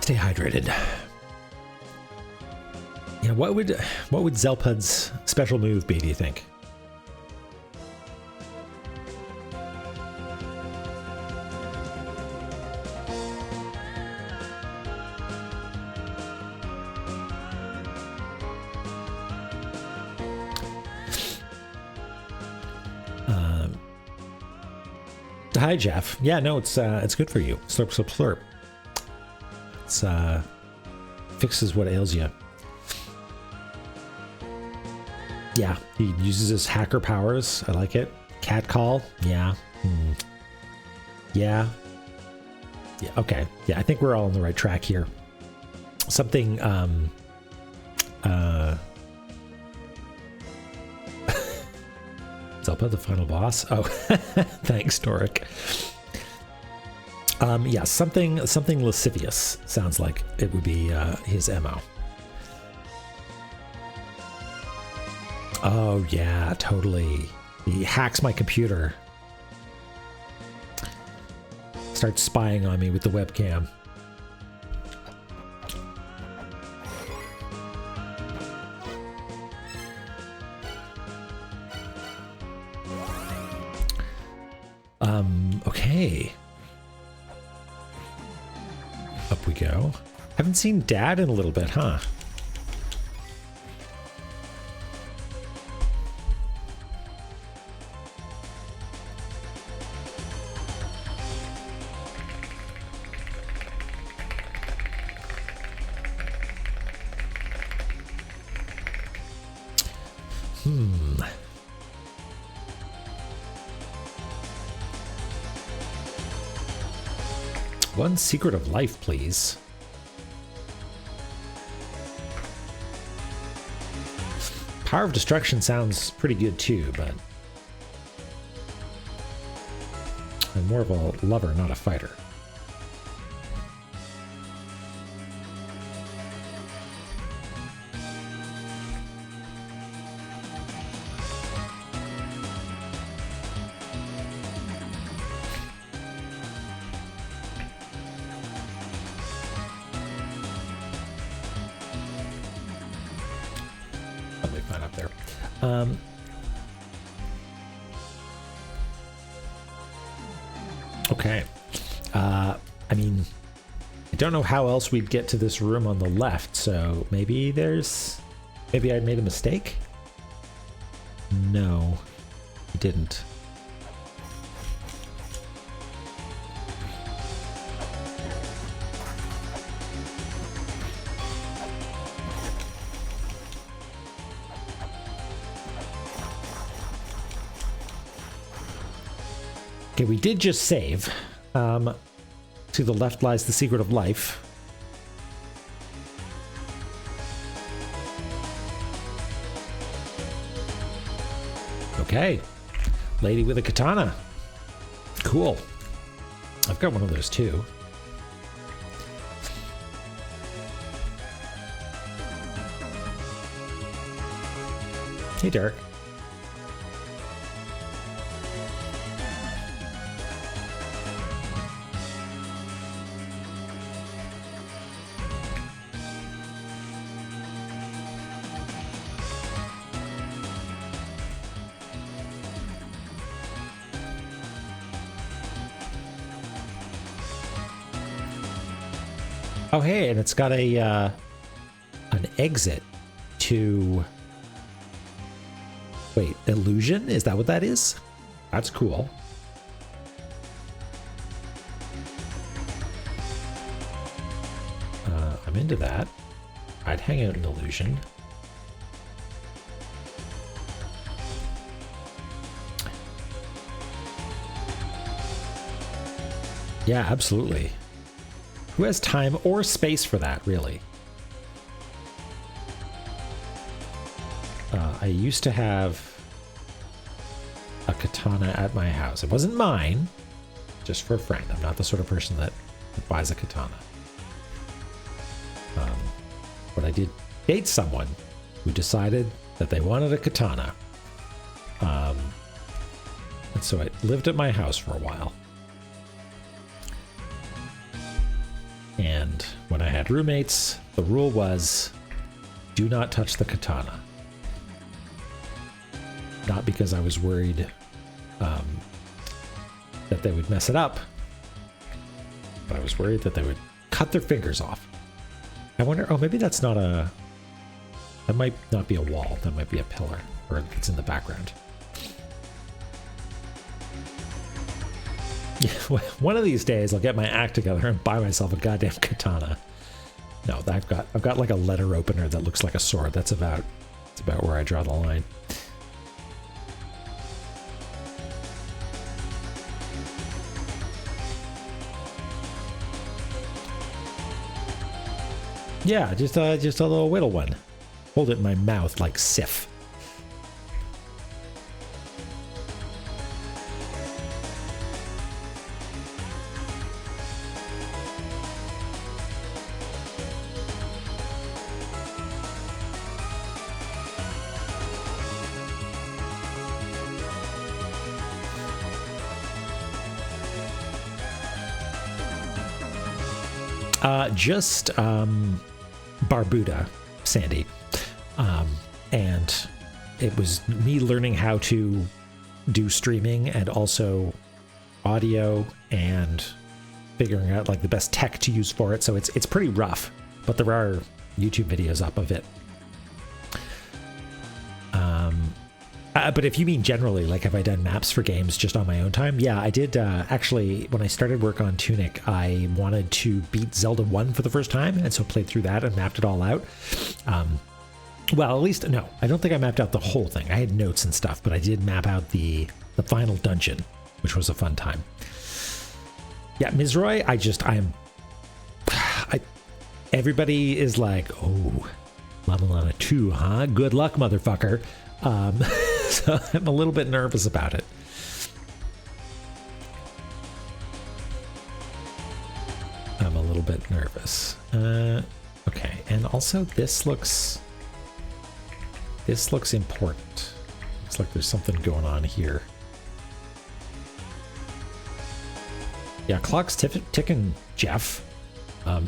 Stay hydrated. Yeah, what would Zelpud's special move be, do you think? Hi, Jeff. Yeah, no, it's good for you. Slurp, slurp, slurp. It's fixes what ails you. Yeah, he uses his hacker powers. I like it. Cat call. Yeah. Yeah. Yeah. Okay. Yeah, I think we're all on the right track here. Something. Zelpa, the final boss. Oh, thanks, Doric. Yeah, something lascivious sounds like it would be his MO. Oh yeah, totally. He hacks my computer. Starts spying on me with the webcam. Okay. Up we go. Haven't seen Dad in a little bit, huh? One secret of life, please. Power of destruction sounds pretty good too, but I'm more of a lover, not a fighter. Okay. I mean, I don't know how else we'd get to this room on the left, so maybe maybe I made a mistake? No, I didn't. Okay, we did just save. To the left lies the secret of life. Okay. Lady with a katana. Cool. I've got one of those too. Hey, Derek. Oh, hey, and it's got a an exit to... Wait, illusion? Is that what that is? That's cool. I'm into that. I'd hang out in illusion. Yeah, absolutely. Who has time or space for that, really? I used to have a katana at my house. It wasn't mine, just for a friend. I'm not the sort of person that buys a katana. But I did date someone who decided that they wanted a katana. And so it lived at my house for a while. And when I had roommates, the rule was, do not touch the katana. Not because I was worried that they would mess it up, but I was worried that they would cut their fingers off. I wonder, oh, maybe that's not a... That might not be a wall. That might be a pillar, or it's in the background. Yeah, well, one of these days I'll get my act together and buy myself a goddamn katana. No, I've got like a letter opener that looks like a sword. That's about where I draw the line. Yeah, just a little little one. Hold it in my mouth like Sif. Just Barbuda, Sandy. And it was me learning how to do streaming and also audio and figuring out like the best tech to use for it. So it's pretty rough, but there are YouTube videos up of it. But if you mean generally, like have I done maps for games just on my own time? Yeah, I did. Actually, when I started work on Tunic, I wanted to beat Zelda 1 for the first time, and so played through that and mapped it all out. Well, at least, no, I don't think I mapped out the whole thing. I had notes and stuff, but I did map out the final dungeon, which was a fun time. Yeah, Mizroy, everybody is like, oh, La-Mulana 2, huh? Good luck, motherfucker. So I'm a little bit nervous about it. I'm a little bit nervous. Okay, and also this looks important. Looks like there's something going on here. Yeah, clock's ticking, Jeff.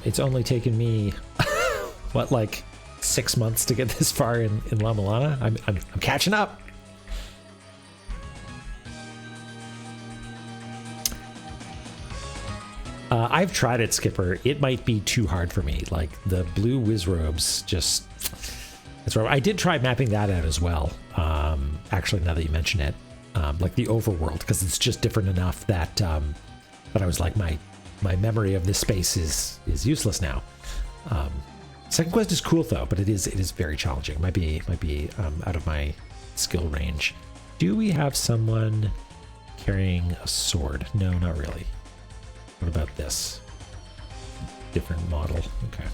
It's only taken me, what, like 6 months to get this far in La-Mulana? I'm catching up. I've tried it, Skipper. It might be too hard for me. Like the blue whiz robes, just that's right. I did try mapping that out as well. Actually, now that you mention it, like the overworld, because it's just different enough that that I was like, my memory of this space is useless now. Second quest is cool though, but it is very challenging. Might be out of my skill range. Do we have someone carrying a sword? No, not really. What about this? Different model. Okay.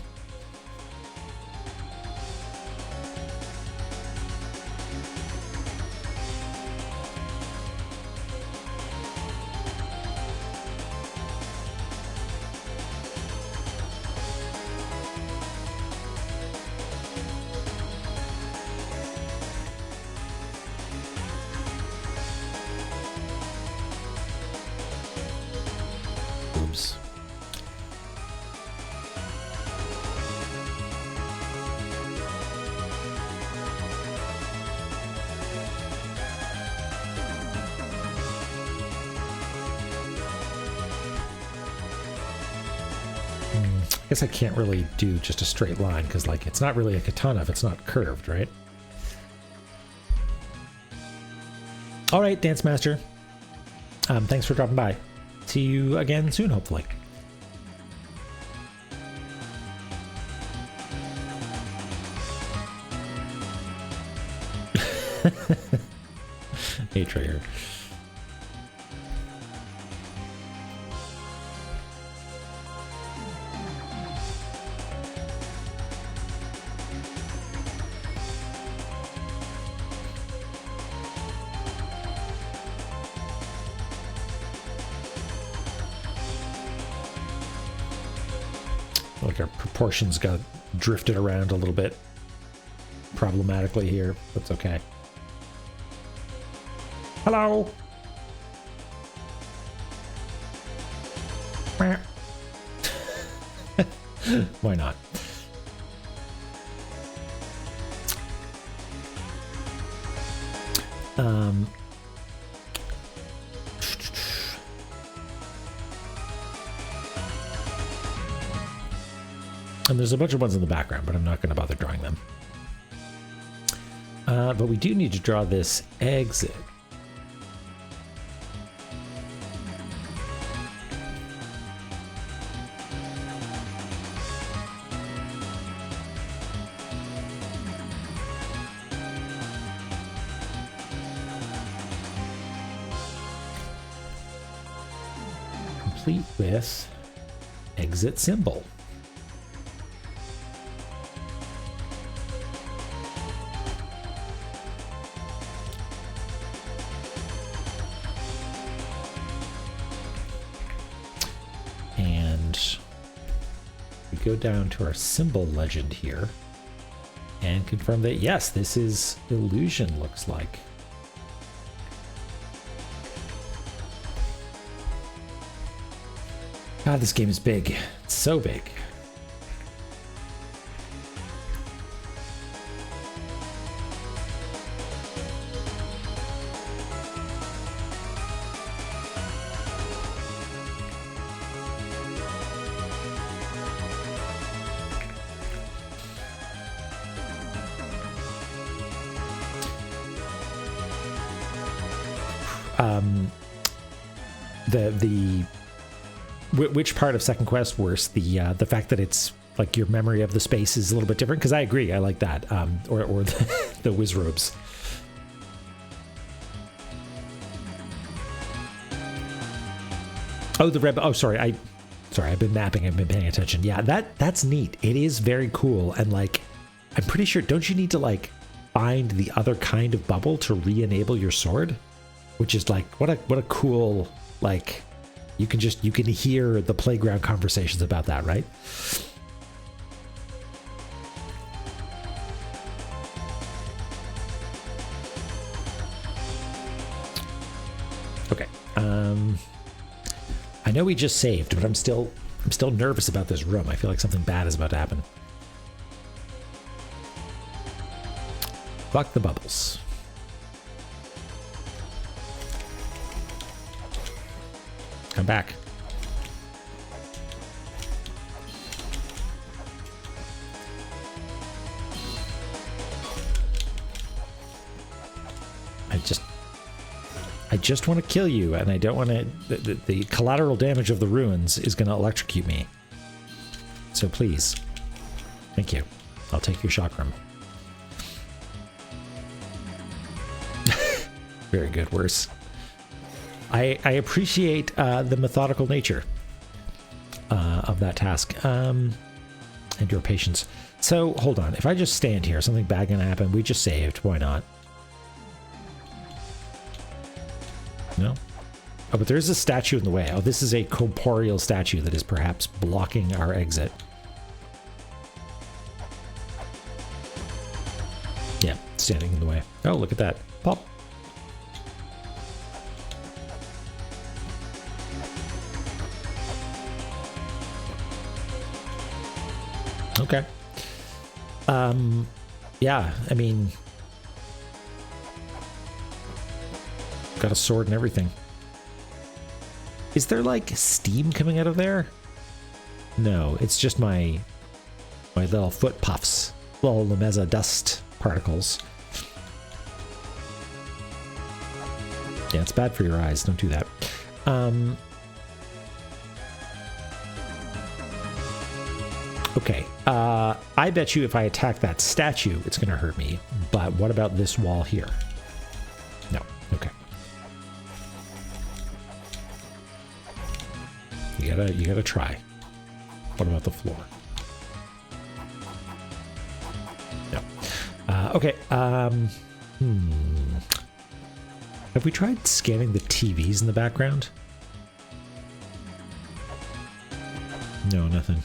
Oops. I guess I can't really do just a straight line because, like, it's not really a katana if it's not curved, right? All right, Dance Master. Thanks for dropping by. See you again soon, hopefully. Hey, Trigger. Like our proportions got drifted around a little bit problematically here. That's okay. Hello. Why not? And there's a bunch of ones in the background, but I'm not going to bother drawing them. But we do need to draw this exit. Complete with exit symbol. Go down to our symbol legend here and confirm that yes, this is illusion, looks like. God, this game is big. It's so big. Which part of second quest worse, the fact that it's like your memory of the space is a little bit different? Because I agree, I like that, or the whiz robes. Oh, the red. Oh, sorry. I've been mapping. I've been paying attention. Yeah, that's neat. It is very cool. And like, I'm pretty sure. Don't you need to like find the other kind of bubble to re-enable your sword? Which is like, what a cool, like, you can hear the playground conversations about that, right? Okay. I know we just saved, but I'm still nervous about this room. I feel like something bad is about to happen. Fuck the bubbles. Come back. I just want to kill you, and I don't want to... The collateral damage of the ruins is going to electrocute me. So please. Thank you. I'll take your chakram. Very good, worse. I appreciate the methodical nature of that task, and your patience. So, hold on. If I just stand here, something bad gonna happen. We just saved. Why not? No? Oh, but there's a statue in the way. Oh, this is a corporeal statue that is perhaps blocking our exit. Yeah, standing in the way. Oh, look at that. Pop. Okay. Yeah, I mean, got a sword and everything. Is there like steam coming out of there? No, it's just my little foot puffs, little Lameza dust particles. Yeah, it's bad for your eyes. Don't do that. Okay, I bet you if I attack that statue, it's going to hurt me. But what about this wall here? No. Okay. You gotta try. What about the floor? No. Okay. Have we tried scanning the TVs in the background? No, nothing.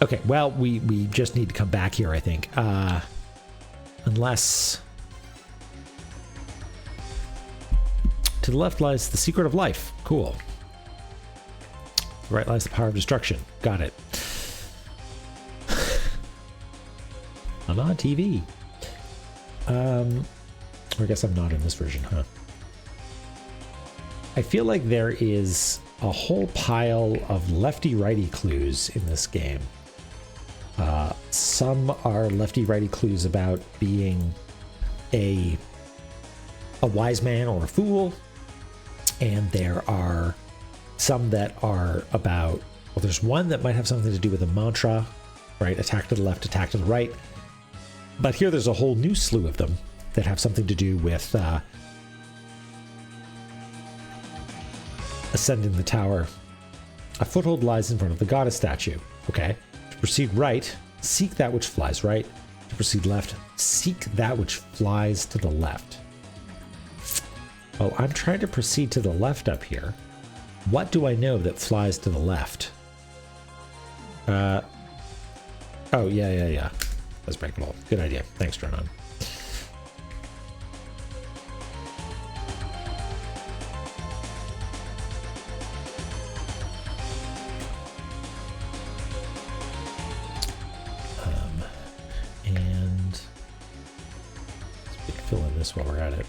Okay, well, we just need to come back here, I think. Unless... To the left lies the secret of life. Cool. To the right lies the power of destruction. Got it. I'm on TV. Or I guess I'm not in this version, huh? I feel like there is a whole pile of lefty-righty clues in this game. Some are lefty-righty clues about being a wise man or a fool, and there are some that are about, well, there's one that might have something to do with a mantra, right? Attack to the left, attack to the right. But here there's a whole new slew of them that have something to do with ascending the tower. A foothold lies in front of the goddess statue. Okay. To proceed right, seek that which flies right. To proceed left, seek that which flies to the left. Well, I'm trying to proceed to the left up here. What do I know that flies to the left? Oh, yeah. That's breakable. Good idea. Thanks, Dronon. And let's fill in this while we're at it.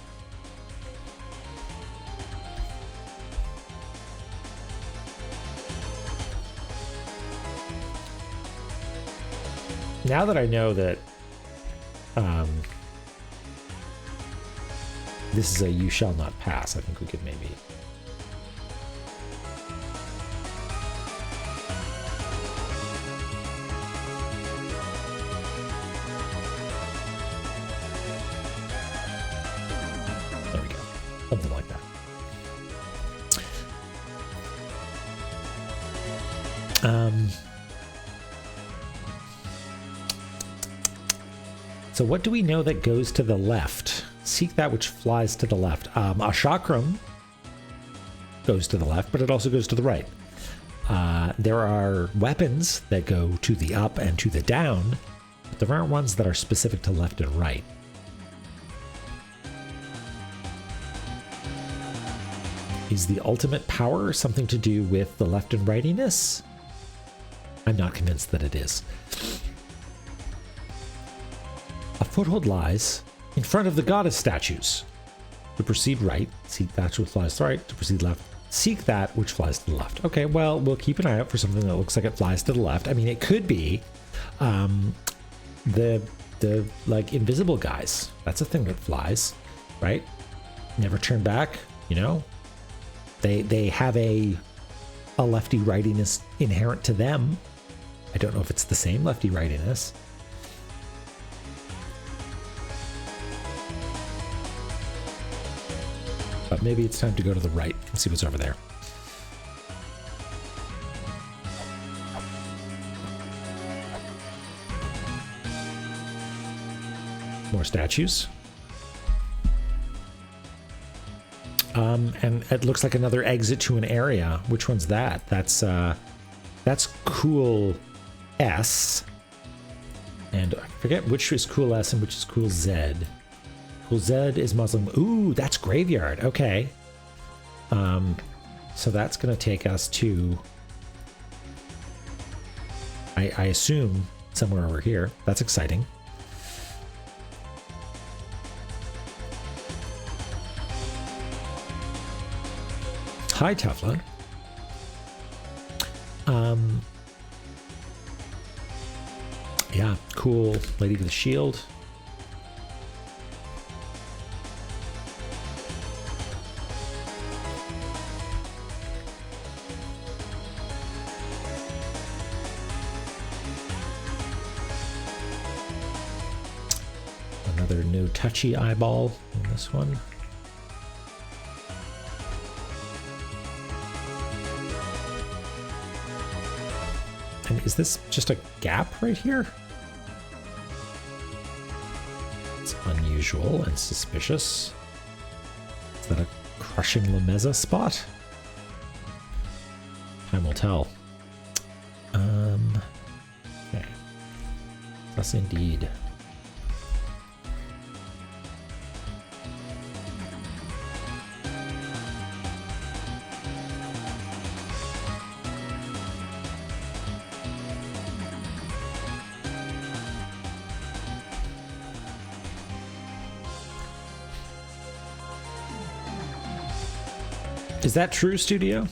Now that I know that this is a you shall not pass, I think we could maybe... There we go. Something like that. So what do we know that goes to the left? Seek that which flies to the left. A chakram goes to the left, but it also goes to the right. There are weapons that go to the up and to the down, but there aren't ones that are specific to left and right. Is the ultimate power something to do with the left and rightiness? I'm not convinced that it is. A foothold lies in front of the goddess statues. To proceed right, seek that which flies to the right. To proceed left, seek that which flies to the left. Okay, well, we'll keep an eye out for something that looks like it flies to the left. I mean, it could be the like invisible guys. That's a thing that flies, right? Never turn back, you know? They have a lefty rightiness inherent to them. I don't know if it's the same lefty rightiness. But maybe it's time to go to the right and see what's over there. More statues. And it looks like another exit to an area. Which one's that? That's cool S. And I forget which is cool S and which is cool Z. Cool Z is Muslim. Ooh, that's graveyard. Okay. So that's going to take us to, I assume, somewhere over here. That's exciting. Hi, Tefla. Yeah, cool Lady with the Shield. Another no touchy eyeball in this one. And is this just a gap right here? It's unusual and suspicious. Is that a crushing Lameza spot? Time will tell. Okay. Yes, indeed. Is that true, Studio?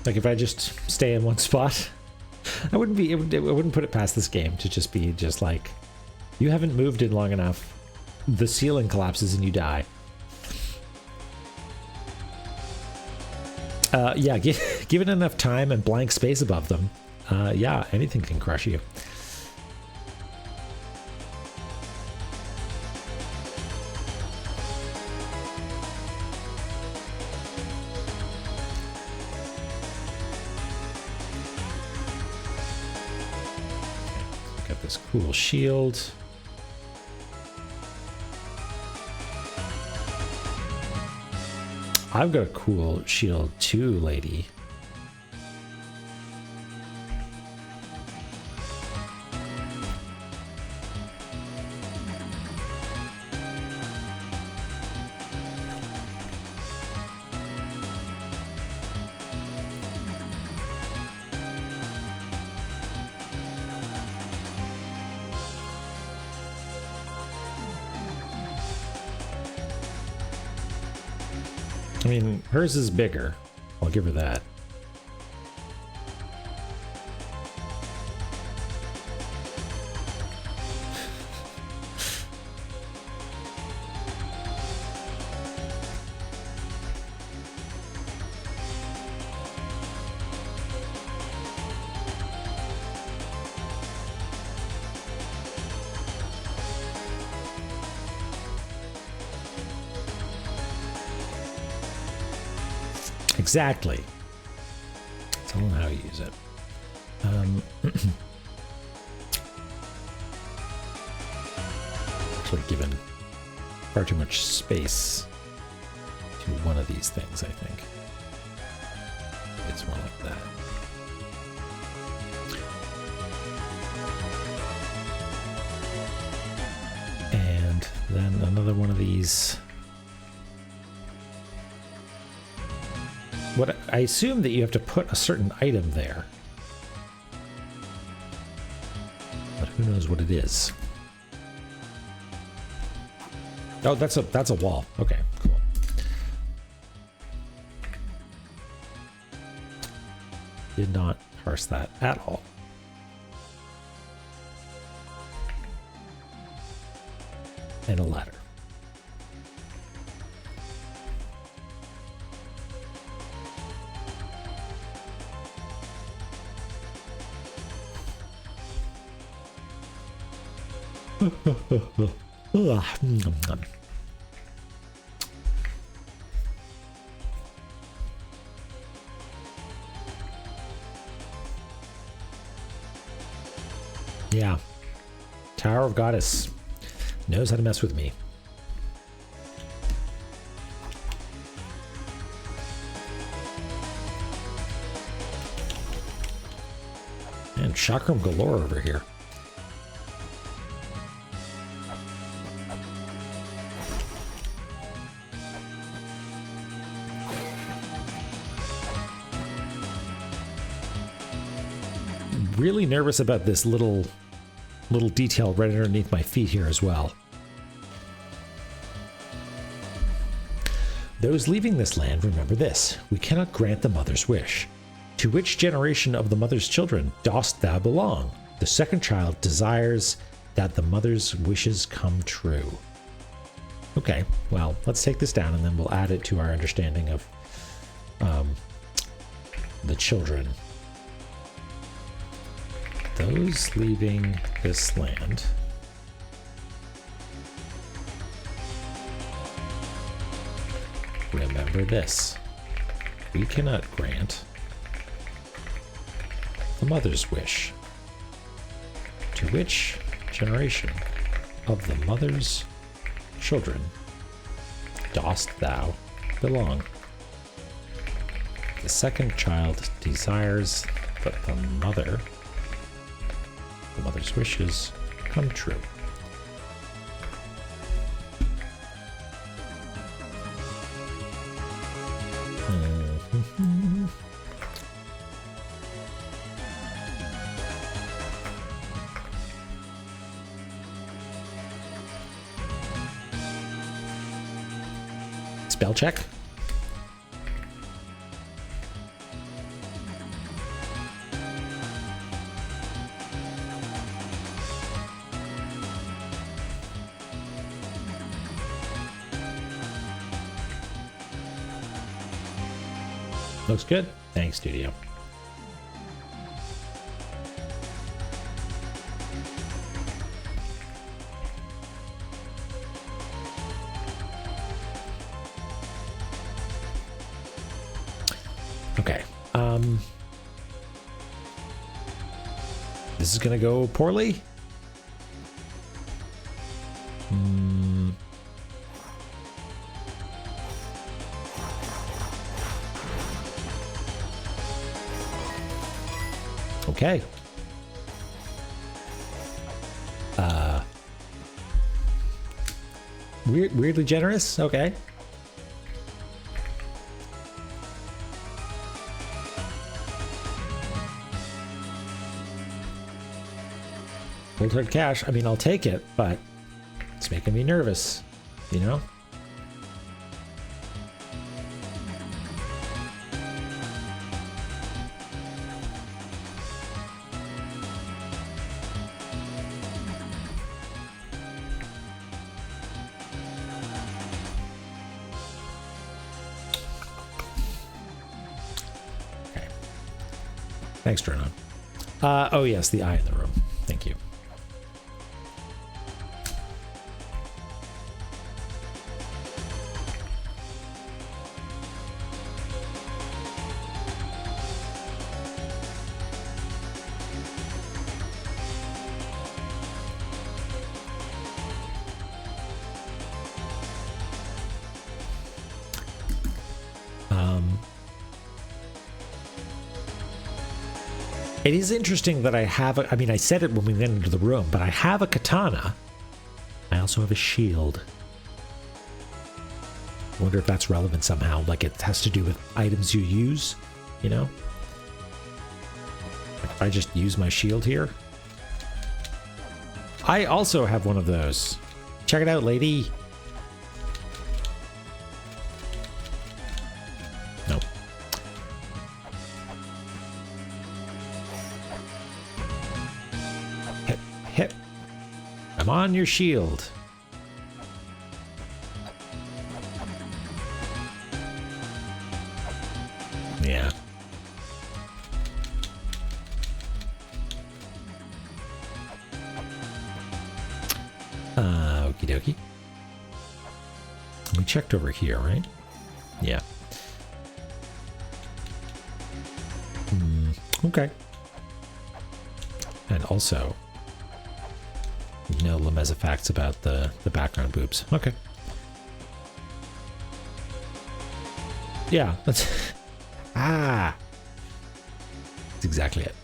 Like if I just stay in one spot, I wouldn't be. I wouldn't put it past this game to just be just like, you haven't moved in long enough. The ceiling collapses and you die. Yeah, given enough time and blank space above them, yeah, anything can crush you. Got this cool shield. I've got a cool shield too, lady. I mean, hers is bigger. I'll give her that. Exactly. Tell them how you use it. Actually given far too much space to one of these things, I think. It's more like that. And then another one of these. What I assume that you have to put a certain item there. But who knows what it is. Oh, that's a wall. Okay, cool. Did not parse that at all. And a ladder. Yeah. Tower of Goddess knows how to mess with me. And chakram galore over here. Really nervous about this little detail right underneath my feet here as well. Those leaving this land remember this: we cannot grant the mother's wish. To which generation of the mother's children dost thou belong? The second child desires that the mother's wishes come true. Okay, well, let's take this down and then we'll add it to our understanding of the children. Those leaving this land remember this: we cannot grant the mother's wish. To which generation of the mother's children dost thou belong? The second child desires that the mother's wishes come true. Spell check. Looks good. Thanks, Studio. Okay. This is gonna go poorly. Okay. Weirdly generous. Okay. Cold hard cash. I mean, I'll take it, but it's making me nervous, you know? Thanks, Dronon. Oh yes, the eye in the room. Thank you. It is interesting that I have I mean, I said it when we went into the room, but I have a katana. I also have a shield. I wonder if that's relevant somehow, like it has to do with items you use, you know? If I just use my shield here. I also have one of those. Check it out, lady. Nope. Hip, hip. I'm on your shield. Yeah. Okie dokie. We checked over here, right? Yeah. Okay. And also, no Lemeza facts about the background boobs. Okay. Yeah, that's... Ah! That's exactly it.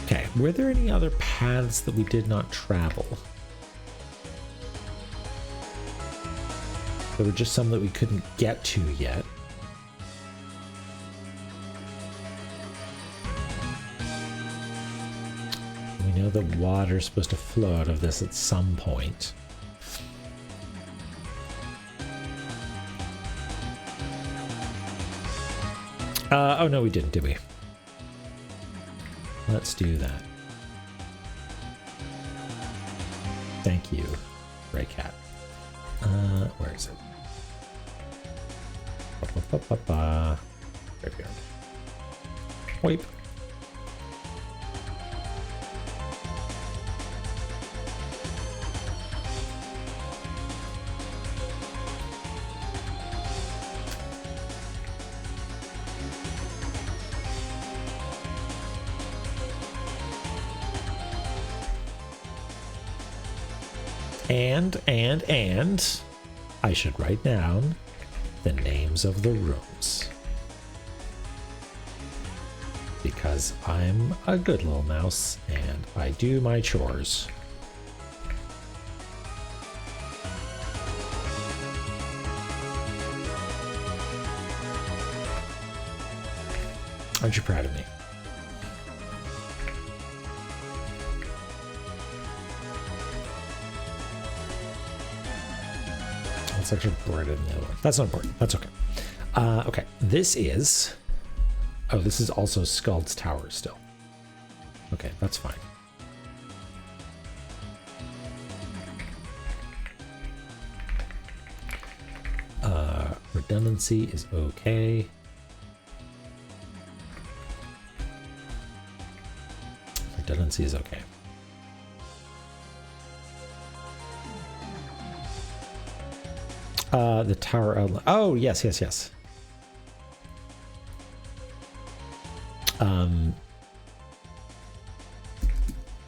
Okay, were there any other paths that we did not travel? There were just some that we couldn't get to yet. We know that water's supposed to flow out of this at some point. Oh no, we didn't, did we? Let's do that. Thank you, Gray Cat. Where is it? There we go. Wipe. And I should write down the names of the rooms. Because I'm a good little mouse and I do my chores. Aren't you proud of me? It's actually brighter than the other one. That's not important. That's okay. Okay, this is... Oh, this is also Scald's Tower still. Okay, that's fine. Redundancy is okay. Redundancy is okay. The tower outline. Oh, yes.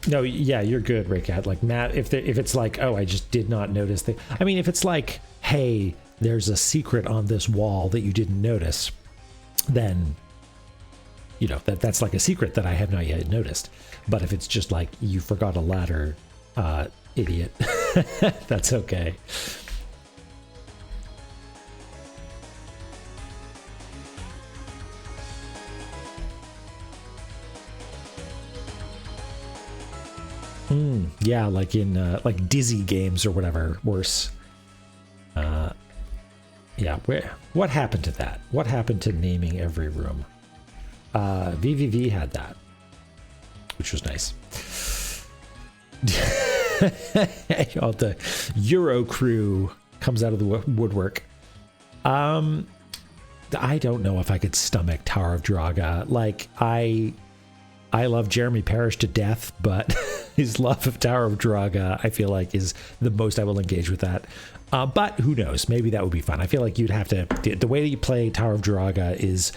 No, yeah, you're good, Raycat. Like, Matt, if it's like, oh, I just did not notice that. I mean, if it's like, hey, there's a secret on this wall that you didn't notice, then, you know, that's like a secret that I have not yet noticed. But if it's just like, you forgot a ladder, idiot, that's okay. Yeah, like in like Dizzy games or whatever. Worse. Yeah. What happened to that? What happened to naming every room? VVV had that, which was nice. The Euro crew comes out of the woodwork. I don't know if I could stomach Tower of Draga. Like I love Jeremy Parish to death, but his love of Tower of Draga, I feel like, is the most I will engage with that. But who knows? Maybe that would be fun. I feel like you'd have to... The way that you play Tower of Draga is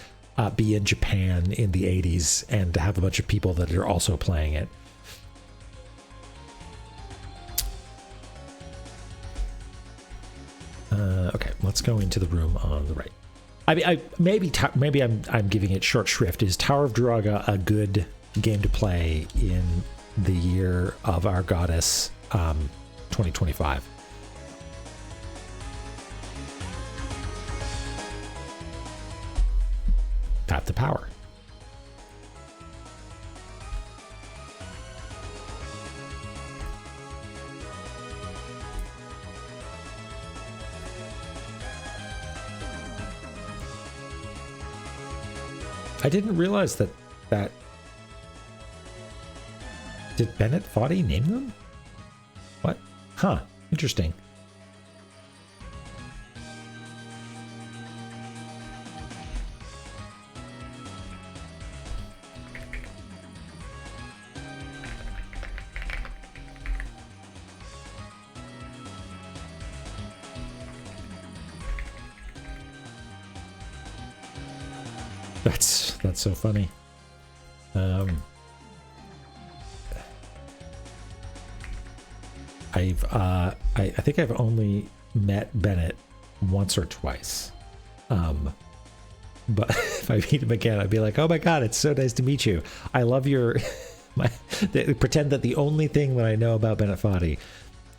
be in Japan in the 80s and to have a bunch of people that are also playing it. Okay, let's go into the room on the right. I mean, maybe I'm giving it short shrift. Is Tower of Druaga a good game to play in the year of our goddess, 2025? Tap the power. I didn't realize that did Bennett Foddy name them? What? Huh. Interesting. That's so funny. I think I've only met Bennett once or twice. But if I meet him again, I'd be like, "Oh my God, it's so nice to meet you. I love your." Pretend that the only thing that I know about Bennett Foddy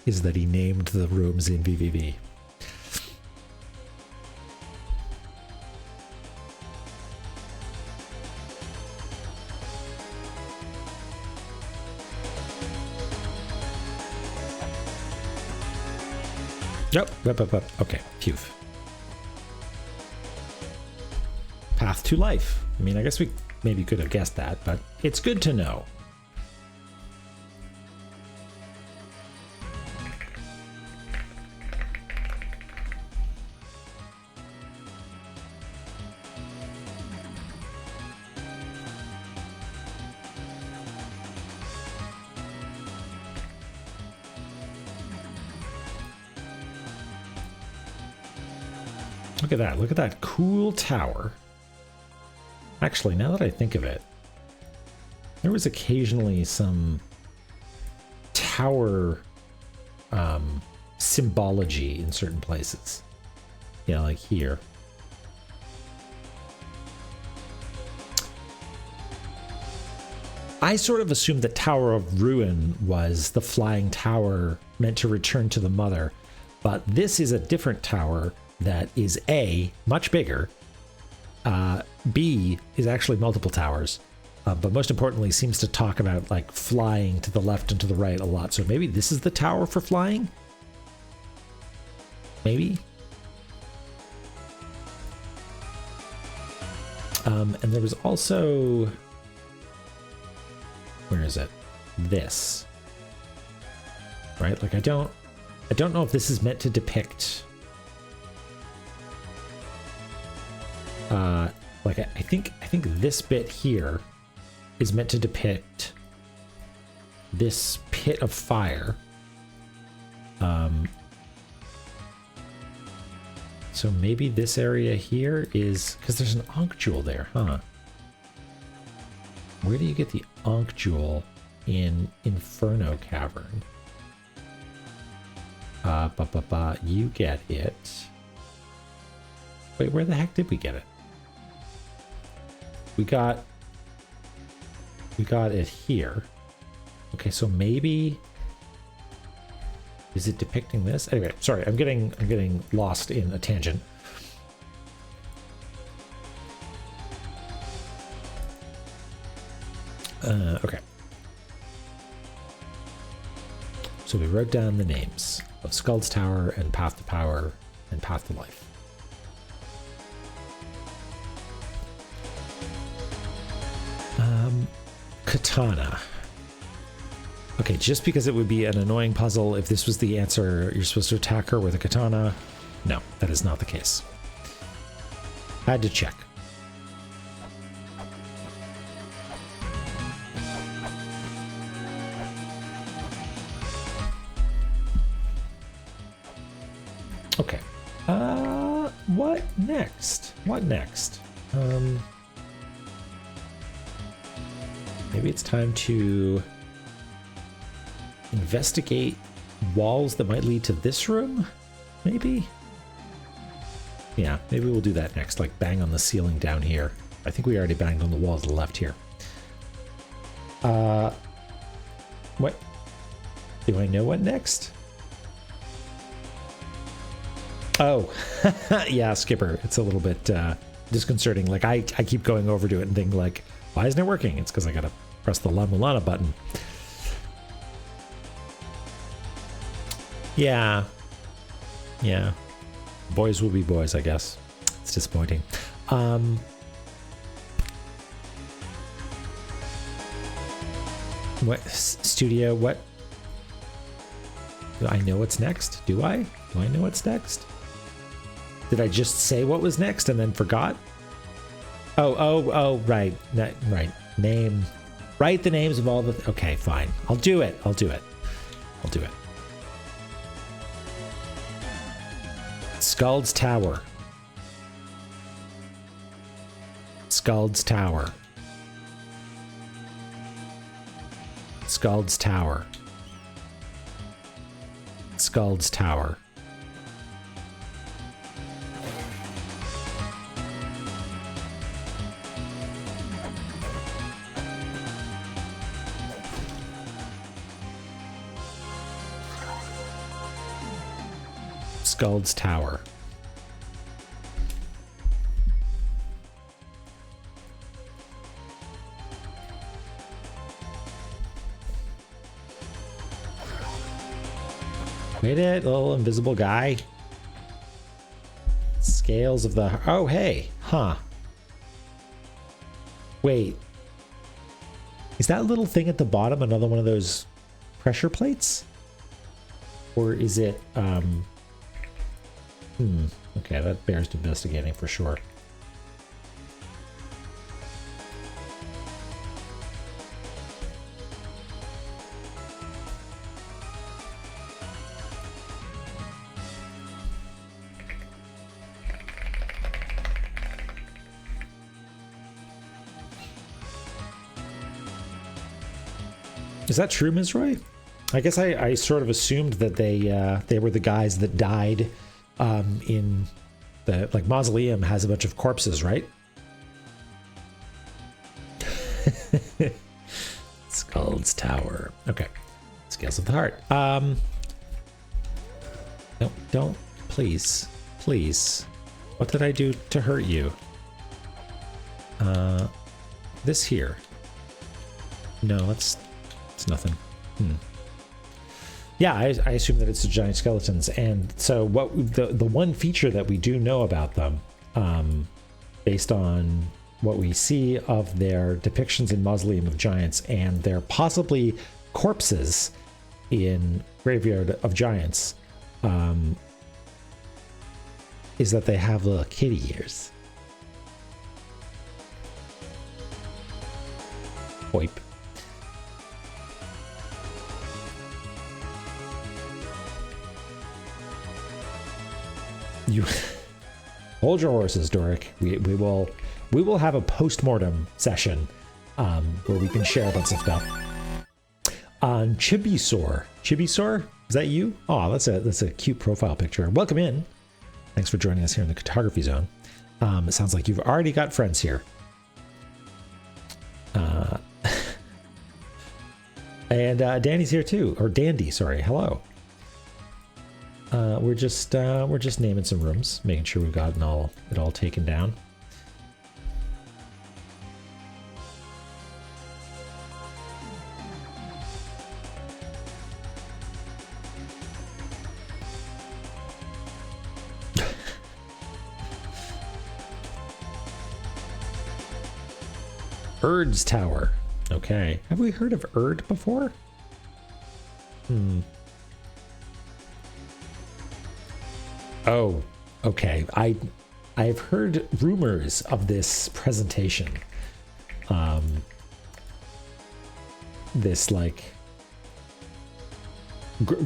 is that he named the rooms in VVV. Yep. Okay. Phew. Path to life. I mean, I guess we maybe could have guessed that, but it's good to know. Look at that. Look at that cool tower. Actually, now that I think of it, there was occasionally some tower symbology in certain places. Yeah, like here. I sort of assumed that Tower of Ruin was the flying tower meant to return to the mother, but this is a different tower that is A, much bigger, B, is actually multiple towers, but most importantly seems to talk about like flying to the left and to the right a lot. So maybe this is the tower for flying? Maybe? And there was also... Where is it? This. Right? Like I don't know if this is meant to depict... like I think this bit here is meant to depict this pit of fire. So maybe this area here is because there's an Ankh jewel there, huh? Where do you get the Ankh jewel in Inferno Cavern? You get it. Wait, where the heck did we get it? We got it here. Okay, so maybe is it depicting this? Anyway, sorry, I'm getting lost in a tangent. Okay. So we wrote down the names of Skuld's Tower and Path to Power and Path to Life. Katana. Okay, just because it would be an annoying puzzle if this was the answer, you're supposed to attack her with a katana. No, that is not the case. Had to check. Okay. What next? What next? Maybe it's time to investigate walls that might lead to this room? Maybe? Yeah, maybe we'll do that next, like bang on the ceiling down here. I think we already banged on the wall to the left here. What? Do I know what next? Oh, yeah, Skipper. It's a little bit disconcerting. Like, I keep going over to it and think, like, why isn't it working? It's because I gotta press the La-Mulana button. Yeah. Yeah. Boys will be boys, I guess. It's disappointing. What studio? What? Do I know what's next? Do I? Do I know what's next? Did I just say what was next and then forgot? Oh, right. Right. Name. Write the names of all the... Okay, fine. I'll do it. I'll do it. Scald's Tower. Scald's Tower. Scald's Tower. Scald's Tower. Scald's Tower. Made it, little invisible guy. Scales of the... Oh, hey. Huh. Wait. Is that little thing at the bottom another one of those pressure plates? Or is it... Okay, that bears investigating for sure. Is that true, Ms. Roy? I guess I sort of assumed that they were the guys that died in the, like, mausoleum has a bunch of corpses, right? Scald's Tower. Okay. Scales of the Heart. No, don't. Please. Please. What did I do to hurt you? This here. No, it's nothing. Yeah, I assume that it's the giant skeletons, and so what the one feature that we do know about them, based on what we see of their depictions in Mausoleum of Giants and their possibly corpses in Graveyard of Giants, is that they have little kitty ears. Boip. You hold your horses, Doric. We will have a post-mortem session where we can share a bunch of stuff. On Chibisaur. Chibisaur? Is that you? Oh, that's a cute profile picture. Welcome in. Thanks for joining us here in the cartography zone. It sounds like you've already got friends here. And Danny's here too, or Dandy. Sorry. Hello. We're just naming some rooms, making sure we've gotten it all taken down. Erd's Tower. Okay. Have we heard of Erd before? Oh, okay. I've heard rumors of this presentation. This like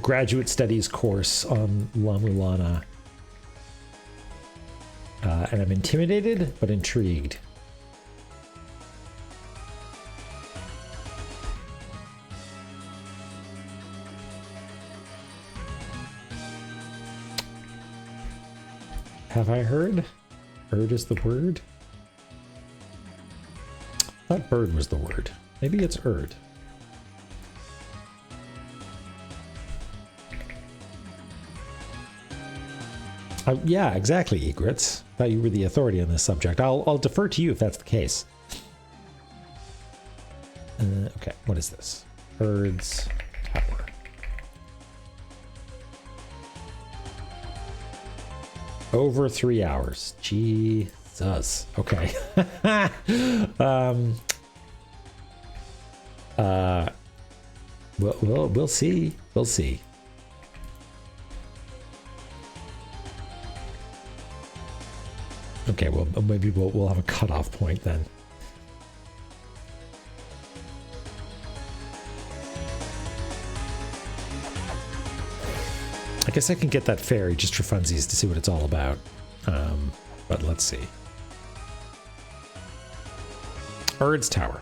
graduate studies course on La-Mulana. And I'm intimidated, but intrigued. have I heard? Bird is the word? I thought bird was the word. Maybe it's erd. Yeah, exactly, Egrets. Thought you were the authority on this subject. I'll defer to you if that's the case. Okay, what is this? Bird's Tower. Over 3 hours. Jesus. Okay. We'll see. We'll see. Okay, well, maybe we'll have a cutoff point then. I guess I can get that ferry just for funsies to see what it's all about. But let's see. Erd's Tower.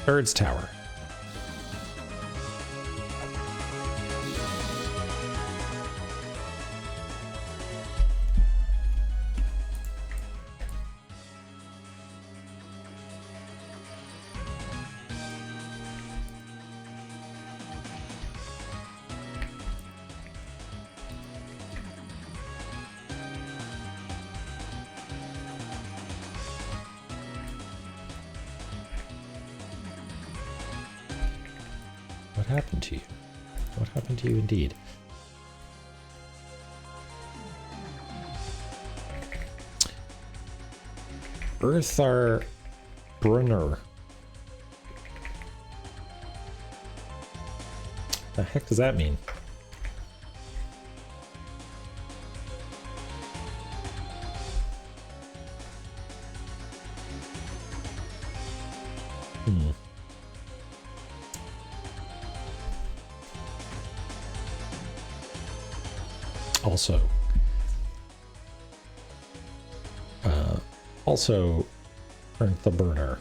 Erd's Tower. What happened to you? What happened to you indeed? Earthar Brunner. The heck does that mean? Also Earth the Burner.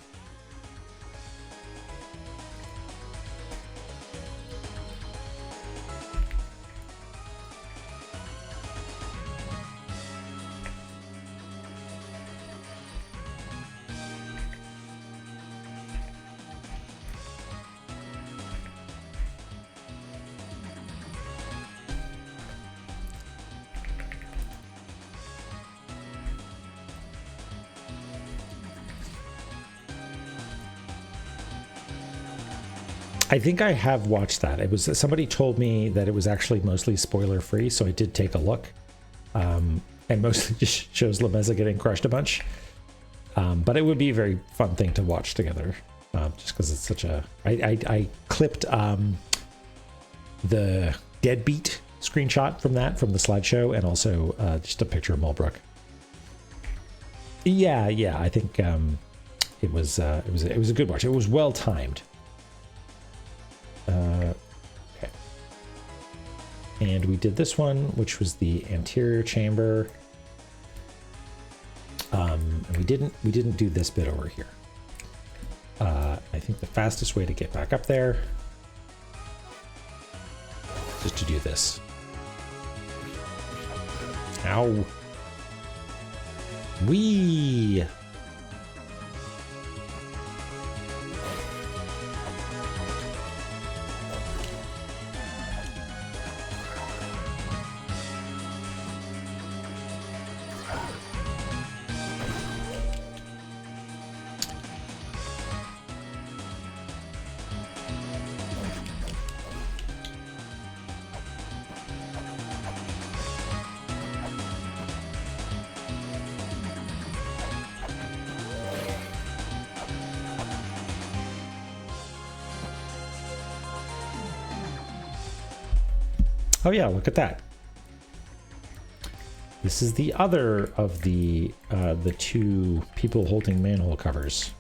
I think I have watched that. It was somebody told me that it was actually mostly spoiler free, so I did take a look, and mostly just shows Lameza getting crushed a bunch. But it would be a very fun thing to watch together, just because it's such a. I clipped the deadbeat screenshot from the slideshow, and also just a picture of Mulbrook. Yeah, I think it was a good watch. It was well timed. Okay. And we did this one, which was the anterior chamber. And we didn't do this bit over here. I think the fastest way to get back up there is just to do this. Ow. Whee! Oh yeah, look at that. This is the other of the two people holding manhole covers.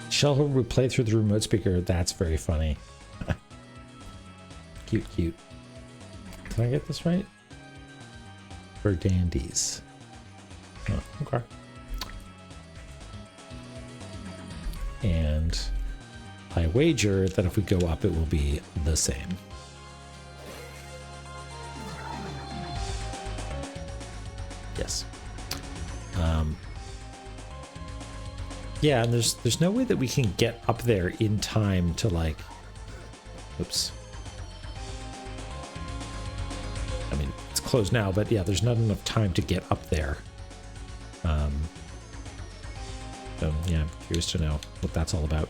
Shellhole would play through the remote speaker. That's very funny. Cute, cute. Did I get this right? For dandies. Oh, okay. And I wager that if we go up, it will be the same. Yes. Yeah, and there's no way that we can get up there in time to like, oops. I mean, it's closed now, but yeah, there's not enough time to get up there. So yeah, I'm curious to know what that's all about.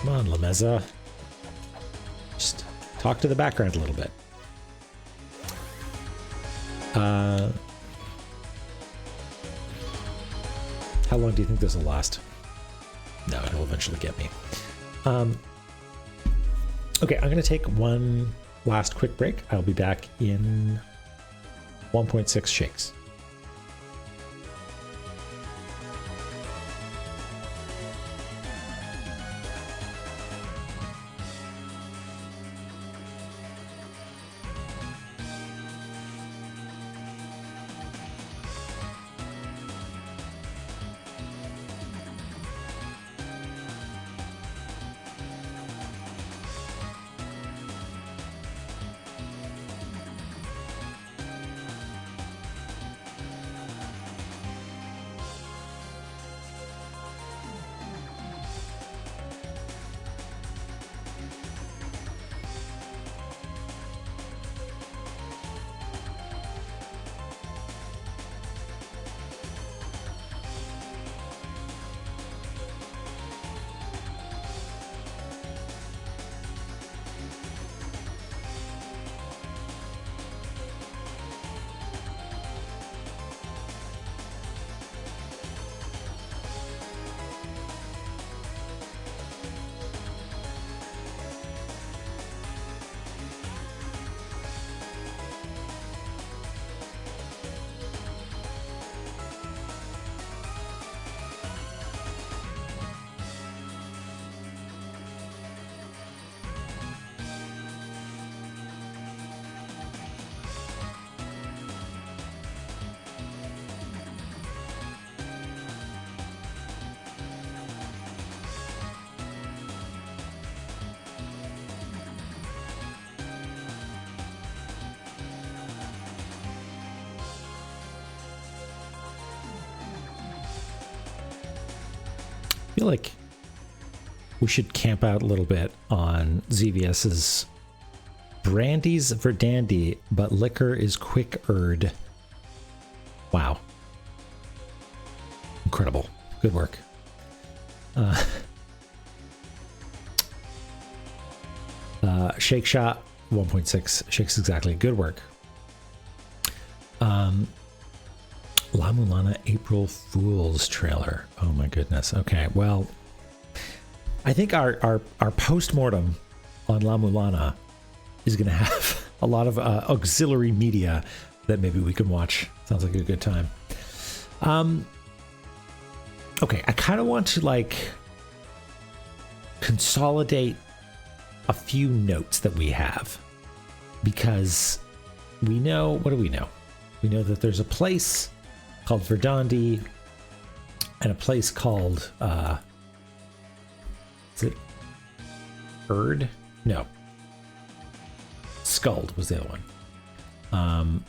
Come on, Lameza. Just talk to the background a little bit. How long do you think this will last? No, it'll eventually get me. Okay, I'm going to take one last quick break. I'll be back in 1.6 shakes. I feel like we should camp out a little bit on ZVS's brandy's Verdandi, but liquor is quick-erd. Wow. Incredible. Good work. Shake Shot, 1.6 shakes exactly. Good work. La-Mulana April Fool's trailer. Oh my goodness. Okay, well, I think our post-mortem on La-Mulana is going to have a lot of auxiliary media that maybe we can watch. Sounds like a good time. Okay, I kind of want to like consolidate a few notes that we have, because we know, what do we know? We know that there's a place called Verdandi and a place called is it Erd? No, Skuld was the other one.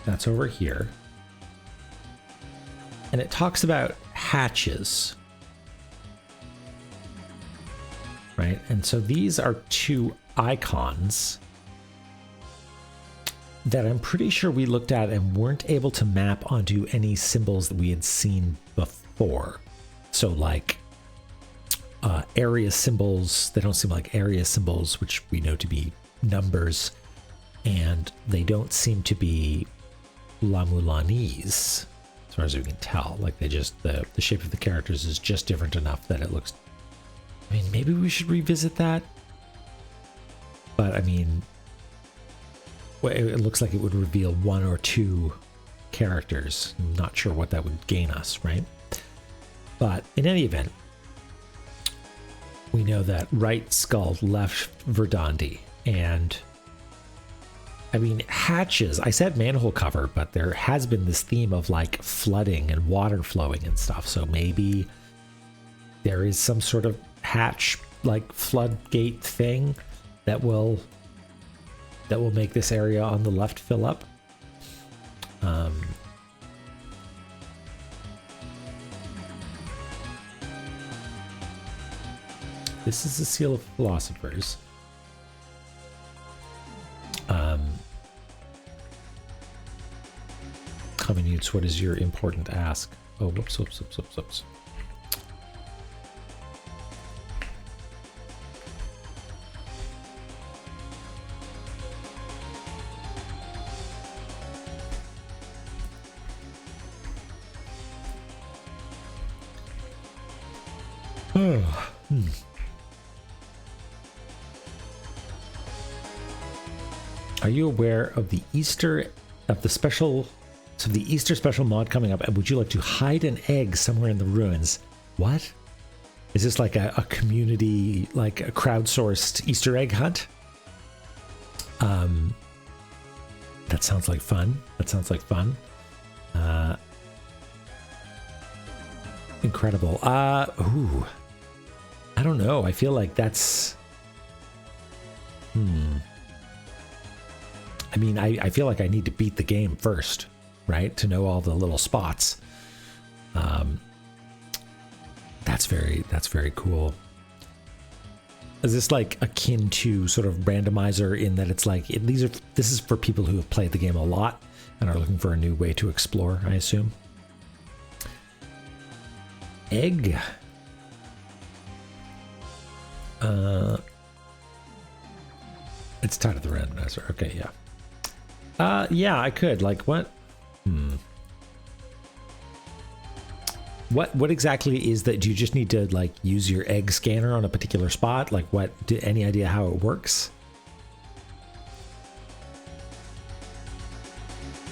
That's over here, and it talks about hatches, right? And so these are two icons that I'm pretty sure we looked at and weren't able to map onto any symbols that we had seen before. So like area symbols, they don't seem like area symbols, which we know to be numbers, and they don't seem to be La-Mulanese, as far as we can tell. Like they just, the shape of the characters is just different enough that it looks, I mean, maybe we should revisit that. But I mean, well, it looks like it would reveal 1 or 2 characters. I'm not sure what that would gain us, right? But in any event, we know that right Skull, left Verdandi, and I mean hatches. I said manhole cover, but there has been this theme of like flooding and water flowing and stuff. So maybe there is some sort of hatch, like floodgate thing that will make this area on the left fill up. This is the Seal of Philosophers. Communutes, what is your important ask? Oh, whoops. Are you aware of the Easter special mod coming up? And would you like to hide an egg somewhere in the ruins? What? Is this like a community, like a crowdsourced Easter egg hunt? That sounds like fun. Incredible. Ooh. I don't know. I feel like that's... I mean, I feel like I need to beat the game first, right? To know all the little spots. That's very cool. Is this like akin to sort of randomizer in that it's like, this is for people who have played the game a lot and are looking for a new way to explore, I assume? Egg. It's tied to the randomizer. Okay, yeah. Yeah, I could. Like, what? What exactly is that? Do you just need to, like, use your egg scanner on a particular spot? Like, what? Any idea how it works?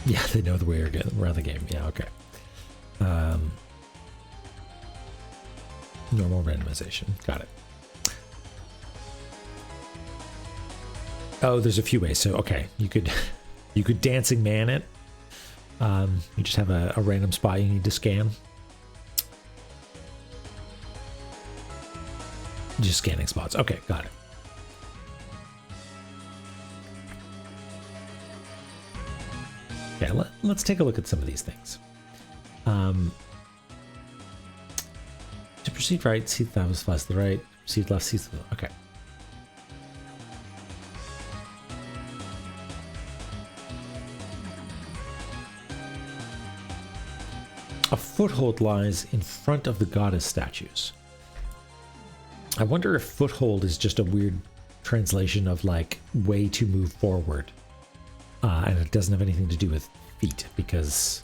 Yeah, they know the way around the game. Yeah, okay. Normal randomization. Got it. Oh, there's a few ways. So, okay, you could dancing man it. You just have a random spot you need to scan. Just scanning spots. Okay, got it. Okay, let's take a look at some of these things. To proceed right, see that was left to the right. Proceed left, see the okay. A foothold lies in front of the goddess statues. I wonder if foothold is just a weird translation of like way to move forward. And it doesn't have anything to do with feet, because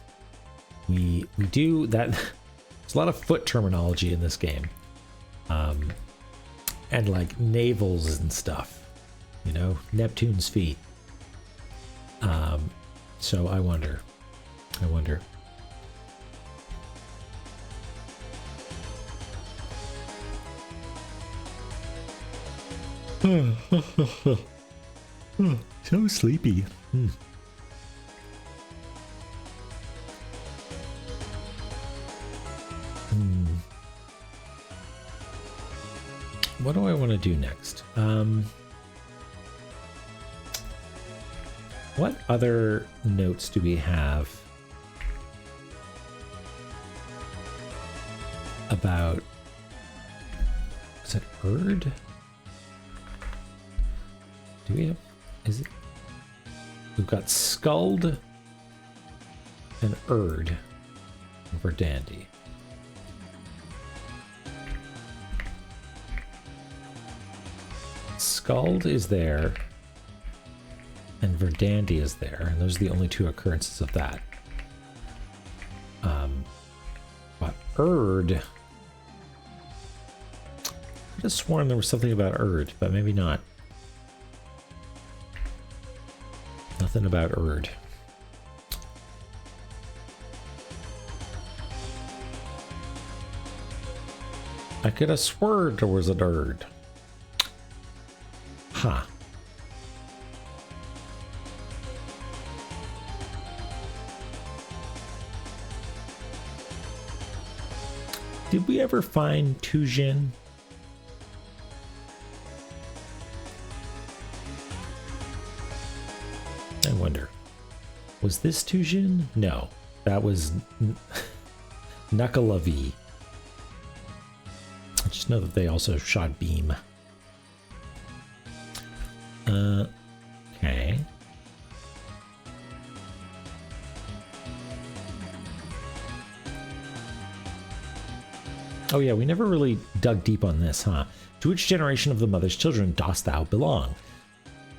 we do that. There's a lot of foot terminology in this game. And like navels and stuff, you know, Neptune's feet. So I wonder. So sleepy. What do I want to do next? What other notes do we have about... Is it Erd? Do we have... Is it... We've got Skuld and Erd for Dandy. Skuld is there, and Verdandi is there, and those are the only two occurrences of that. But Erd... I could have sworn there was something about Erd, but maybe not. Nothing about Erd. I could have sworn there was an Erd. Huh. Did we ever find Tujin? I wonder. Was this Tujin? No. That was Nakalavi. I just know that they also shot beam. Okay. Oh yeah, we never really dug deep on this, huh? To which generation of the mother's children dost thou belong?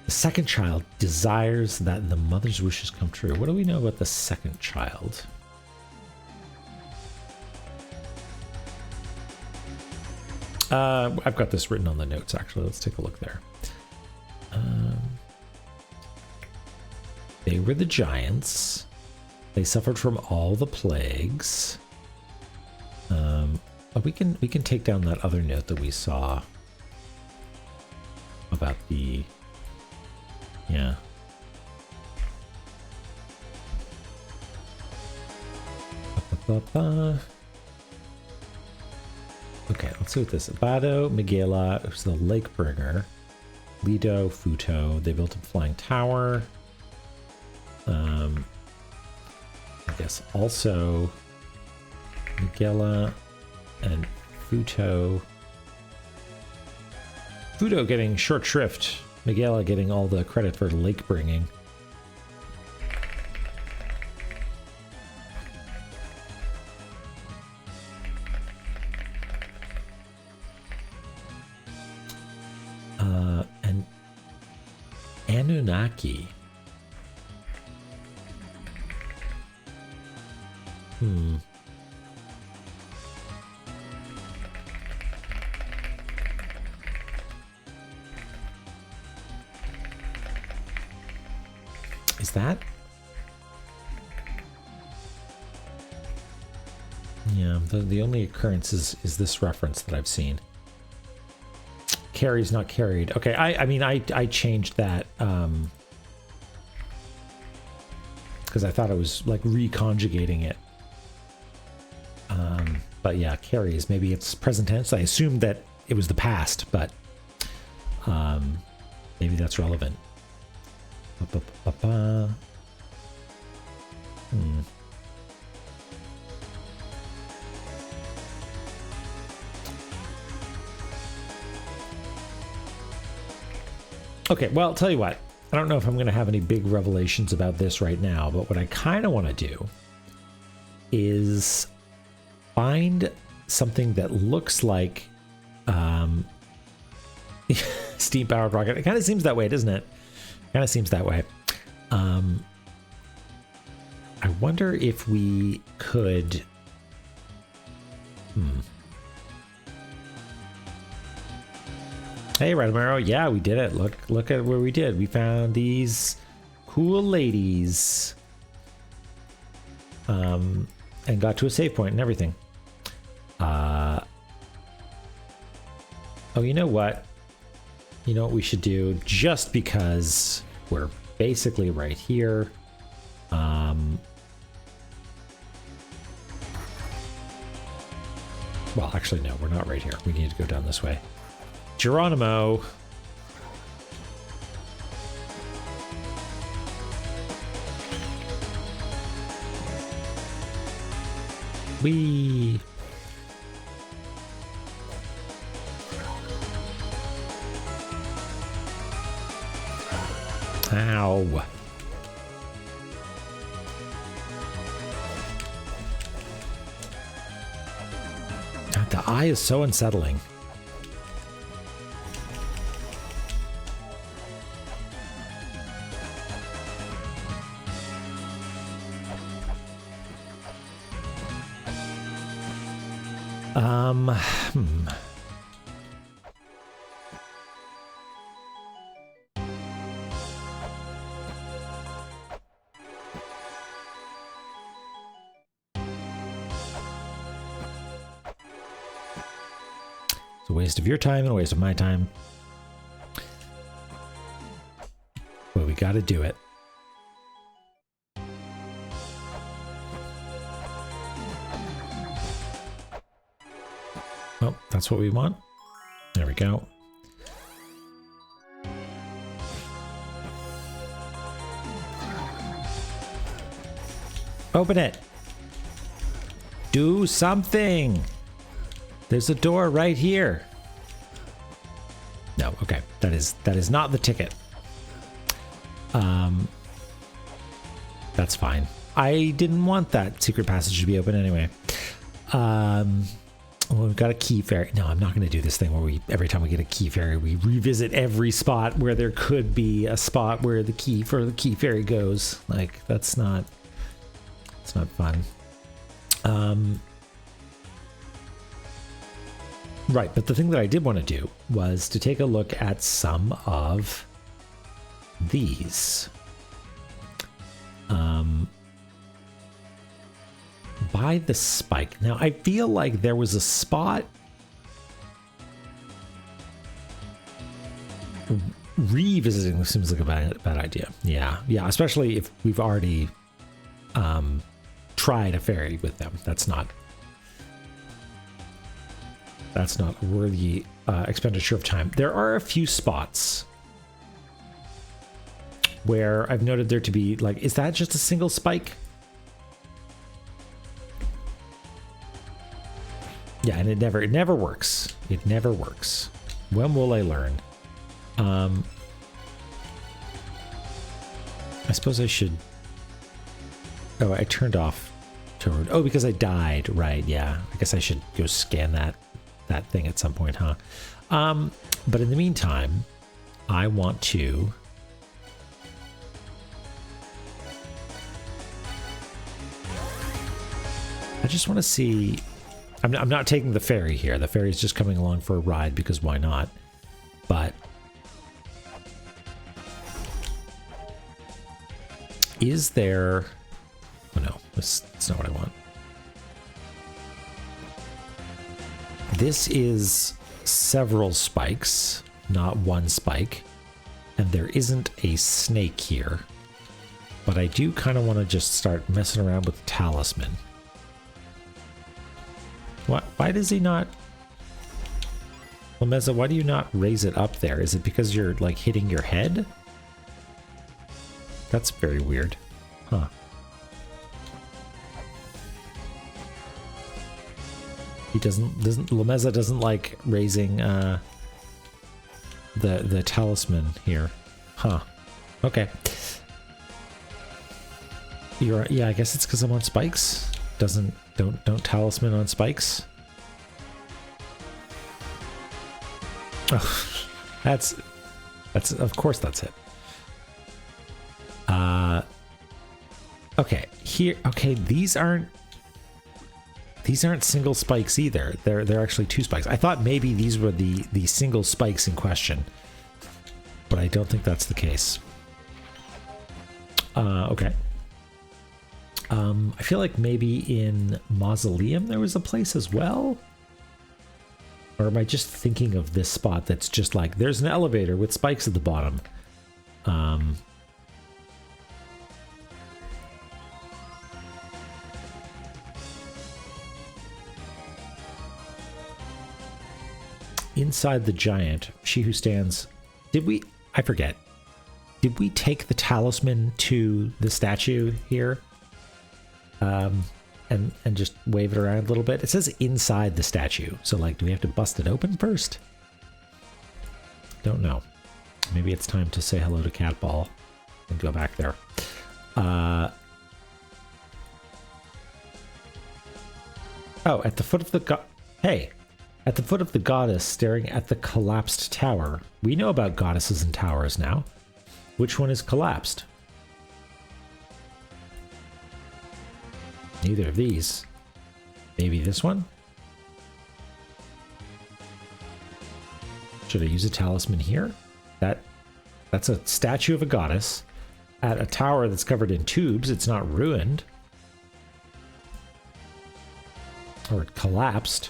The second child desires that the mother's wishes come true. What do we know about the second child? I've got this written on the notes, actually. Let's take a look there. They were the giants. They suffered from all the plagues. We can take down that other note that we saw about the, yeah. Okay, let's see what this is. Bado, Miguela, who's the lake bringer. Lido, Futo, they built a flying tower. I guess also Miguela and Futo. Futo getting short shrift. Miguela getting all the credit for lake bringing. And Anunnaki. Is that? Yeah, the only occurrence is this reference that I've seen. Carries not carried. Okay, I mean I changed that because I thought I was like reconjugating it. But yeah, carries. Maybe it's present tense. I assumed that it was the past, but maybe that's relevant. Okay, well, I'll tell you what. I don't know if I'm going to have any big revelations about this right now, but what I kind of want to do is find something that looks like steam-powered rocket. It kind of seems that way, doesn't it? Kind of seems that way. I wonder if we could... Hey, Radamaro. Yeah, we did it. Look at where we did. We found these cool ladies. And got to a save point and everything. Oh, you know what? You know what we should do? Just because we're basically right here. Well, actually, no, we're not right here. We need to go down this way. Geronimo. We. Ow. The eye is so unsettling. a waste of your time and a waste of my time. But we gotta do it. Oh, that's what we want. There we go. Open it. Do something. There's a door right here. No, okay. That is not the ticket. That's fine. I didn't want that secret passage to be open anyway. Well, we've got a key fairy. No, I'm not going to do this thing where every time we get a key fairy, we revisit every spot where there could be a spot where the key for the key fairy goes. Like, it's not fun. Right, but the thing that I did want to do was to take a look at some of these. By the spike. Now, I feel like there was a spot revisiting this seems like a bad idea. Yeah, especially if we've already tried a fairy with them. That's not a worthy expenditure of time. There are a few spots where I've noted there to be like, is that just a single spike? Yeah, and it never works. It never works. When will I learn? I suppose I should. Oh, I turned off turn. Oh, because I died. Right. Yeah. I guess I should go scan that thing at some point, huh? But in the meantime, I want to. I just want to see. I'm not taking the ferry here. The ferry's just coming along for a ride because why not? But is there... Oh no, that's not what I want. This is several spikes, not one spike. And there isn't a snake here. But I do kind of want to just start messing around with the talisman. Why does he not... Lameza, why do you not raise it up there? Is it because you're, like, hitting your head? That's very weird. Huh. He Lameza doesn't like raising, the talisman here. Huh. Okay. Yeah, I guess it's because I'm on spikes. Don't talisman on spikes. Oh, that's of course that's it. Okay, here. Okay, these aren't single spikes either. They're actually two spikes. I thought maybe these were the single spikes in question, but I don't think that's the case. Okay. I feel like maybe in Mausoleum there was a place as well? Or am I just thinking of this spot that's just like, there's an elevator with spikes at the bottom. Inside the giant, she who stands... I forget. Did we take the talisman to the statue here? And just wave it around a little bit. It says inside the statue. So, like, do we have to bust it open first? Don't know. Maybe it's time to say hello to Catball and go back there. Oh, at the foot of the at the foot of the goddess staring at the collapsed tower. We know about goddesses and towers now. Which one is collapsed? Neither of these. Maybe this one? Should I use a talisman here? That's a statue of a goddess at a tower that's covered in tubes. It's not ruined. Or it collapsed.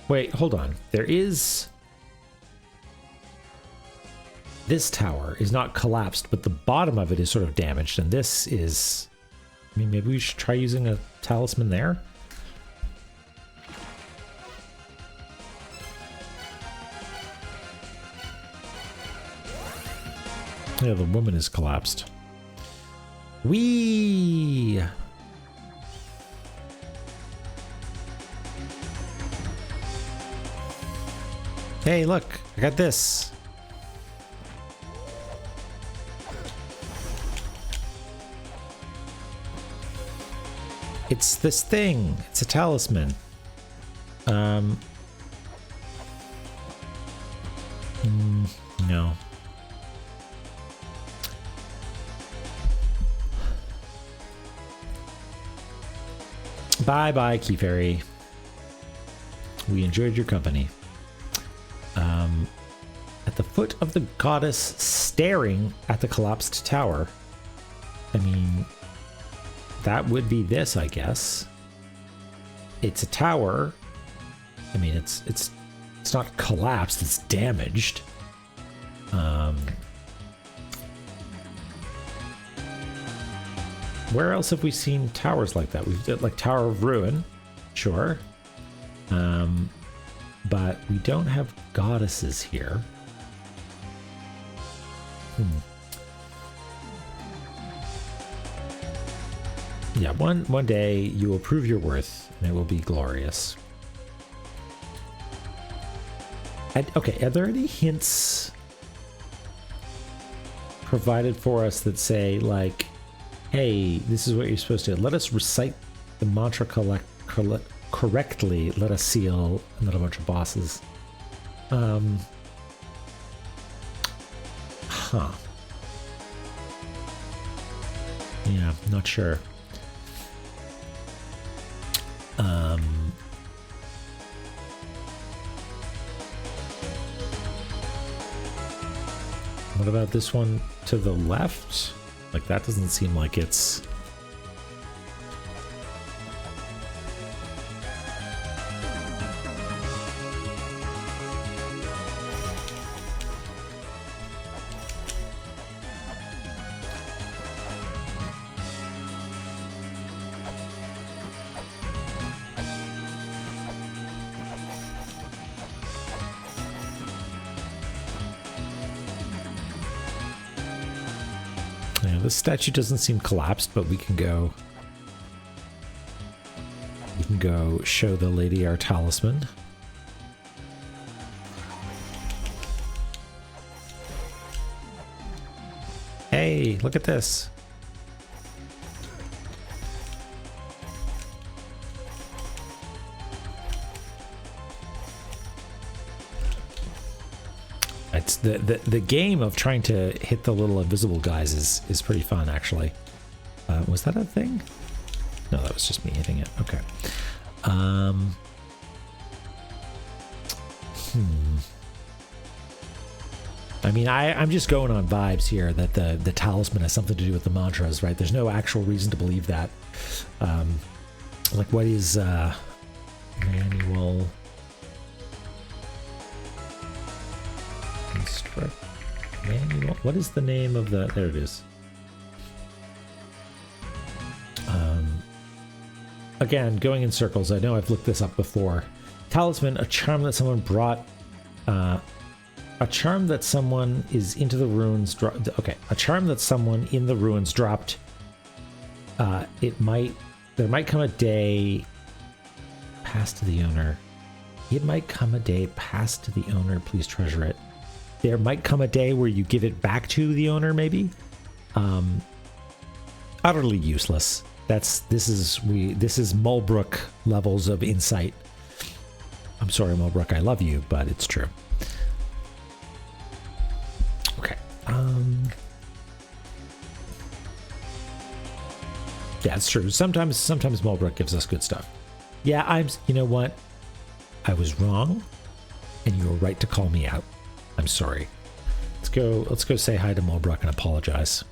Wait, hold on. There is... This tower is not collapsed, but the bottom of it is sort of damaged, and this is... I mean, maybe we should try using a talisman there? Yeah, the woman is collapsed. Whee! Hey, look, I got this. It's this thing. It's a talisman. No. Bye-bye, Key Fairy. We enjoyed your company. At the foot of the goddess staring at the collapsed tower. I mean, that would be this, I guess. It's a tower. I mean, it's not collapsed, it's damaged. Where else have we seen towers like that? We've did like Tower of Ruin, sure. But we don't have goddesses here. Yeah, one day you will prove your worth, and it will be glorious. Okay, are there any hints provided for us that say, like, hey, this is what you're supposed to do. Let us recite the mantra correctly. Let us seal another bunch of bosses. Huh. Yeah, not sure. What about this one to the left? Like, that doesn't seem like it's... Yeah, this statue doesn't seem collapsed, but we can go show the lady our talisman. Hey, look at this. It's the game of trying to hit the little invisible guys is pretty fun, actually. Was that a thing? No, that was just me hitting it. Okay. I mean, I'm just going on vibes here that the talisman has something to do with the mantras, right? There's no actual reason to believe that. Like, what is manual instruct manual? What is the name of the? There it is. Again, going in circles. I know I've looked this up before. Talisman, a charm that someone brought. A charm that someone is into the ruins. Okay, a charm that someone in the ruins dropped. There might come a day. Passed to the owner. It might come a day passed to the owner. Please treasure it. There might come a day where you give it back to the owner. Maybe. Utterly useless. This is Mulbrook levels of insight. I'm sorry, Mulbrook. I love you, but it's true. Okay. Yeah, it's true. Sometimes Mulbrook gives us good stuff. Yeah, you know what? I was wrong, and you were right to call me out. I'm sorry. Let's go say hi to Mulbrook and apologize.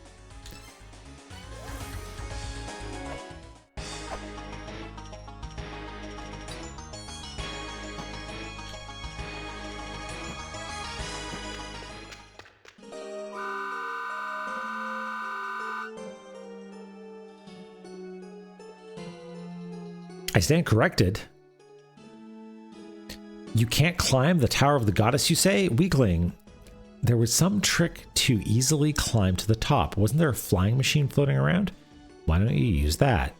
I stand corrected. You can't climb the Tower of the Goddess, you say? Weakling, there was some trick to easily climb to the top. Wasn't there a flying machine floating around? Why don't you use that?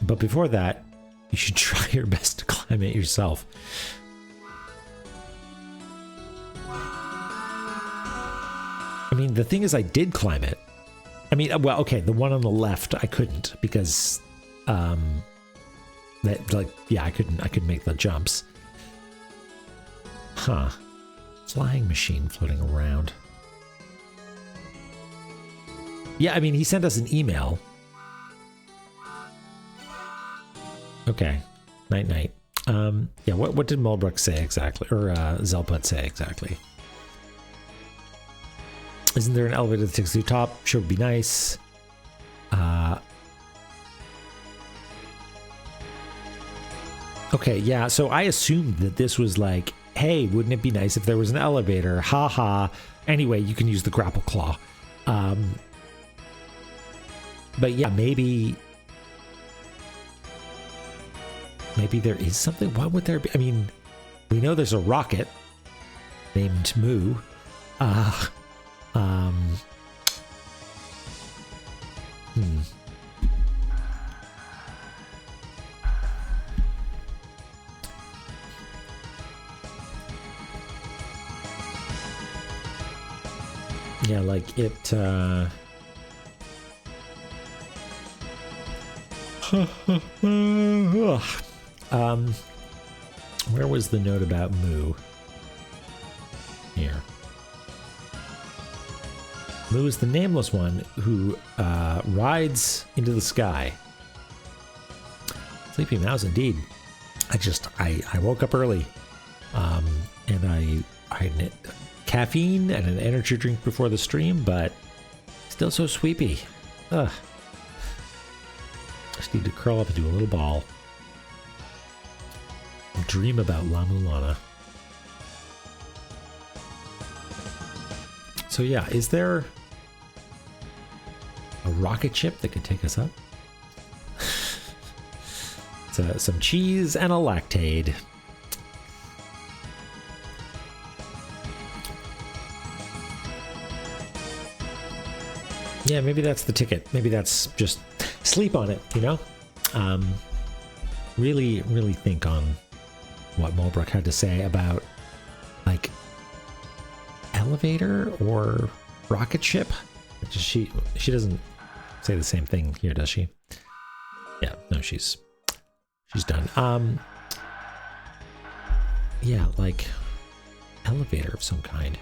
But before that, you should try your best to climb it yourself. I mean, the thing is, I did climb it. I mean, well, okay, the one on the left, I couldn't because, I couldn't make the jumps. Huh. Flying machine floating around. Yeah, I mean, he sent us an email. Okay. Night, night. Yeah, what did Mulbrook say exactly? Or Zelput say exactly? Isn't there an elevator that takes to the top? Sure would be nice. Okay, yeah, so I assumed that this was like, hey, wouldn't it be nice if there was an elevator? Ha ha. Anyway, you can use the grapple claw. But yeah, maybe there is something. What would there be? I mean, we know there's a rocket named Moo. Yeah, like it, where was the note about Moo? Here. Moo is the nameless one who rides into the sky. Sleepy mouse indeed. I woke up early, and I had caffeine and an energy drink before the stream, but still so sleepy. Ugh. Just need to curl up and do a little ball. Dream about La-Mulana. So yeah, is there a rocket ship that could take us up? Some cheese and a lactaid. Yeah, maybe that's the ticket. Maybe that's just sleep on it, you know? Really think on what Mulbrook had to say about, like, elevator or rocket ship. She doesn't say the same thing here, does she? Yeah, no, she's done. Yeah, like elevator of some kind.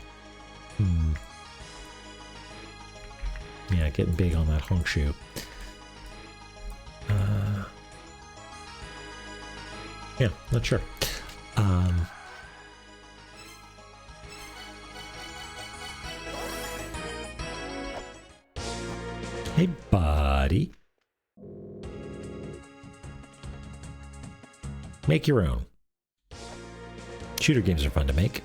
Yeah, getting big on that honk shoe. Yeah, not sure. Hey, buddy. Make your own. Shooter games are fun to make.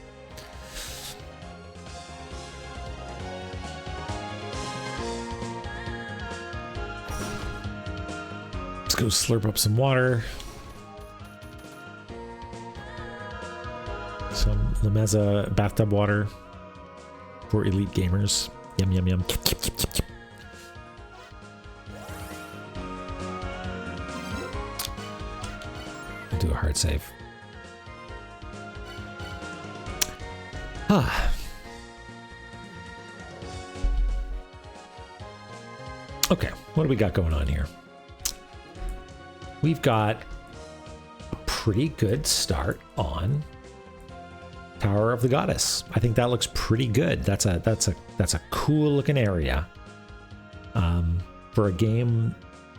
Let's go slurp up some water. Some Lameza bathtub water for elite gamers. Yum, yum, yum. Do a hard save. Okay, what do we got going on here? We've got a pretty good start on Tower of the Goddess. I think that looks pretty good. That's a cool looking area. For a game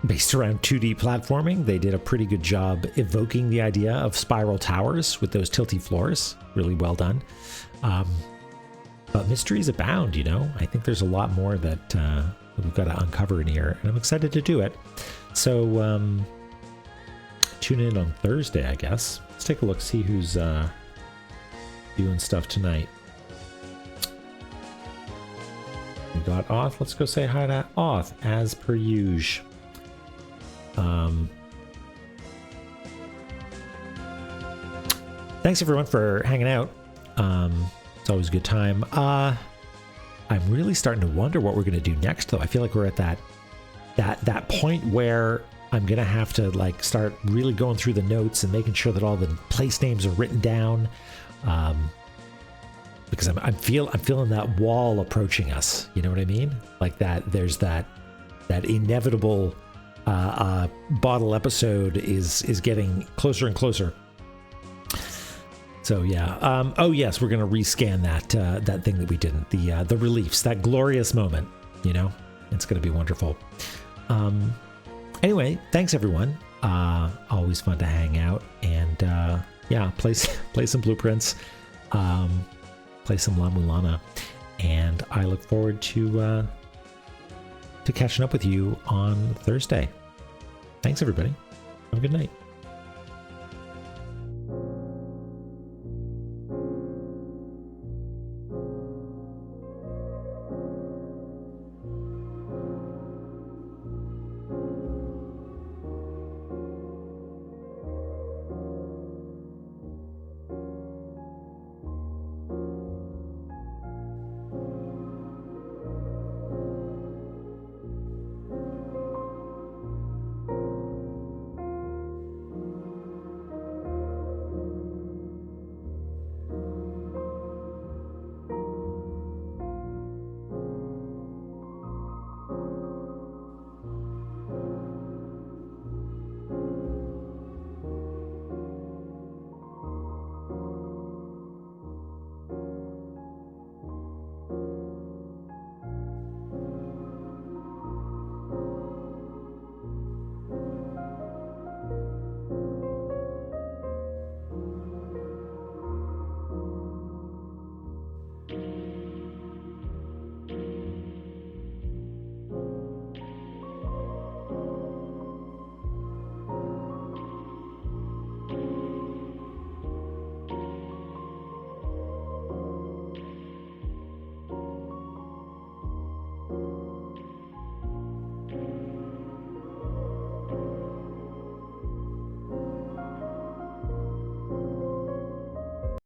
based around 2D platforming, they did a pretty good job evoking the idea of spiral towers with those tilty floors. Really well done. But mysteries abound, you know? I think there's a lot more that we've got to uncover in here, and I'm excited to do it. So tune in on Thursday, I guess. Let's take a look, see who's doing stuff tonight. We got Oth. Let's go say hi to Oth, as per usual. Thanks everyone for hanging out. It's always a good time. I'm really starting to wonder what we're going to do next, though. I feel like we're at that point where I'm going to have to like start really going through the notes and making sure that all the place names are written down. Because I'm feeling that wall approaching us. You know what I mean? Like that. There's that inevitable bottle episode is getting closer and closer. So yeah. Oh yes, we're gonna rescan that thing that we didn't. The reliefs, that glorious moment. You know, it's gonna be wonderful. Anyway, thanks everyone. Always fun to hang out and yeah, play some blueprints. Play some La-Mulana, and I look forward to catching up with you on Thursday. Thanks everybody. Have a good night.